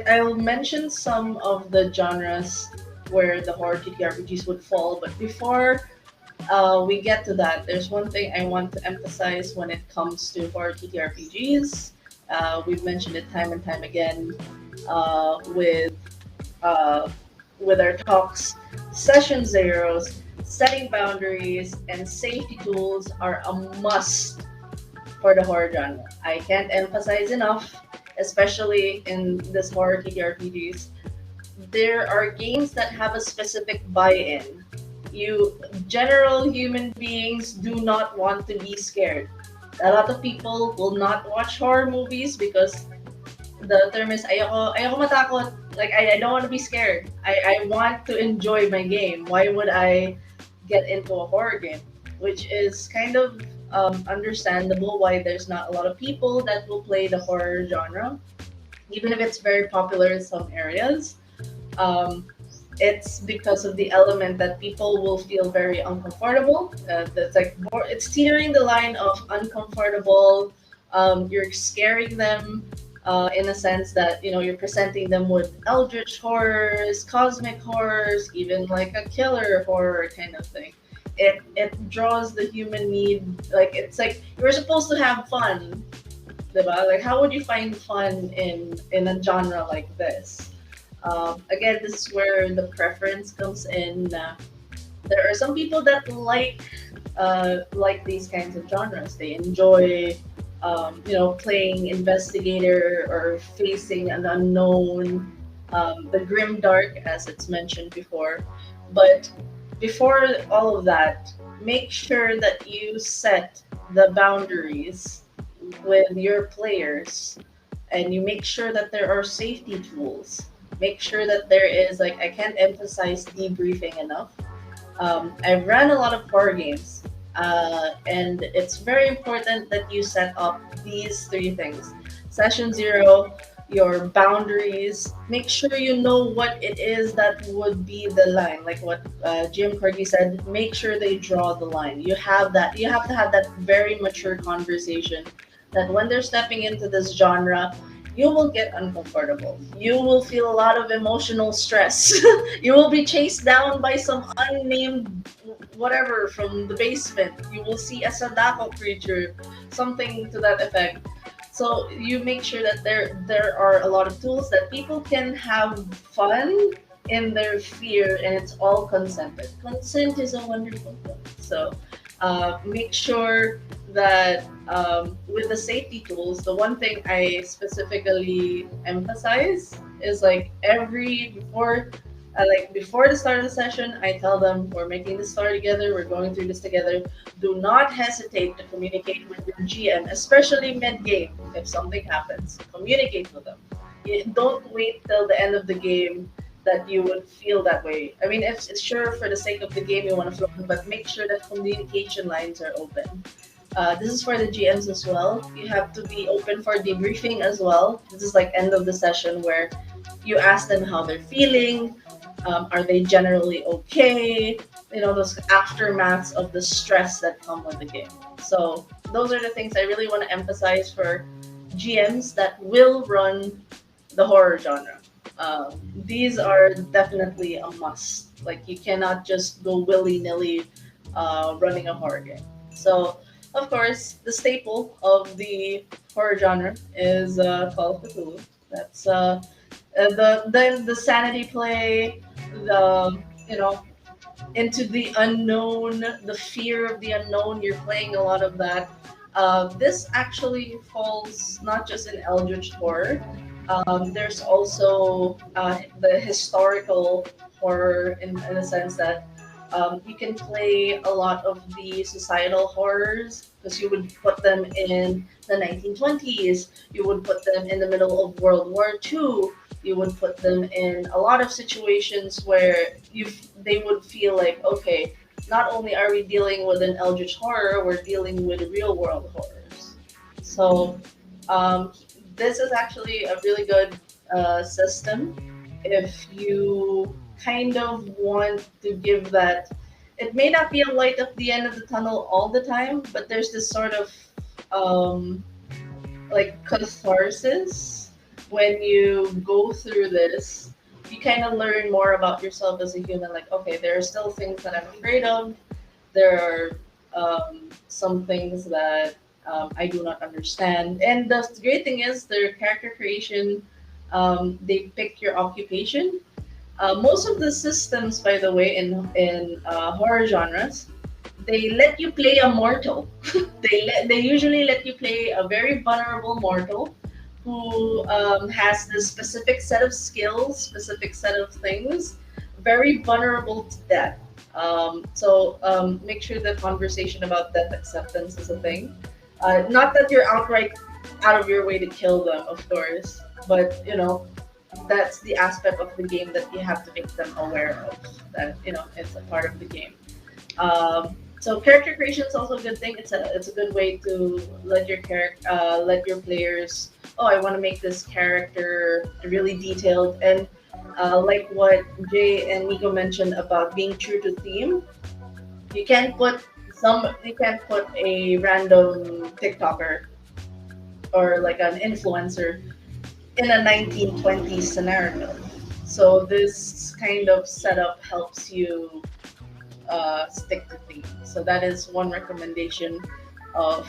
I'll mention some of the genres where the horror TTRPGs would fall, but before we get to that, there's one thing I want to emphasize when it comes to horror TTRPGs. We've mentioned it time and time again uh, with uh, with our talks. Session zeros, setting boundaries, and safety tools are a must for the horror genre. I can't emphasize enough, especially in this horror TTRPGs. There are games that have a specific buy-in. You general human beings do not want to be scared. A lot of people will not watch horror movies because the term is ayoko matakot. Like I don't want to be scared. I want to enjoy my game. Why would I get into a horror game? Which is kind of understandable why there's not a lot of people that will play the horror genre, even if it's very popular in some areas. Um, it's because of the element that people will feel very uncomfortable. That's like more, it's teetering the line of uncomfortable. You're scaring them in a sense that you're presenting them with eldritch horrors, cosmic horrors, even like a killer horror kind of thing. It draws the human need. Like it's like you're supposed to have fun, diba? Like how would you find fun in a genre like this? Again, this is where the preference comes in. There are some people that like these kinds of genres. They enjoy, playing investigator or facing an unknown, the grim dark, as it's mentioned before. But before all of that, make sure that you set the boundaries with your players, and you make sure that there are safety tools. Make sure that there is, like, I can't emphasize debriefing enough. I've run a lot of horror games, and it's very important that you set up these three things. Session zero, your boundaries. Make sure you know what it is that would be the line. Like what Jim Corgi said, make sure they draw the line. You have that. You have to have that very mature conversation that when they're stepping into this genre, you will get uncomfortable. You will feel a lot of emotional stress. You will be chased down by some unnamed whatever from the basement. You will see a Sadako creature, something to that effect. So you make sure that there are a lot of tools that people can have fun in their fear, and it's all consented. Consent is a wonderful thing. So make sure that with the safety tools, the one thing I specifically emphasize is like before the start of the session, I tell them we're making this story together, we're going through this together. Do not hesitate to communicate with your GM, especially mid-game. If something happens, communicate with them. Don't wait till the end of the game that you would feel that way. I mean, it's sure for the sake of the game you want to flow, but make sure that communication lines are open. This is for the GMs as well. You have to be open for debriefing as well. This is like end of the session where you ask them how they're feeling. Are they generally okay? Those aftermaths of the stress that come with the game. So those are the things I really want to emphasize for GMs that will run the horror genre. These are definitely a must. Like you cannot just go willy-nilly running a horror game. So of course, the staple of the horror genre is Call of Cthulhu. That's the sanity play, the into the unknown, the fear of the unknown. You're playing a lot of that. This actually falls not just in Eldritch horror. There's also the historical horror in the sense that you can play a lot of the societal horrors because you would put them in the 1920s. You would put them in the middle of World War II. You would put them in a lot of situations where they would feel like, okay, not only are we dealing with an eldritch horror, we're dealing with real world horrors. So this is actually a really good system if you kind of want to give that. It may not be a light at the end of the tunnel all the time, but there's this sort of like catharsis when you go through this, you kind of learn more about yourself as a human. Like, okay, there are still things that I'm afraid of. There are some things that I do not understand. And the great thing is, their character creation, they pick your occupation. Most of the systems, by the way, in horror genres, they let you play a mortal. They usually let you play a very vulnerable mortal who has this specific set of skills, specific set of things, very vulnerable to death. So make sure the conversation about death acceptance is a thing. Not that you're outright out of your way to kill them, of course, but that's the aspect of the game that you have to make them aware of. That it's a part of the game. So character creation is also a good thing. It's a good way to let your players. Oh, I want to make this character really detailed, and like what Jay and Nico mentioned about being true to theme. You can't put a random TikToker or like an influencer in a 1920s scenario. So this kind of setup helps you stick to theme. So that is one recommendation of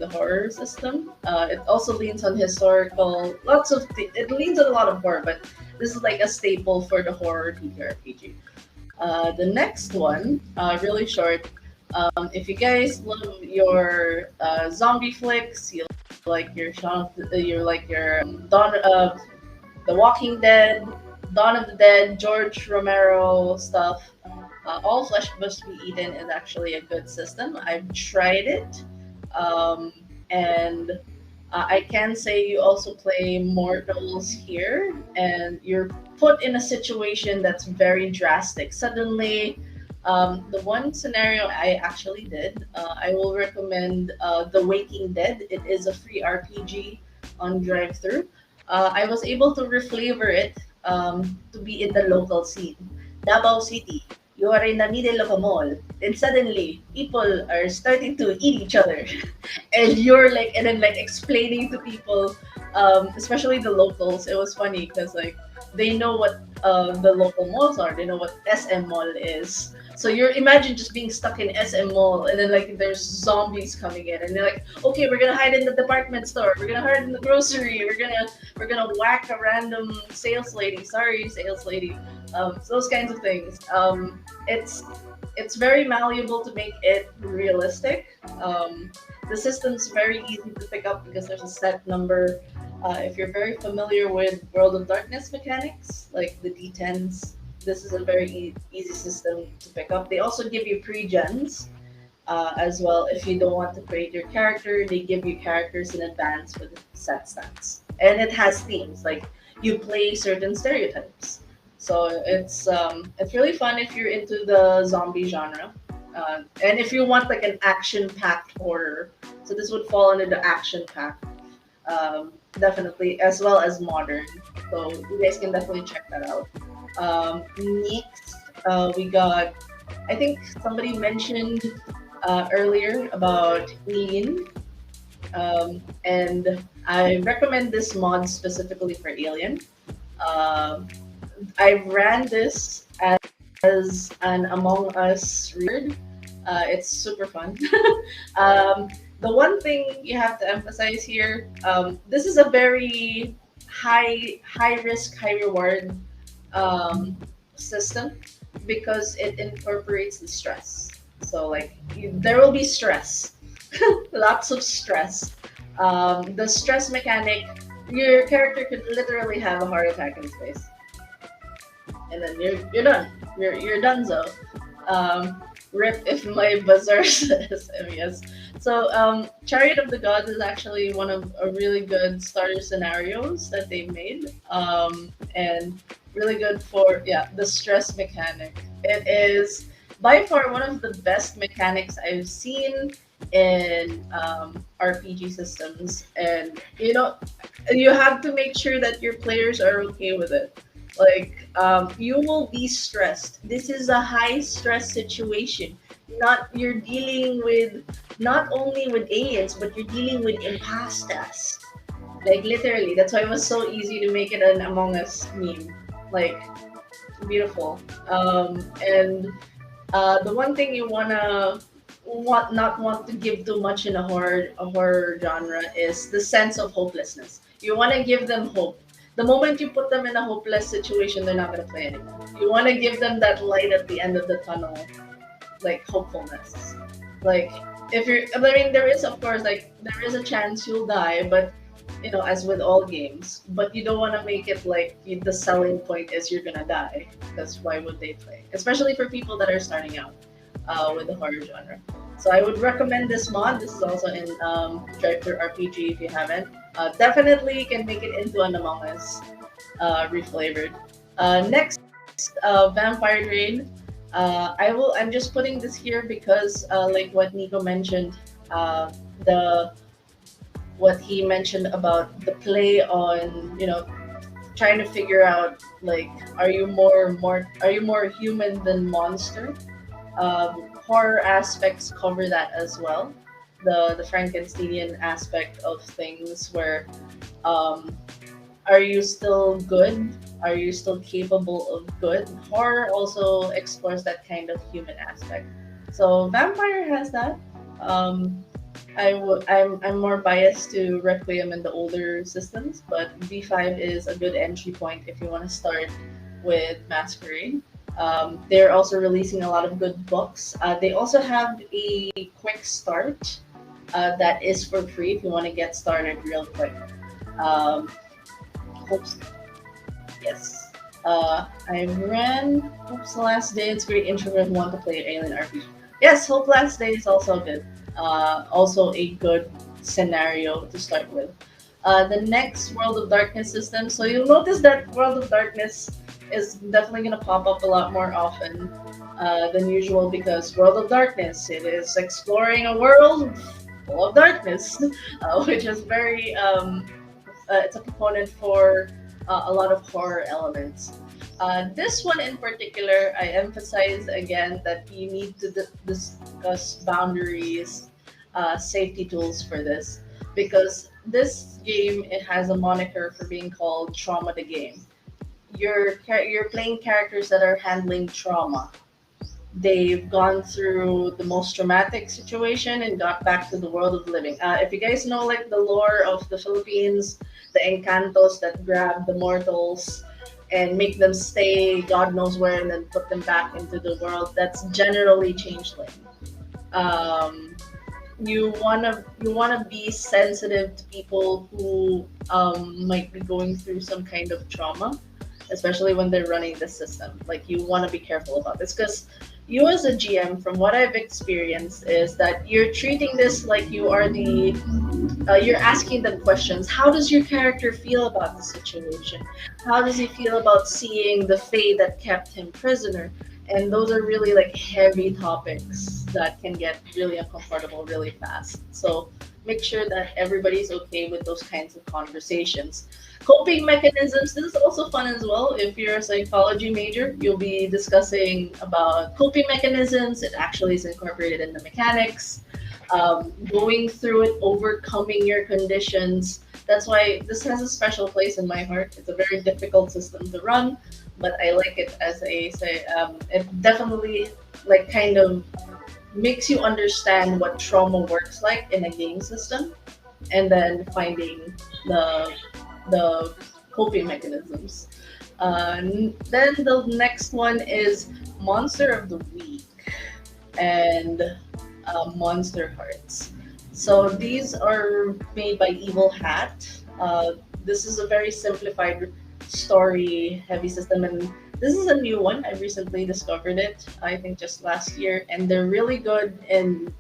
the horror system. It also leans on historical, it leans on a lot of horror, but this is like a staple for the horror TTRPG. The next one, really short. If you guys love your zombie flicks, you like your Dawn of The Walking Dead, Dawn of the Dead, George Romero stuff. All Flesh Must Be Eaten is actually a good system. I've tried it, and I can say you also play mortals here, and you're put in a situation that's very drastic. Suddenly, the one scenario I actually did, I will recommend The Waking Dead. It is a free RPG on drive-thru. I was able to reflavor it to be in the local scene. Davao City, you are in the middle of a mall, and suddenly people are starting to eat each other, and you're like, and then like explaining to people, especially the locals. It was funny because like they know what the local malls are. They know what SM Mall is. So you're imagine just being stuck in SM Mall, and then like there's zombies coming in, and they're like, okay, we're gonna hide in the department store. We're gonna hide in the grocery. We're gonna whack a random sales lady. Sorry, sales lady. So those kinds of things. It's very malleable to make it realistic. The system's very easy to pick up because there's a set number. If you're very familiar with World of Darkness mechanics, like the D10s, this is a very easy system to pick up. They also give you pre-gens as well. If you don't want to create your character, they give you characters in advance with set stats. And it has themes, like you play certain stereotypes. So it's really fun if you're into the zombie genre. And if you want like an action-packed horror, so this would fall under the action-packed, definitely, as well as modern. So you guys can definitely check that out. Next, we got, I think somebody mentioned earlier about Alien, and I recommend this mod specifically for Alien. I ran this as an Among Us reader. It's super fun. The one thing you have to emphasize here, this is a very high risk, high reward system because it incorporates the stress. So like there will be stress, lots of stress. The stress mechanic, your character could literally have a heart attack in space, and then you're done. You're done. So rip if my buzzer says yes. So Chariot of the Gods is actually one of a really good starter scenarios that they made, and really good for the stress mechanic. It is by far one of the best mechanics I've seen in RPG systems, and you have to make sure that your players are okay with it. Like you will be stressed. This is a high stress situation. You're dealing with not only with aliens, but you're dealing with impastors. Like literally, that's why it was so easy to make it an Among Us meme. Like beautiful. And the one thing you wanna not want to give too much in a horror genre is the sense of hopelessness. You want to give them hope. The moment you put them in a hopeless situation, they're not gonna play anymore. You want to give them that light at the end of the tunnel, like hopefulness. Like if you're, I mean, there is of course like there is a chance you'll die, but as with all games, but you don't want to make it like the selling point is you're gonna die. Because why would they play? Especially for people that are starting out with the horror genre. So I would recommend this mod. This is also in TTRPG if you haven't. Definitely can make it into an Among Us reflavored. Next, Vampire Drain. I'm just putting this here because like what Nico mentioned, the what he mentioned about the play on trying to figure out like are you more human than monster. Horror aspects cover that as well, the Frankensteinian aspect of things where um, are you still good, are you still capable of good. Horror also explores that kind of human aspect, so Vampire has that. um, I'm more biased to Requiem and the older systems, but V5 is a good entry point if you want to start with Masquerade. They're also releasing a lot of good books. They also have a quick start that is for free if you want to get started real quick. Um, Hope's, yes. I ran Hope's Last Day. It's great introvert who want to play Alien RPG. Yes, Hope Last Day is also good. Also a good scenario to start with. The next World of Darkness system. So you'll notice that World of Darkness is definitely going to pop up a lot more often than usual because World of Darkness, it is exploring a world full of darkness, which is very, it's a component for a lot of horror elements. This one in particular, I emphasize again that you need to discuss boundaries, safety tools for this, because this game it has a moniker for being called Trauma the Game. You're playing characters that are handling trauma. They've gone through the most traumatic situation and got back to the world of living. If you guys know like the lore of the Philippines, the encantos that grab the mortals and make them stay God knows where and then put them back into the world, that's generally changeling. Um, you wanna be sensitive to people who might be going through some kind of trauma, especially when they're running the system. Like you want to be careful about this because you as a GM, from what I've experienced, is that you're treating this like you are you're asking them questions. How does your character feel about the situation? How does he feel about seeing the fate that kept him prisoner? And those are really like heavy topics that can get really uncomfortable really fast. So make sure that everybody's okay with those kinds of conversations. Coping mechanisms, this is also fun as well. If you're a psychology major, you'll be discussing about coping mechanisms. It actually is incorporated in the mechanics. Going through it, overcoming your conditions. That's why this has a special place in my heart. It's a very difficult system to run, but I like it as it definitely like kind of makes you understand what trauma works like in a game system, and then finding the coping mechanisms. Then the next one is Monster of the Week and Monster Hearts. So these are made by Evil Hat. This is a very simplified story heavy system, and this is a new one. I recently discovered it, I think just last year, and they're really good in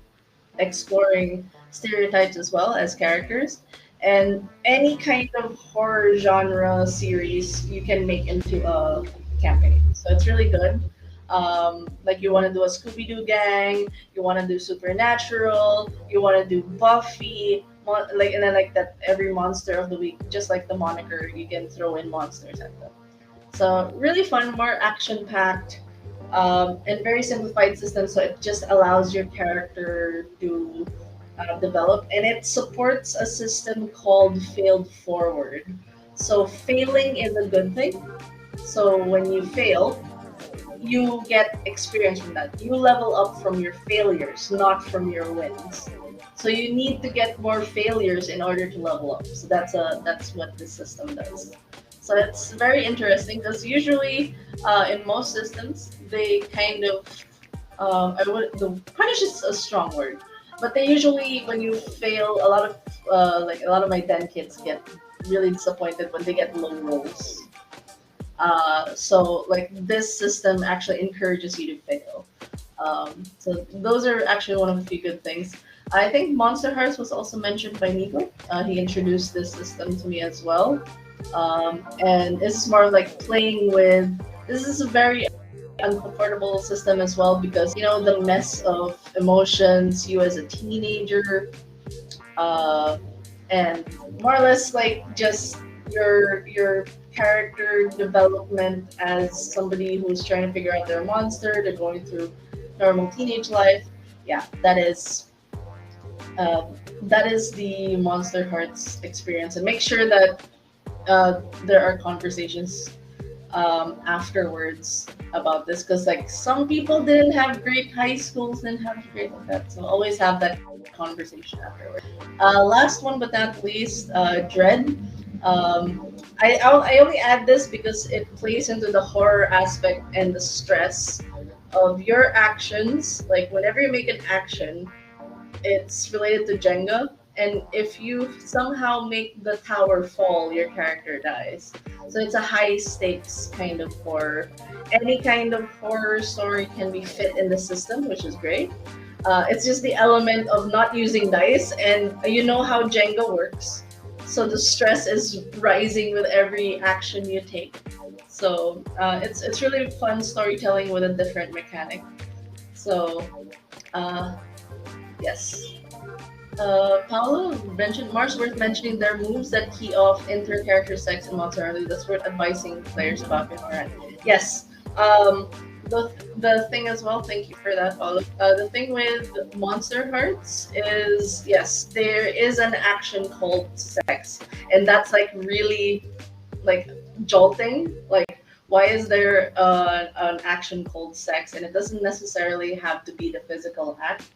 exploring stereotypes as well as characters. And any kind of horror genre series you can make into a campaign. So it's really good. Like you want to do a Scooby Doo gang, you want to do Supernatural, you want to do Buffy, like and then like that every monster of the week, just like the moniker, you can throw in monsters at them. So really fun, more action packed, and very simplified system. So it just allows your character to developed, and it supports a system called failed forward. So failing is a good thing. So when you fail, you get experience from that. You level up from your failures, not from your wins. So you need to get more failures in order to level up. So that's what this system does. So it's very interesting because usually in most systems they kind of the punish is a strong word, but they usually when you fail, a lot of my den kids get really disappointed when they get low rolls. So like this system actually encourages you to fail. So those are actually one of the few good things. I think Monster Hearts was also mentioned by Nico. He introduced this system to me as well. And it's more like playing with. This is a very uncomfortable system as well because you know the mess of emotions you as a teenager, uh, and more or less like just your character development as somebody who's trying to figure out their monster. They're going through normal teenage life. Yeah, that is the Monster Hearts experience, and make sure that there are conversations afterwards about this because like some people didn't have great high schools, didn't have great like that. So always have that conversation afterwards. Last one but not least, Dread. I only add this because it plays into the horror aspect and the stress of your actions. Like whenever you make an action, it's related to Jenga, and if you somehow make the tower fall, your character dies. So it's a high stakes kind of horror. Any kind of horror story can be fit in the system, which is great. It's just the element of not using dice, and you know how Jenga works. So the stress is rising with every action you take. So it's really fun storytelling with a different mechanic. So yes. Paolo mentioned Mars worth mentioning their moves that key off inter-character sex and monster. That's worth advising players about beforehand. Yes. The thing as well. Thank you for that, Paolo. The thing with Monster Hearts is yes, there is an action called sex, and that's like really like jolting. Like, why is there an action called sex? And it doesn't necessarily have to be the physical act.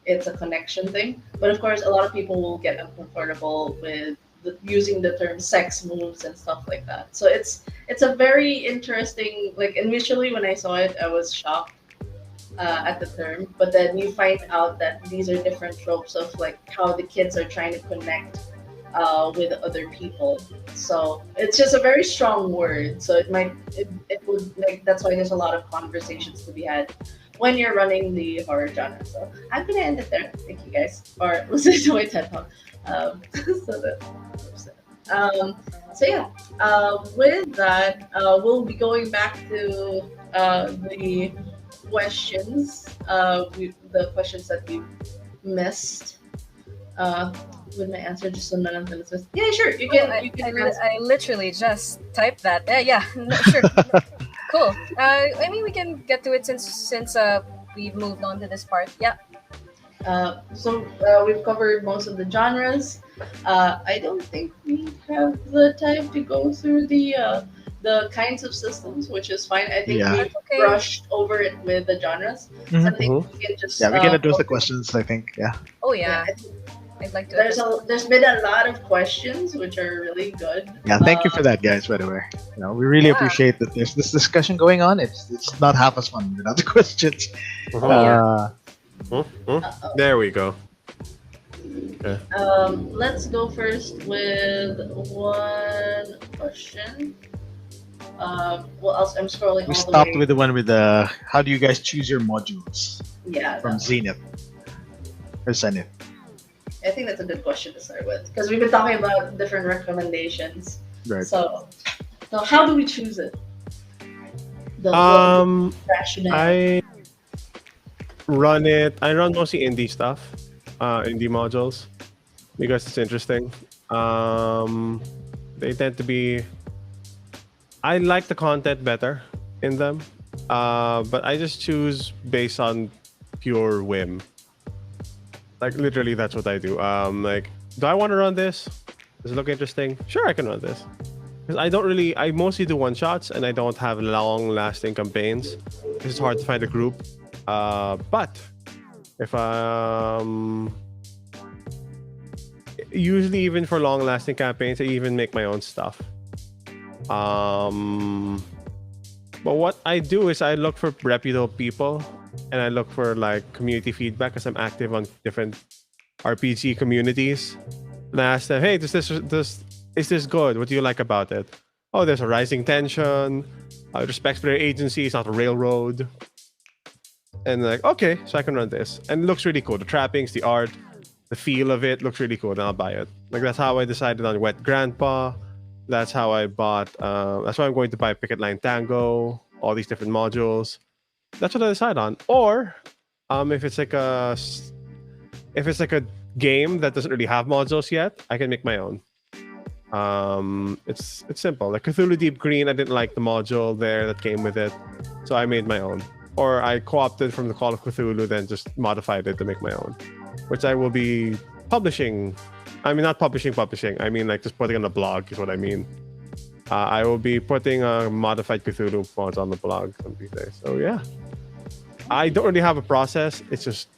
It's a connection thing. But of course, a lot of people will get uncomfortable with using the term sex moves and stuff like that. So it's a very interesting, like initially when I saw it, I was shocked at the term, but then you find out that these are different tropes of like how the kids are trying to connect with other people. So it's just a very strong word. So it would like that's why there's a lot of conversations to be had when you're running the horror genre. So I'm gonna end it there. Thank you guys for listening to my TED Talk. So so yeah, with that, we'll be going back to the questions, the questions that we missed. With my answer, just so none of them is missed. Yeah, sure. You can. I literally just typed that. Yeah, no, sure. Cool. I mean, we can get to it since we've moved on to this part. Yeah. So we've covered most of the genres. I don't think we have the time to go through the kinds of systems, which is fine. I think we Okay. brushed over it with the genres. So I think we can just we can address the questions. I think Oh yeah. I think I'd like to. there's been a lot of questions which are really good. Thank you for that, guys. By the way, we really Yeah. appreciate that there's this discussion going on. It's not half as fun without the questions. There we go. Let's go first with one question. I'm scrolling We all the stopped way. with the one with the how do you guys choose your modules Yeah, from Zenith or Zenith? I think that's a good question to start with because we've been talking about different recommendations. Right. So how do we choose it? The rationale. I run mostly indie stuff, indie modules, because it's interesting. They tend to be. I like the content better in them, but I just choose based on pure whim. Like literally, that's what I do. Like, do I want to run this? Does it look interesting? Sure, I can run this. Because I mostly do one shots, and I don't have long-lasting campaigns. It's hard to find a group. But if usually even for long-lasting campaigns, I even make my own stuff. But what I do is I look for reputable people, and I look for like community feedback because I'm active on different RPG communities. And I ask them, hey, is this good? What do you like about it? Oh, there's a rising tension. It respects player agency. It's not a railroad. And like, okay, so I can run this. And it looks really cool. The trappings, the art, the feel of it looks really cool, and I'll buy it. Like that's how I decided on Wet Grandpa. That's how I bought. That's why I'm going to buy Picket Line Tango. All these different modules. That's what I decide on. Or, if it's like a game that doesn't really have modules yet, I can make my own. It's simple. Like Cthulhu Deep Green, I didn't like the module there that came with it, so I made my own. Or I co-opted from the Call of Cthulhu, then just modified it to make my own, which I will be publishing. I mean, not publishing. I mean, like just putting on a blog is what I mean. I will be putting a modified Cthulhu mods on the blog some these days. So yeah, I don't really have a process. It's just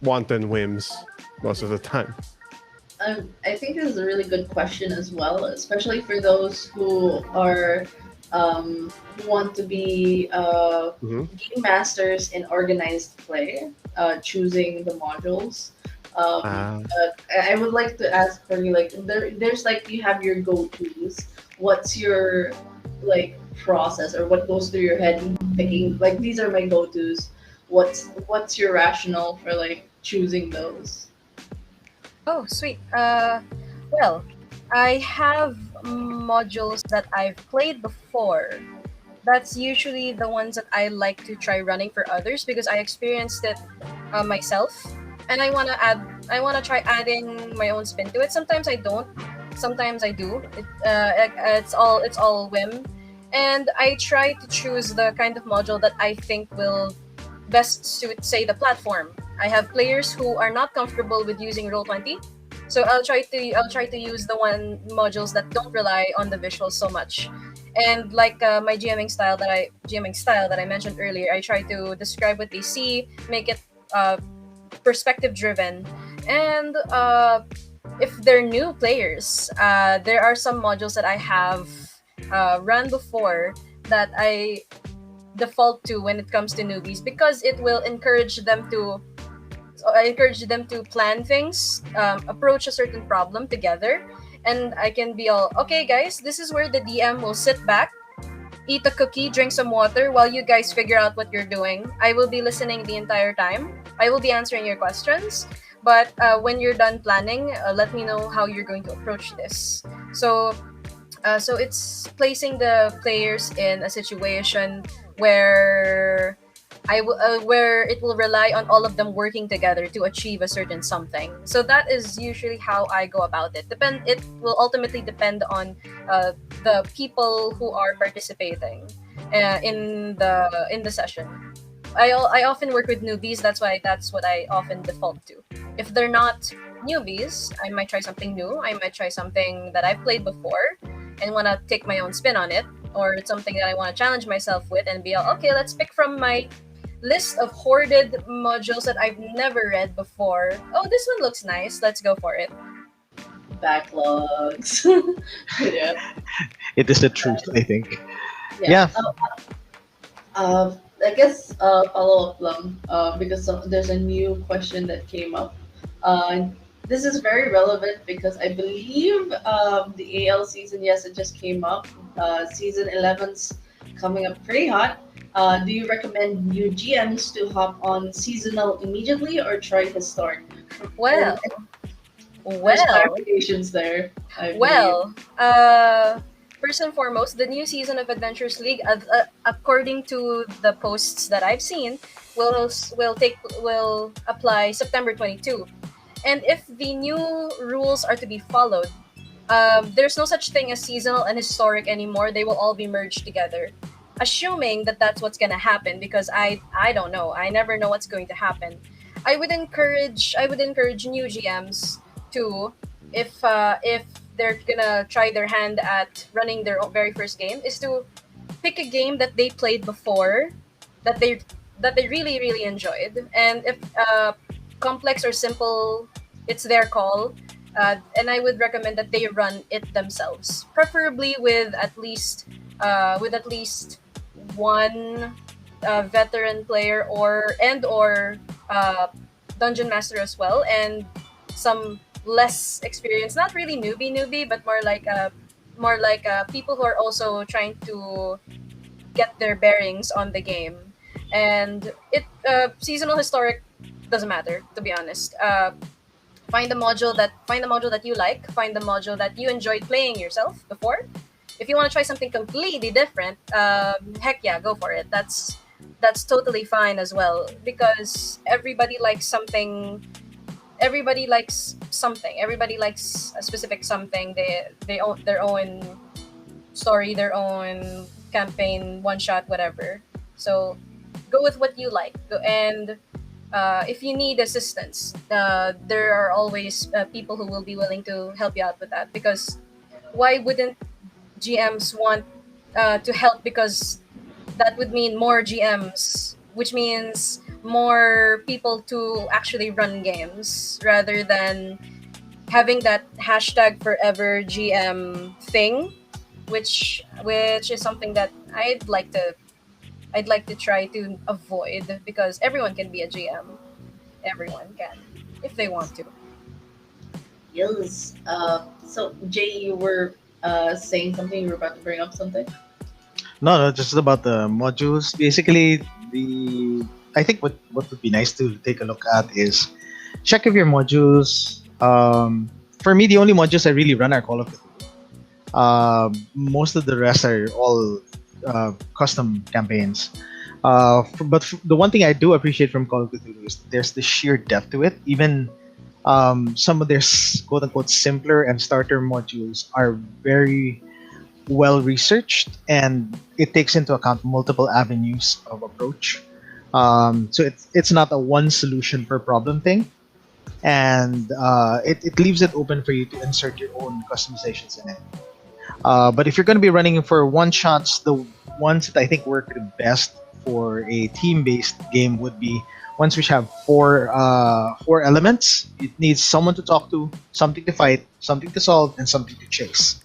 wanton whims most of the time. I think this is a really good question as well, especially for those who are who want to be game masters in organized play, choosing the modules. I would like to ask for you, like, there's like you have your go-tos. What's your like process, or what goes through your head thinking like these are my go-tos? What's your rationale for like choosing those? Oh, sweet. Well, I have modules that I've played before. That's usually the ones that I like to try running for others because I experienced it myself, and I wanna try adding my own spin to it. Sometimes I don't, sometimes I do. It's all whim, and I try to choose the kind of module that I think will best suit, say, the platform. I have players who are not comfortable with using Roll20, so I'll try to use the modules that don't rely on the visuals so much. And like my GMing style that I mentioned earlier, I try to describe what they see, make it perspective driven, and if they're new players, there are some modules that I have run before that I default to when it comes to newbies because it will encourage them to plan things, approach a certain problem together, and I can be all, okay guys, this is where the DM will sit back, eat a cookie, drink some water while you guys figure out what you're doing. I will be listening the entire time. I will be answering your questions, but when you're done planning, let me know how you're going to approach this. So it's placing the players in a situation where where it will rely on all of them working together to achieve a certain something. So that is usually how I go about it. It will ultimately depend on the people who are participating in the session. I often work with newbies. That's what I often default to. If they're not newbies, I might try something new. I might try something that I've played before and want to take my own spin on it, or it's something that I want to challenge myself with and be all, okay, let's pick from my list of hoarded modules that I've never read before. Oh, this one looks nice. Let's go for it. Backlogs. Yeah. It is the truth, I think. Yeah. Yeah. I guess follow up lang, because there's a new question that came up. This is very relevant because I believe the AL season, yes, it just came up. Season 11's coming up pretty hot. Do you recommend new GMs to hop on seasonal immediately or try to start? Well, There's clarifications there. First and foremost, the new season of Adventures League, according to the posts that I've seen, will apply September 22. And if the new rules are to be followed, there's no such thing as seasonal and historic anymore. They will all be merged together. Assuming that that's what's going to happen, because I don't know. I never know what's going to happen. I would encourage new GMs to, if they're gonna try their hand at running their very first game, is to pick a game that they played before, that they really really enjoyed, and if complex or simple, it's their call. And I would recommend that they run it themselves, preferably with at least one veteran player, or uh, dungeon master as well, and some less experienced, not really newbie, but more like people who are also trying to get their bearings on the game. And it seasonal historic doesn't matter, to be honest. Find the module that you like, find the module that you enjoyed playing yourself before. If you want to try something completely different, heck yeah, go for it. That's totally fine as well, because everybody likes a specific something. They own their own story, their own campaign, one shot, whatever. So go with what you like. And if you need assistance, there are always people who will be willing to help you out with that. Because why wouldn't GMs want to help? Because that would mean more GMs, which means more people to actually run games, rather than having that hashtag forever GM thing, which is something that I'd like to try to avoid, because everyone can be a GM. Everyone can, if they want to. Yes. So Jay, you were saying something. You were about to bring up something. No, no, just about the modules. Basically, the I think what would be nice to take a look at is check if your modules. For me, the only modules I really run are Call of Duty. Most of the rest are all custom campaigns. The one thing I do appreciate from Call of Duty is there's the sheer depth to it. Even some of their quote unquote simpler and starter modules are very well researched, and it takes into account multiple avenues of approach. So it's not a one solution per problem thing, and it leaves it open for you to insert your own customizations in it. But if you're going to be running for one shots, the ones that I think work the best for a team-based game would be ones which have four elements. It needs someone to talk to, something to fight, something to solve, and something to chase.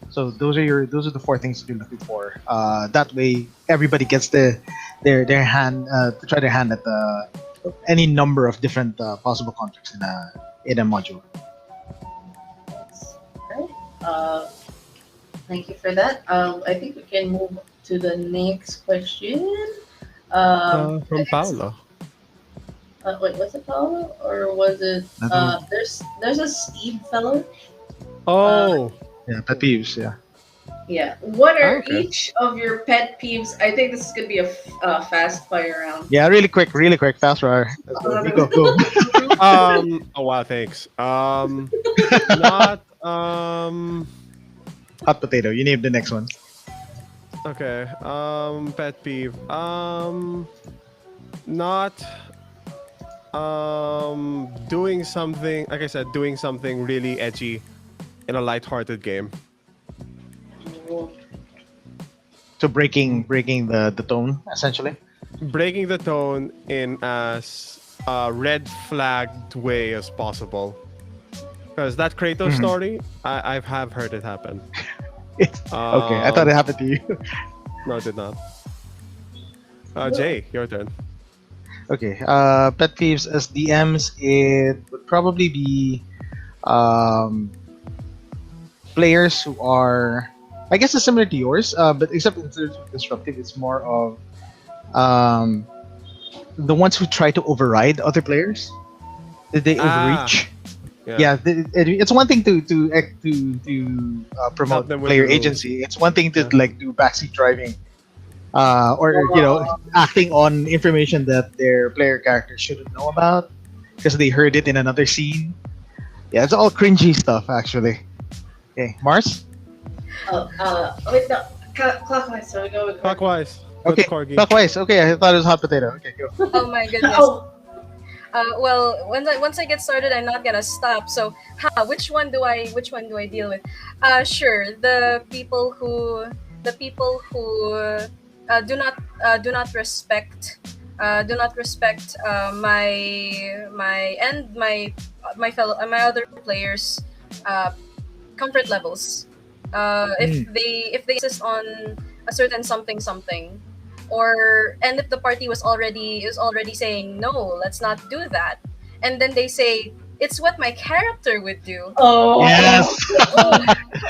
So those are the four things to be looking for. That way, everybody gets their hand to try their hand at any number of different possible contracts in a module. Alright. Thank you for that. I think we can move to the next question. I From think it's- Paolo. Wait, was it Paolo or was it? There's a Steve fellow. Oh, Yeah, pet peeves. Yeah. Yeah. What are Okay. each of your pet peeves? I think this is gonna be a fast fire round. Yeah, really quick, fast fire. Let's go. Nico, go. oh wow, thanks. Not Hot potato. You name the next one. okay. Pet peeve. Not doing something. Like I said, doing something really edgy in a light-hearted game. So breaking the tone essentially. Breaking the tone in as red flagged way as possible. Because that Kratos Mhm. story, I have heard it happen. Okay, I thought it happened to you. No, it did not. Jay, your turn. Okay. Pet peeves as DMs, it would probably be players who are, I guess, it's similar to yours, but except instead of disruptive, it's more of the ones who try to override other players. Did they overreach? Yeah, it's one thing to promote them with player the rules. agency. It's one thing to Yeah. like do backseat driving, or acting on information that their player character shouldn't know about because they heard it in another scene. Yeah, it's all cringy stuff actually. Okay, Mars. Wait, no, clockwise. So we go with Clockwise. Go Okay, to Corgi. clockwise. Okay, I thought it was hot potato. Okay, go. Oh my goodness. Oh, Well, once I get started, I'm not gonna stop. So, which one do I deal with? Sure, the people who do not respect my fellow my other players uh, comfort levels. If they insist on a certain something, or and if the party is already saying no, let's not do that, and then they say it's what my character would do. Oh. Yes.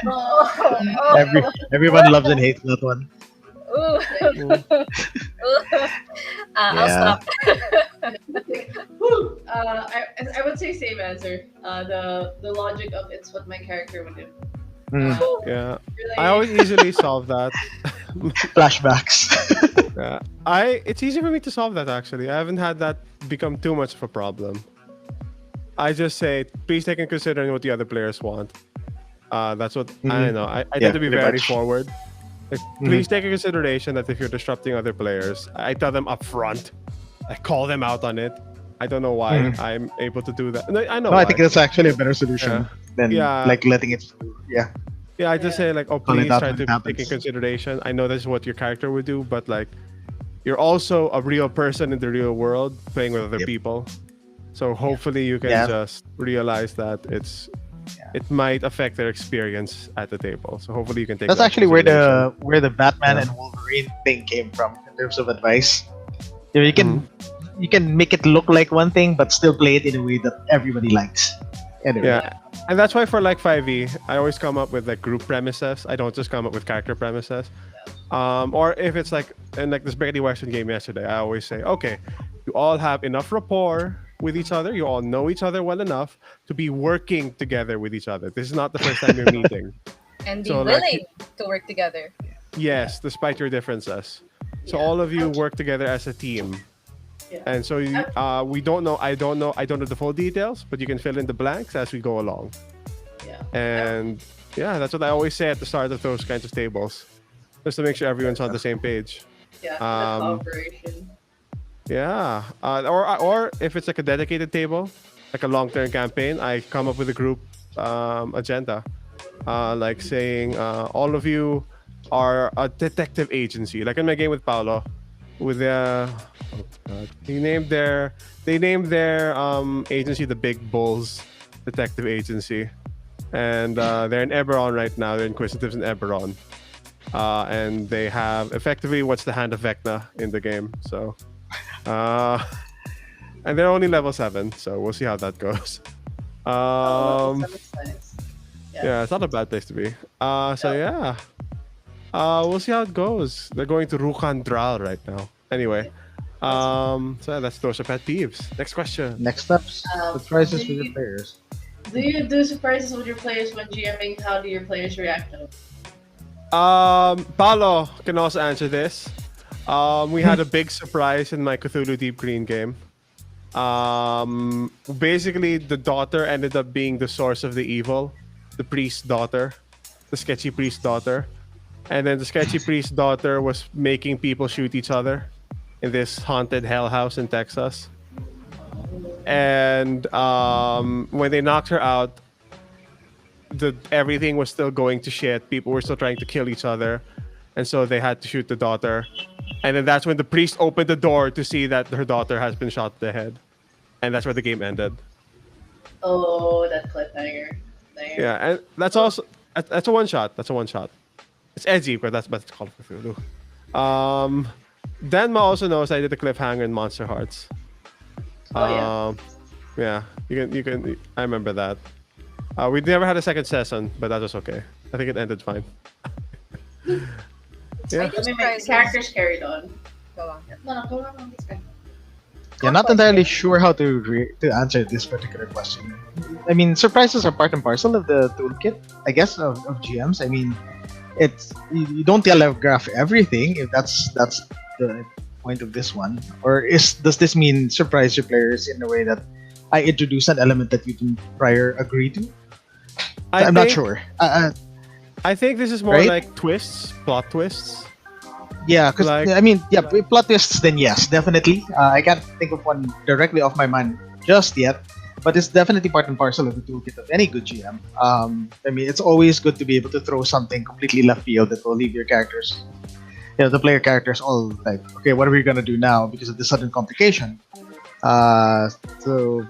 Oh, Everyone loves and hates that one. ooh. I'll Yeah. stop. Whew. I would say same answer. The logic of it's what my character would do. Mm. Yeah, Really, I always easily solve that. Flashbacks. Yeah, it's easy for me to solve that actually. I haven't had that become too much of a problem. I just say, please take in consideration what the other players want. That's what I don't know. I Yeah, tend to be pretty very much. forward. Like, please take in consideration that if you're disrupting other players, I tell them up front. I call them out on it. I don't know why I'm able to do that. No, I know. No, why. I think that's actually a better solution than Yeah. like letting it. Yeah. Yeah, I just say like, oh, Call it please out try when to it take in happens. consideration. I know this is what your character would do, but like, you're also a real person in the real world playing with other Yep. people. So hopefully you can Yeah. just realize that it might affect their experience at the table. So hopefully you can take. That's that actually into consideration. where the Batman Yeah. and Wolverine thing came from in terms of advice. You can make it look like one thing, but still play it in a way that everybody likes. Anyway. Yeah, and that's why for like 5e, I always come up with like group premises. I don't just come up with character premises. Or if it's like in like this Spaghetti Western game yesterday, I always say, okay, you all have enough rapport with each other. You all know each other well enough to be working together with each other. This is not the first time you're meeting. And be So, like, willing to work together. Yes, despite your differences. So Yeah. all of you work together as a team. Yeah. And so we don't know. I don't know the full details, but you can fill in the blanks as we go along. Yeah. And yeah, that's what I always say at the start of those kinds of tables, just to make sure everyone's on the same page. Yeah. Um, The cooperation. Yeah, or if it's like a dedicated table, like a long-term campaign, I come up with a group agenda, like saying all of you are a detective agency. Like in my game with Paolo, with they named their agency the Big Bulls Detective Agency, and they're in Eberron right now. They're inquisitives in Eberron, and they have effectively what's the hand of Vecna in the game. So. And they're only level 7, so we'll see how that goes. That's nice. Yeah, it's not a bad place to be. So yeah, we'll see how it goes. They're going to Rukan Dral right now. Anyway, so yeah, those are pet peeves. Next question. Next up, surprises do with the you- players. Do you do surprises with your players when GMing? How do your players react to it? Paolo can also answer this. We had a big surprise in my Cthulhu Deep Green game. Basically, the daughter ended up being the source of the evil. The priest's daughter, the sketchy priest's daughter. And then the sketchy priest's daughter was making people shoot each other in this haunted hell house in Texas. And when they knocked her out, everything was still going to shit. People were still trying to kill each other. And so they had to shoot the daughter. And then that's when the priest opened the door to see that her daughter has been shot in the head. And that's where the game ended. Oh, that cliffhanger. There. Yeah, and that's also that's a one shot. That's a one shot. It's edgy, but that's what it's called for Cthulhu. Denma also knows I did the cliffhanger in Monster Hearts. Oh, Yeah, you can. I remember that. We never had a second session, but that was okay. I think it ended fine. Yeah. I mean, my characters carried on. Go on. No, go on. It's fine. Yeah, not entirely sure how to answer this particular question. I mean, surprises are part and parcel of the toolkit, I guess, of GMs. I mean, it's you don't telegraph everything if that's the point of this one. Or does this mean surprise your players in a way that I introduce an element that you didn't prior agree to? I'm not sure. I think this is more Right? like twists, plot twists. Yeah, because Like- I mean, yeah, plot twists. Then yes, definitely. I can't think of one directly off my mind just yet, but it's definitely part and parcel of the toolkit of any good GM. I mean, it's always good to be able to throw something completely left field that will leave your characters, the player characters, all like, okay, what are we gonna do now because of the sudden complication? So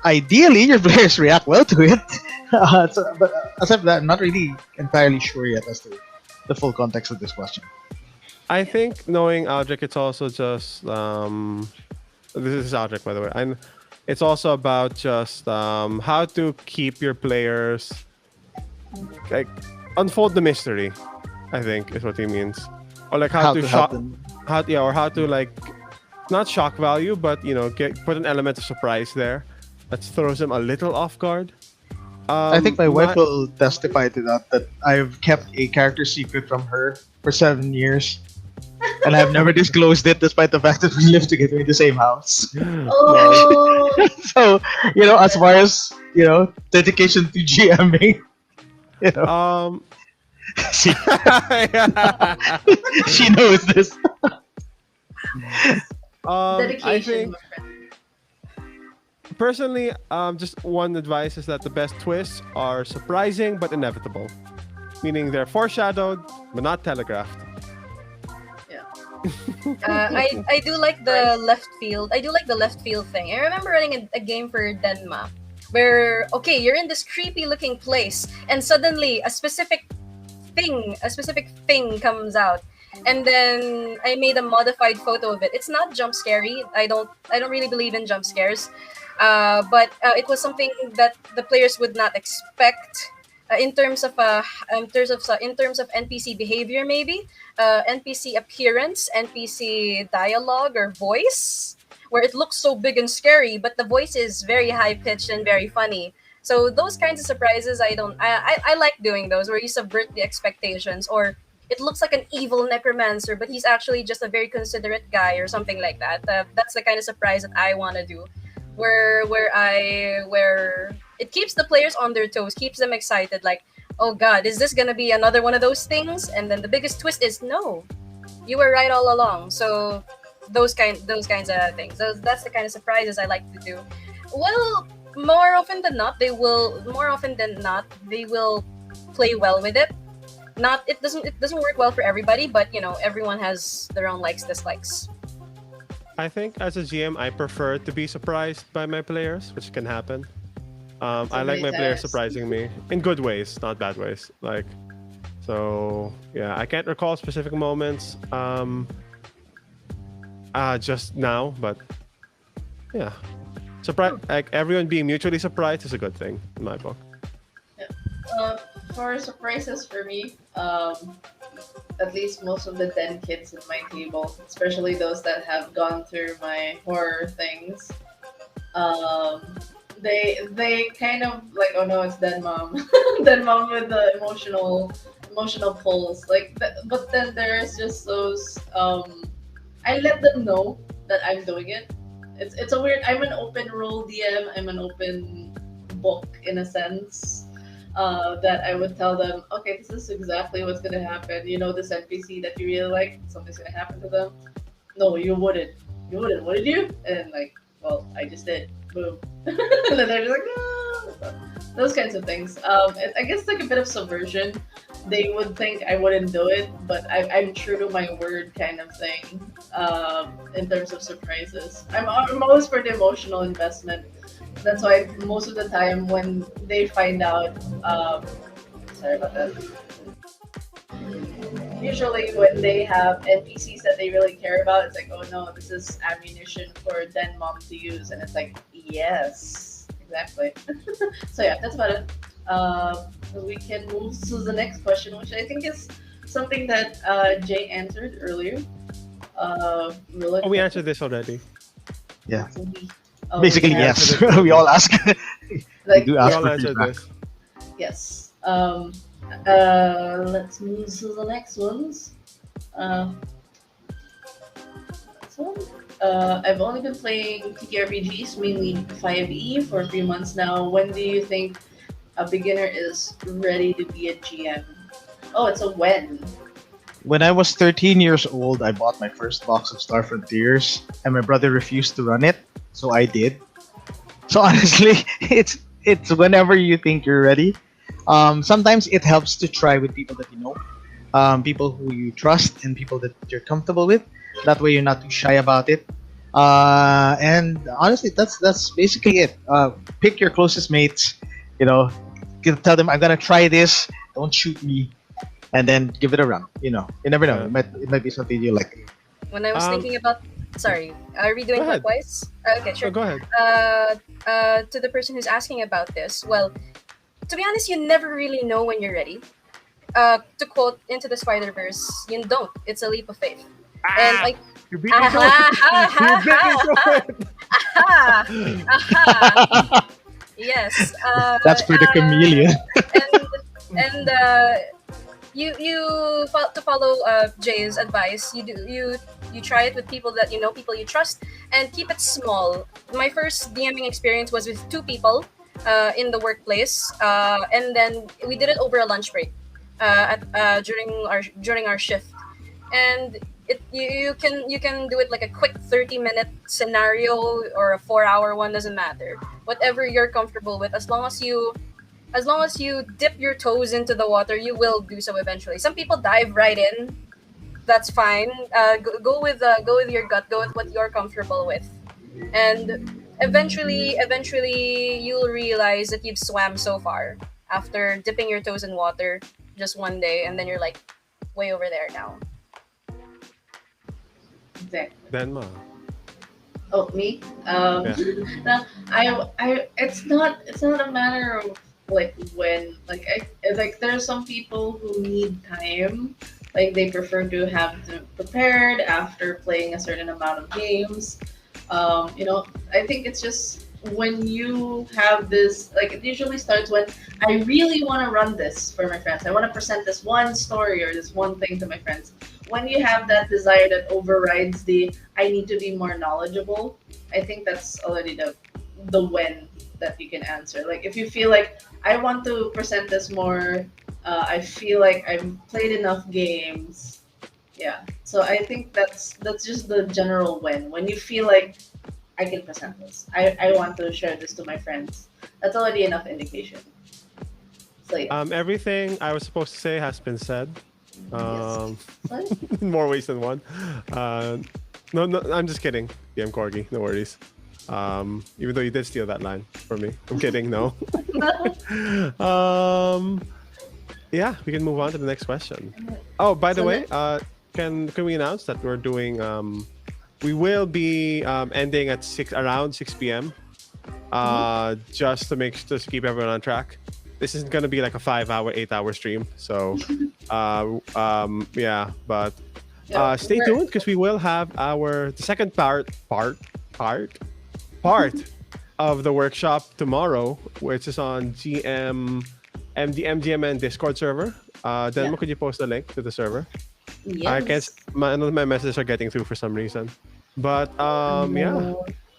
ideally, your players react well to it. But aside from that, I'm not really entirely sure yet as to the full context of this question. I think knowing Aldrich, it's also just this is Aldrich, by the way, and it's also about just how to keep your players like unfold the mystery. I think is what he means, or like how to shock, them. or how to like not shock value, but put an element of surprise there that throws them a little off guard. I think my wife will testify to that I've kept a character secret from her for 7 years. And I've never disclosed it despite the fact that we live together in the same house. Oh, So, as far as, dedication to GMing, she, she knows this. I dedication, think my friend. personally, just one advice is that the best twists are surprising but inevitable, meaning they're foreshadowed but not telegraphed. I do like the left field. I do like the left field thing. I remember running a game for DenMother where you're in this creepy looking place and suddenly a specific thing comes out. And then I made a modified photo of it. It's not jump scary. I don't really believe in jump scares. But it was something that the players would not expect. In terms of NPC behavior, maybe NPC appearance, NPC dialogue or voice, where it looks so big and scary, but the voice is very high pitched and very funny. So those kinds of surprises, I like doing those where you subvert the expectations, or it looks like an evil necromancer, but he's actually just a very considerate guy or something like that. That's the kind of surprise that I want to do, where it keeps the players on their toes, keeps them excited, like, oh god, is this gonna be another one of those things? And then the biggest twist is, no, you were right all along. So those kinds of things, that's the kind of surprises I like to do. Well, more often than not they will play well with it. It doesn't work well for everybody, but everyone has their own likes, dislikes. I think as a GM, I prefer to be surprised by my players, which can happen. I like my players surprising me in good ways, not bad ways. I can't recall specific moments just now, but yeah, like everyone being mutually surprised is a good thing in my book. Yeah. For surprises for me, at least most of the 10 kids in my table, especially those that have gone through my horror things, they kind of like, oh no, it's dead mom, dead mom with the emotional pulls. But then there's just those. I let them know that I'm doing it. It's a weird. I'm an open role DM. I'm an open book in a sense. That I would tell them, okay, this is exactly what's gonna happen. This NPC that you really like, something's gonna happen to them. No, you wouldn't. You wouldn't, would you? And well, I just did. Boom. And then they're just like, no. Those kinds of things. I guess like a bit of subversion. They would think I wouldn't do it, but I'm true to my word kind of thing. In terms of surprises, I'm always for the emotional investment. That's why most of the time when they find out, sorry about that. Usually when they have NPCs that they really care about, it's like, oh no, this is ammunition for Den Mom to use, and it's like, yes, exactly. So yeah, that's about it. We can move to the next question, which I think is something that Jay answered earlier. We answered this already. Yeah. Oh, Basically, yeah. yes. We all ask. We do ask We all for answered feedback. this. Yes. Let's move to the next ones. I've only been playing TTRPGs, mainly 5e, for a few months now. When do you think a beginner is ready to be a GM? Oh, it's a when. When I was 13 years old, I bought my first box of Star Frontiers, and my brother refused to run it, so I did. So honestly, it's whenever you think you're ready. Sometimes it helps to try with people that you know, people who you trust, and people that you're comfortable with. That way, you're not too shy about it. And honestly, that's basically it. Pick your closest mates. You know, tell them I'm gonna try this. Don't shoot me, and then give it a run. You never know. Yeah. It might be something you like. When I was Um, thinking about, sorry, are we Go doing ahead. clockwise? Okay, Oh, sure. go ahead. To the person who's asking about this, well, to be honest, you never really know when you're ready. To quote Into the Spider Verse, you don't. It's a leap of faith. And Ah, like, you beat me to aha, it. ha, You ha, beat me to ha, it. aha, aha. Yes. That's for the chameleon. And to follow Jay's advice, you try it with people that you know, people you trust, and keep it small. My first DMing experience was with two people in the workplace, and then we did it over a lunch break during our shift, and you can do it like a quick 30-minute scenario or a 4-hour one, doesn't matter. Whatever you're comfortable with, as long as you dip your toes into the water, you will do so eventually. Some people dive right in. That's fine. Go with your gut. Go with what you're comfortable with, and eventually, you'll realize that you've swam so far after dipping your toes in water just one day, and then you're like way over there now. Exactly. Denma. Oh, me? Yeah. No, it's not a matter of like when, like like there are some people who need time, like they prefer to have them prepared after playing a certain amount of games. I think it's just when you have this, like it usually starts when I really want to run this for my friends. I want to present this one story or this one thing to my friends. When you have that desire that overrides the I need to be more knowledgeable, I think that's already the when that you can answer. Like if you feel like I want to present this more, I feel like I've played enough games. Yeah. So I think that's just the general when you feel like I can present this. I want to share this to my friends. That's already enough indication. So yeah. Everything I was supposed to say has been said. Yes. Sorry? In more ways than one. Uh, no, I'm just kidding. DM Corgi, no worries. Even though you did steal that line from me. I'm kidding, no. um, yeah, we can move on to the next question. Oh, by the So way, can we announce that we're doing we will be ending at around 6 p.m. Just to keep everyone on track. This isn't gonna be like a 5-hour, 8-hour stream. So yeah, but Yeah, stay we're- tuned because we will have the second part of the workshop tomorrow, which is on MGMN Discord server. Then Yeah. could you post the link to the server? Yes. I guess none of my messages are getting through for some reason. But yeah,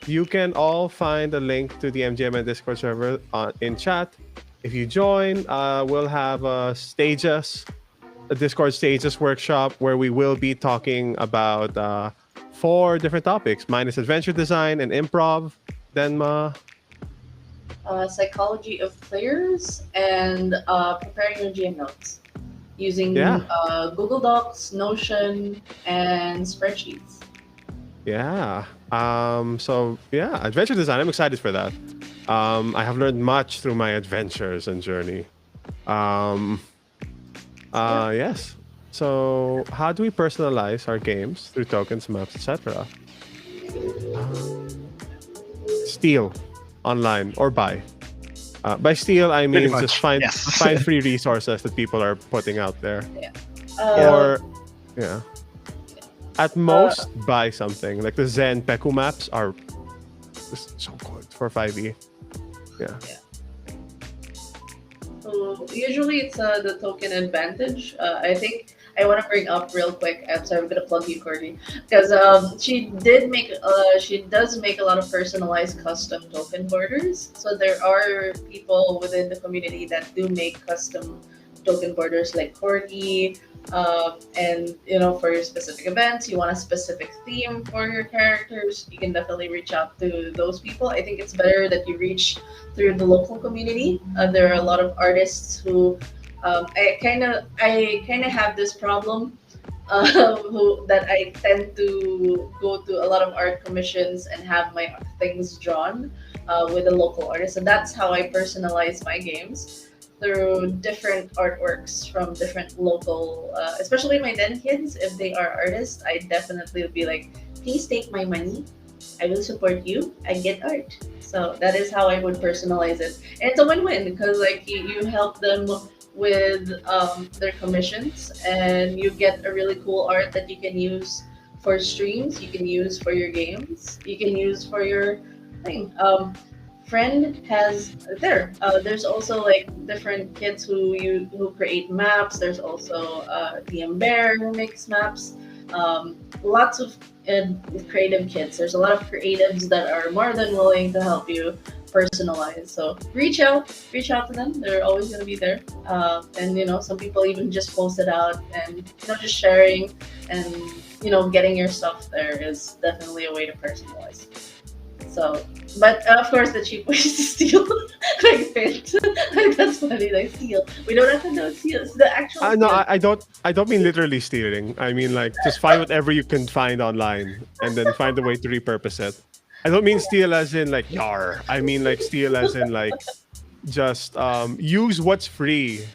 you can all find a link to the MGMN Discord server in chat. If you join, we'll have a Discord stages workshop where we will be talking about 4 different topics. Mine is adventure design and improv. Denma. Psychology of players and preparing your GM notes using Yeah. Google Docs, Notion, and spreadsheets. Yeah. So yeah, adventure design. I'm excited for that. I have learned much through my adventures and journey. Yes. So how do we personalize our games through tokens, maps, etc.? Steal online or buy. By steal, I Pretty mean much, just find yes. find free resources that people are putting out there, Uh, or yeah. At most, buy something like the Zen Peku maps are just so good for 5e. Yeah. So usually it's the token advantage. I think I want to bring up real quick. I'm sorry, I'm gonna plug you, Corgi, because she does make a lot of personalized custom token borders. So there are people within the community that do make custom token borders like Corgi. And for your specific events, you want a specific theme for your characters, you can definitely reach out to those people. I think it's better that you reach through the local community. There are a lot of artists who I kind of have this problem that I tend to go to a lot of art commissions and have my things drawn with a local artist, and that's how I personalize my games through different artworks from different local, especially my den kids. If they are artists, I definitely would be like, please take my money. I will support you. I get art. So that is how I would personalize it, and it's a win-win because like you help them with their commissions, and you get a really cool art that you can use for streams. You can use for your games. You can use for your thing. Friend has there. There's also like different kids who create maps. There's also DM Bear who makes maps. Lots of creative kids. There's a lot of creatives that are more than willing to help you personalize. So reach out to them. They're always going to be there. And some people even just post it out, and just sharing and getting your stuff there is definitely a way to personalize. So, but of course, the cheap way is to steal. Like Fit. Like, that's funny. Like steal. We don't have to know steal. It's the actual. No, steal. I don't mean literally stealing. I mean like just find whatever you can find online and then find a way to repurpose it. I don't mean steal as in like yar. I mean like steal as in like just use what's free,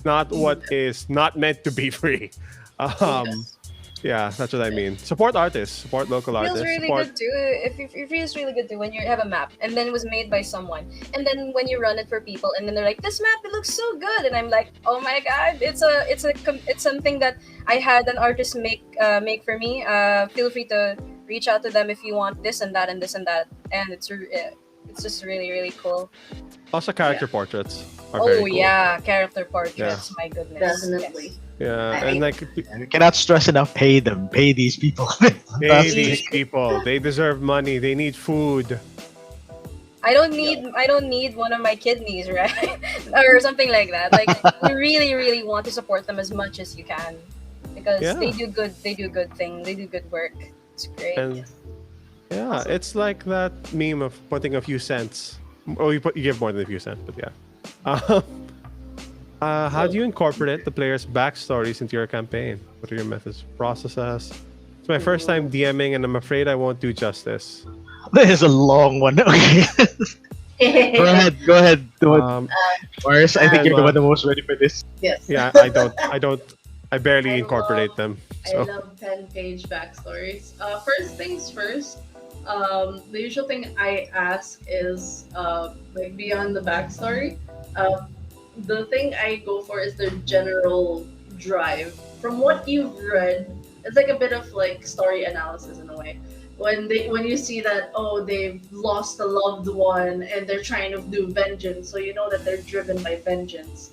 not what is not meant to be free. Um, Yeah, that's what I mean. Support artists, support local It feels artists. really Support. good too. It feels really good too when you have a map and then it was made by someone, and then when you run it for people, and then they're like, "This map, it looks so good," and I'm like, "Oh my god, it's something that I had an artist make for me." Feel free to reach out to them if you want this and that and this and that, and it's just really really cool. Also, character portraits are Oh very cool. yeah, character portraits. My goodness. Definitely. Yes. Yeah, and like And we cannot stress enough. Pay them. Pay these people. pay Fantastic. these people. They deserve money. They need food. I don't need one of my kidneys, right? Or something like that. Like you really, really want to support them as much as you can. Because Yeah. they do good things, they do good work. It's great. And yeah, it's like that meme of putting a few cents. Oh, you give more than a few cents, but yeah. How do you incorporate the players' backstories into your campaign? What are your methods, processes? It's my first time DMing, and I'm afraid I won't do justice. This is a long one. Okay. Go ahead. Do it. Mars, I think you're the one the most ready for this. Yes. Yeah, I barely incorporate them. I So love 10-page backstories. First things first, the usual thing I ask is like beyond the backstory. The thing I go for is their general drive. From what you've read, it's like a bit of like story analysis in a way. When you see that they've lost a loved one and they're trying to do vengeance, so you know that they're driven by vengeance.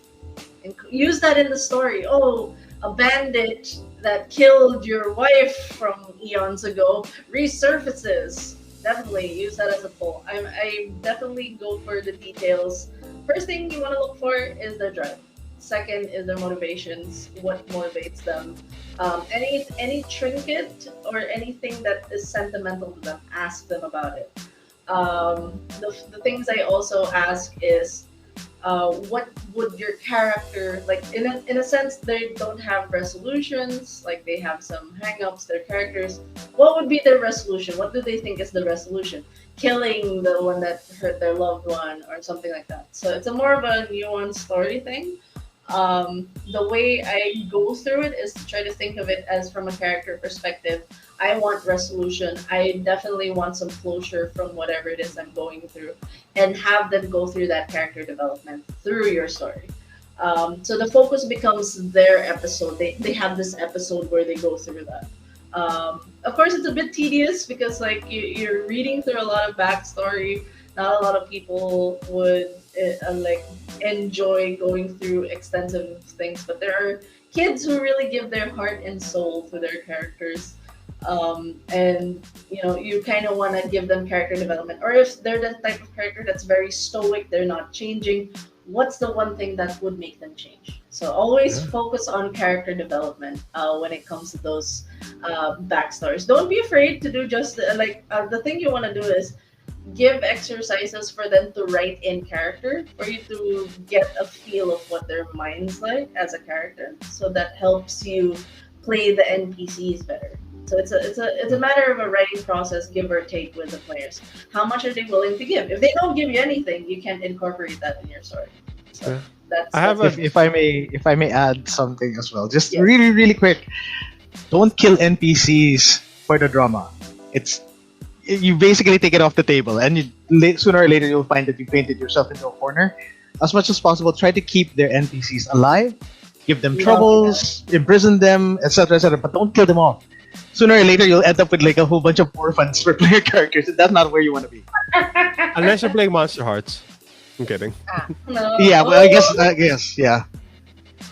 And use that in the story. Oh, a bandit that killed your wife from eons ago resurfaces. Definitely use that as a pull. I definitely go for the details. First thing you want to look for is their drive. Second is their motivations. What motivates them? Any trinket or anything that is sentimental to them, ask them about it. The things I also ask is what would your character like in a sense they don't have resolutions, like they have some hang-ups, their characters. What would be their resolution? What do they think is the resolution? Killing the one that hurt their loved one or something like that. So it's a more of a nuanced story thing. The way I go through it is to try to think of it as from a character perspective. I want resolution. I definitely want some closure from whatever it is I'm going through, and have them go through that character development through your story. So the focus becomes their episode. They have this episode where they go through that. Of course, it's a bit tedious because like you're reading through a lot of backstory. Not a lot of people would like enjoy going through extensive things, but there are kids who really give their heart and soul to their characters. And you kind of want to give them character development, or if they're the type of character that's very stoic, they're not changing, what's the one thing that would make them change? So always Yeah. focus on character development when it comes to those backstories. Don't be afraid to do just the thing you want to do is give exercises for them to write in character for you to get a feel of what their mind's like as a character. So that helps you play the NPCs better. So it's a matter of a writing process, give or take with the players. How much are they willing to give? If they don't give you anything, you can't incorporate that in your story. So Yeah. that's I have that's If I may add something as well, just Yes. really quick. Don't kill NPCs for the drama. It's you basically take it off the table, and sooner or later you'll find that you painted yourself into a corner. As much as possible, try to keep their NPCs alive, give them Yeah, troubles, imprison them, etc., etc. But don't kill them off. Sooner or later, you'll end up with like a whole bunch of orphans for player characters, and that's not where you want to be. Unless you're playing Monster Hearts. I'm kidding. no. Yeah, well, I guess, yeah.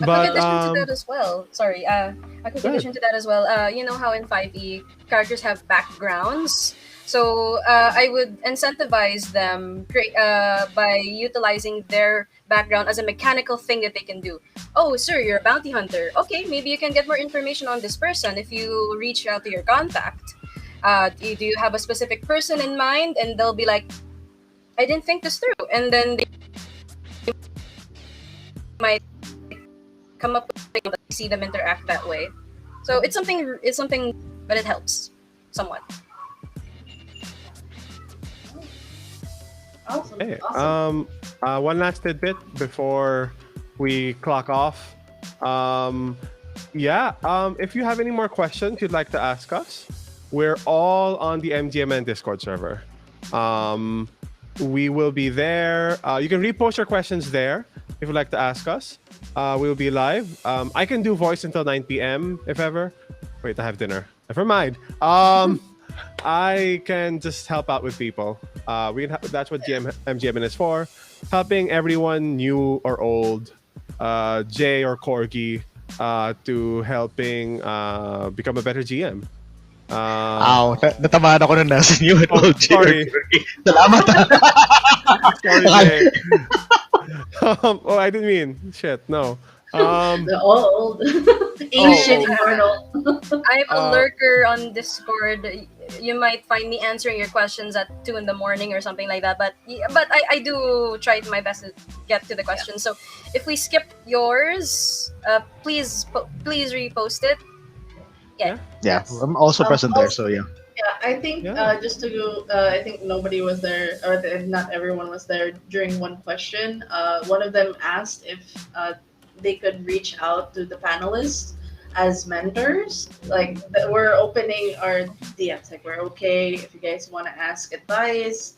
A quick But addition to that as well. Sorry, a quick Go ahead. addition to that as well. You know how in 5e characters have backgrounds, so I would incentivize them by utilizing their background as a mechanical thing that they can do. Oh, sir, you're a bounty hunter. Okay, maybe you can get more information on this person if you reach out to your contact. Do you have a specific person in mind? And they'll be like, I didn't think this through, and then they might come up with see them interact that way. So it's something, but it helps somewhat. Awesome. hey, Awesome. one last tidbit before we clock off. If you have any more questions you'd like to ask us, we're all on the MGMN Discord server. We will be there. You can repost your questions there if you'd like to ask us. We'll be live. I can do voice until 9 p.m. if ever. Wait, I have dinner. Never mind. I can just help out with people. That's what MGMN is for. Helping everyone, new or old, Jay or Corgi, to helping become a better GM. Ow, natamaan ako nung nasa new and Oh, old sorry. Salamat. Sorry, Jay. I didn't mean. Shit, no. The old ancient immortal. I'm a lurker on Discord. You might find me answering your questions at 2 in the morning or something like that. But I do try my best to get to the questions. So if we skip yours, please repost it. Yeah. Yeah, I'm also present there, so yeah. Yeah, I think Yeah. just to go, I think nobody was there, or not everyone was there during one question. One of them asked if they could reach out to the panelists as mentors. Like, we're opening our DMs. Like, we're okay if you guys want to ask advice,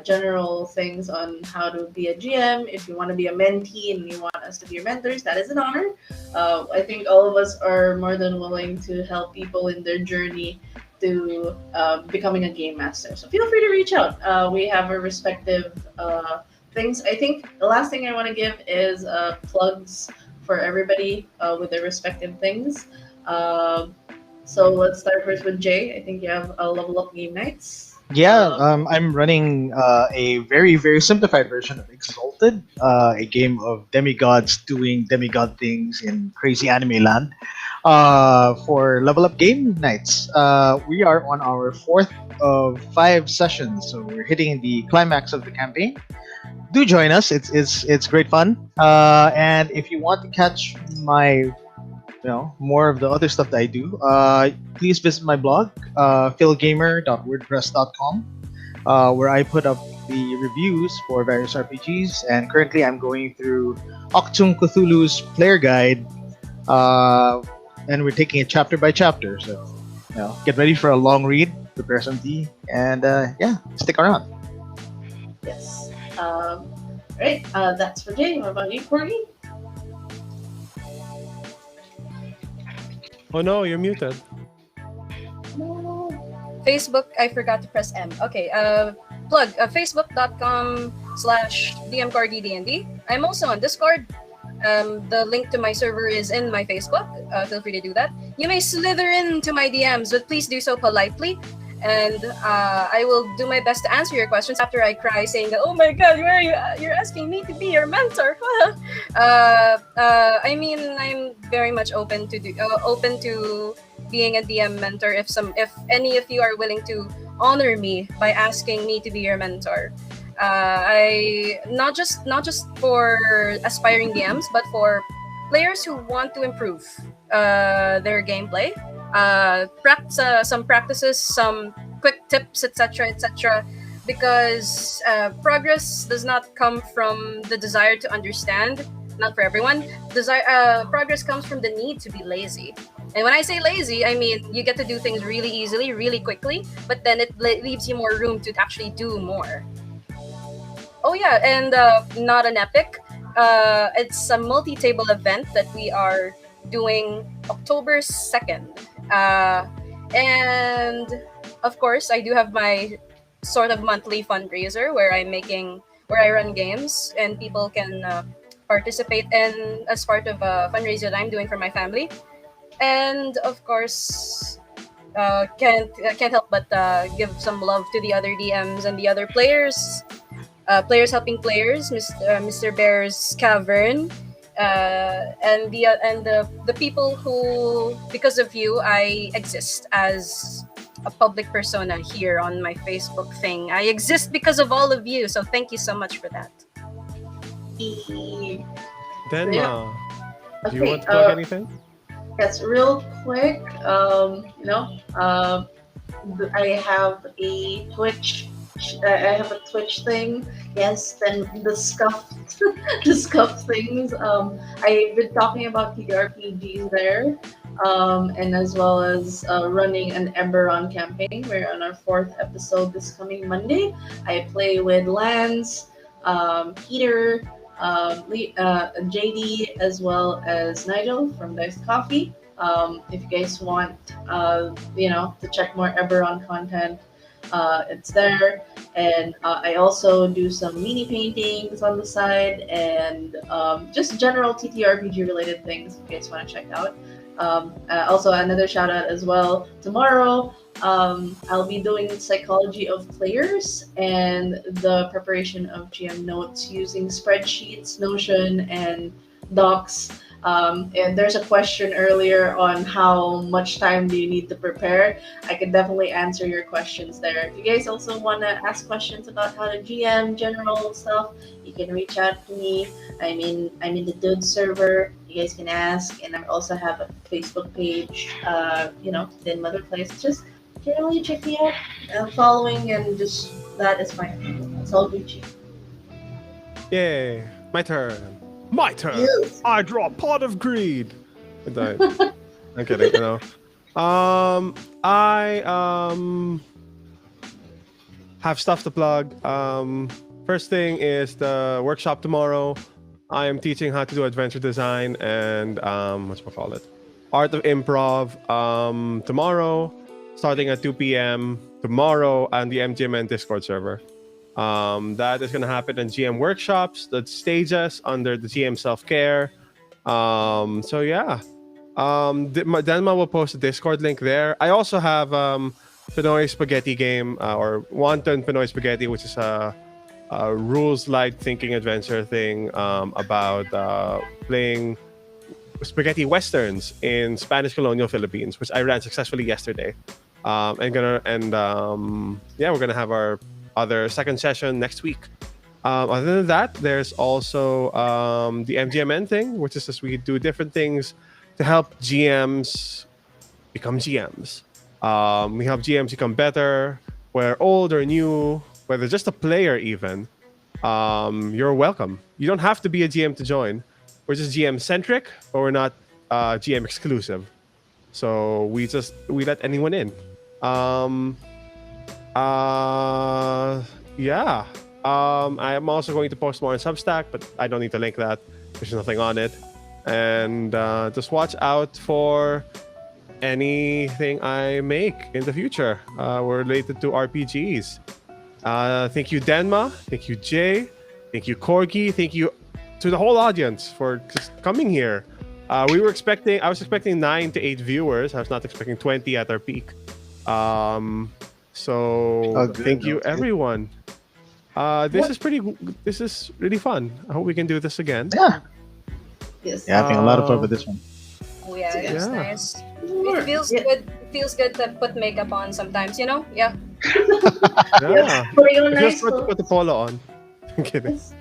general things on how to be a GM. If you want to be a mentee and you want us to be your mentors, that is an honor. I think all of us are more than willing to help people in their journey to becoming a game master. So feel free to reach out. We have our respective things. I think the last thing I want to give is plugs for everybody with their respective things. So let's start first with Jay. I think you have a level up game nights. Yeah, I'm running a very, very simplified version of Exalted, a game of demigods doing demigod things in crazy anime land. For Level Up Game Nights, we are on our 4th of 5 sessions, so we're hitting the climax of the campaign. Do join us; it's great fun. And if you want to catch my more of the other stuff that I do, please visit my blog, philgamer.wordpress.com, where I put up the reviews for various RPGs. And currently, I'm going through Octu Cthulhu's player guide, and we're taking it chapter by chapter. So, get ready for a long read, prepare some tea, and stick around. Yes. Right. That's for Jay. What about you, Corgi? Oh no, you're muted. Facebook, I forgot to press M. Okay, plug facebook.com/dmcorgidnd. I'm also on Discord. The link to my server is in my Facebook. Feel free to do that. You may slither into my DMs, but please do so politely. and I will do my best to answer your questions after I cry, saying that, "Oh my God, where are you? You're asking me to be your mentor." I mean, I'm very much open to being a DM mentor if any of you are willing to honor me by asking me to be your mentor. I not just for aspiring DMs, but for players who want to improve their gameplay, some practices, some quick tips, etc., etc. Because progress does not come from the desire to understand. Not for everyone. Progress comes from the need to be lazy. And when I say lazy, I mean you get to do things really easily, really quickly, but then it leaves you more room to actually do more. Oh yeah, and not an epic. It's a multi-table event that we are doing October 2nd. And of course, I do have my sort of monthly fundraiser where I run games and people can participate in as part of a fundraiser that I'm doing for my family. And of course, can't help but give some love to the other DMs and the other players. Players helping players, Mr. Bear's Cavern, and the people who, because of you, I exist as a public persona here on my Facebook thing. I exist because of all of you, so thank you so much for that. Denma, do you Okay, want to plug anything? yes, real quick. I have a Twitch. I have a Twitch thing. Yes, then the scuffed, the scuffed things. I've been talking about TTRPGs there, and as well as running an Eberron campaign. We're on our 4th episode this coming Monday. I play with Lance, Peter, JD, as well as Nigel from Dice Coffee. If you guys want, to check more Eberron content, it's there. And I also do some mini paintings on the side and just general TTRPG related things if you guys want to check out. Also, another shout out as well. Tomorrow, I'll be doing psychology of players and the preparation of GM notes using spreadsheets, Notion, and docs. And there's a question earlier on how much time do you need to prepare. I can definitely answer your questions there. If you guys also want to ask questions about how to GM, general stuff, you can reach out to me. I'm in the Dude server. You guys can ask, and I also have a Facebook page. DenMother Plays. Just generally check me out. I'm following, and just that is fine. It's all Gucci. Yay! My turn. My turn. Yes. I draw a pot of greed. I died. I'm kidding. I have stuff to plug. First thing is the workshop tomorrow. I am teaching how to do adventure design and Art of Improv tomorrow, starting at 2 p.m. tomorrow on the MGMN Discord server. That is going to happen in GM workshops, the stages under the GM self-care. So yeah, Denma will post a Discord link there. I also have Pinoy Spaghetti game or Wanton Pinoy Spaghetti, which is a rules-light thinking adventure thing about playing spaghetti westerns in Spanish colonial Philippines, which I ran successfully yesterday. We're gonna have our other second session next week. Other than that, there's also the MGMN thing, which is just we do different things to help GMs become GMs. We help GMs become better, whether old or new, whether just a player even. You're welcome. You don't have to be a GM to join. We're just GM centric, but we're not GM exclusive. So we let anyone in. I am also going to post more on Substack, but I don't need to link that. There's nothing on it. And just watch out for anything I make in the future related to RPGs. Thank you, Denma. Thank you, Jay. Thank you, Corgi. Thank you to the whole audience for just coming here. I was expecting 9 to 8 viewers. I was not expecting 20 at our peak. So Oh, good. thank you, Okay. everyone. This is really fun. I hope we can do this again. Yeah, Yes. yeah, having a lot of fun with this one. Oh yeah, it's Yeah. nice. Sure. It feels Yeah. good. It feels good to put makeup on sometimes, you know? Yeah. Yeah. For your It nice feels good to put the polo on. I'm kidding. Yes.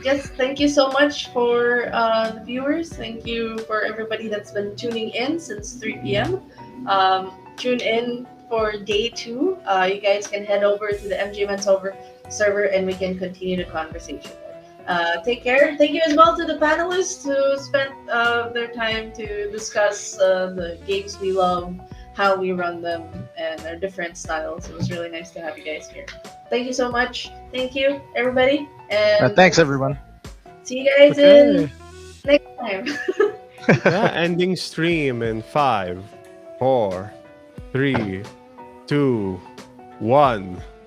Yes, thank you so much for the viewers. Thank you for everybody that's been tuning in since 3 p.m. Tune in for day 2. You guys can head over to the MGMN server and we can continue the conversation. Take care. Thank you as well to the panelists who spent their time to discuss the games we love, how we run them, and their different styles. It was really nice to have you guys here. Thank you so much. Thank you, everybody. And Thanks, everyone. see you guys in next time. Yeah, ending stream in 5, 4, 3, 2, 1.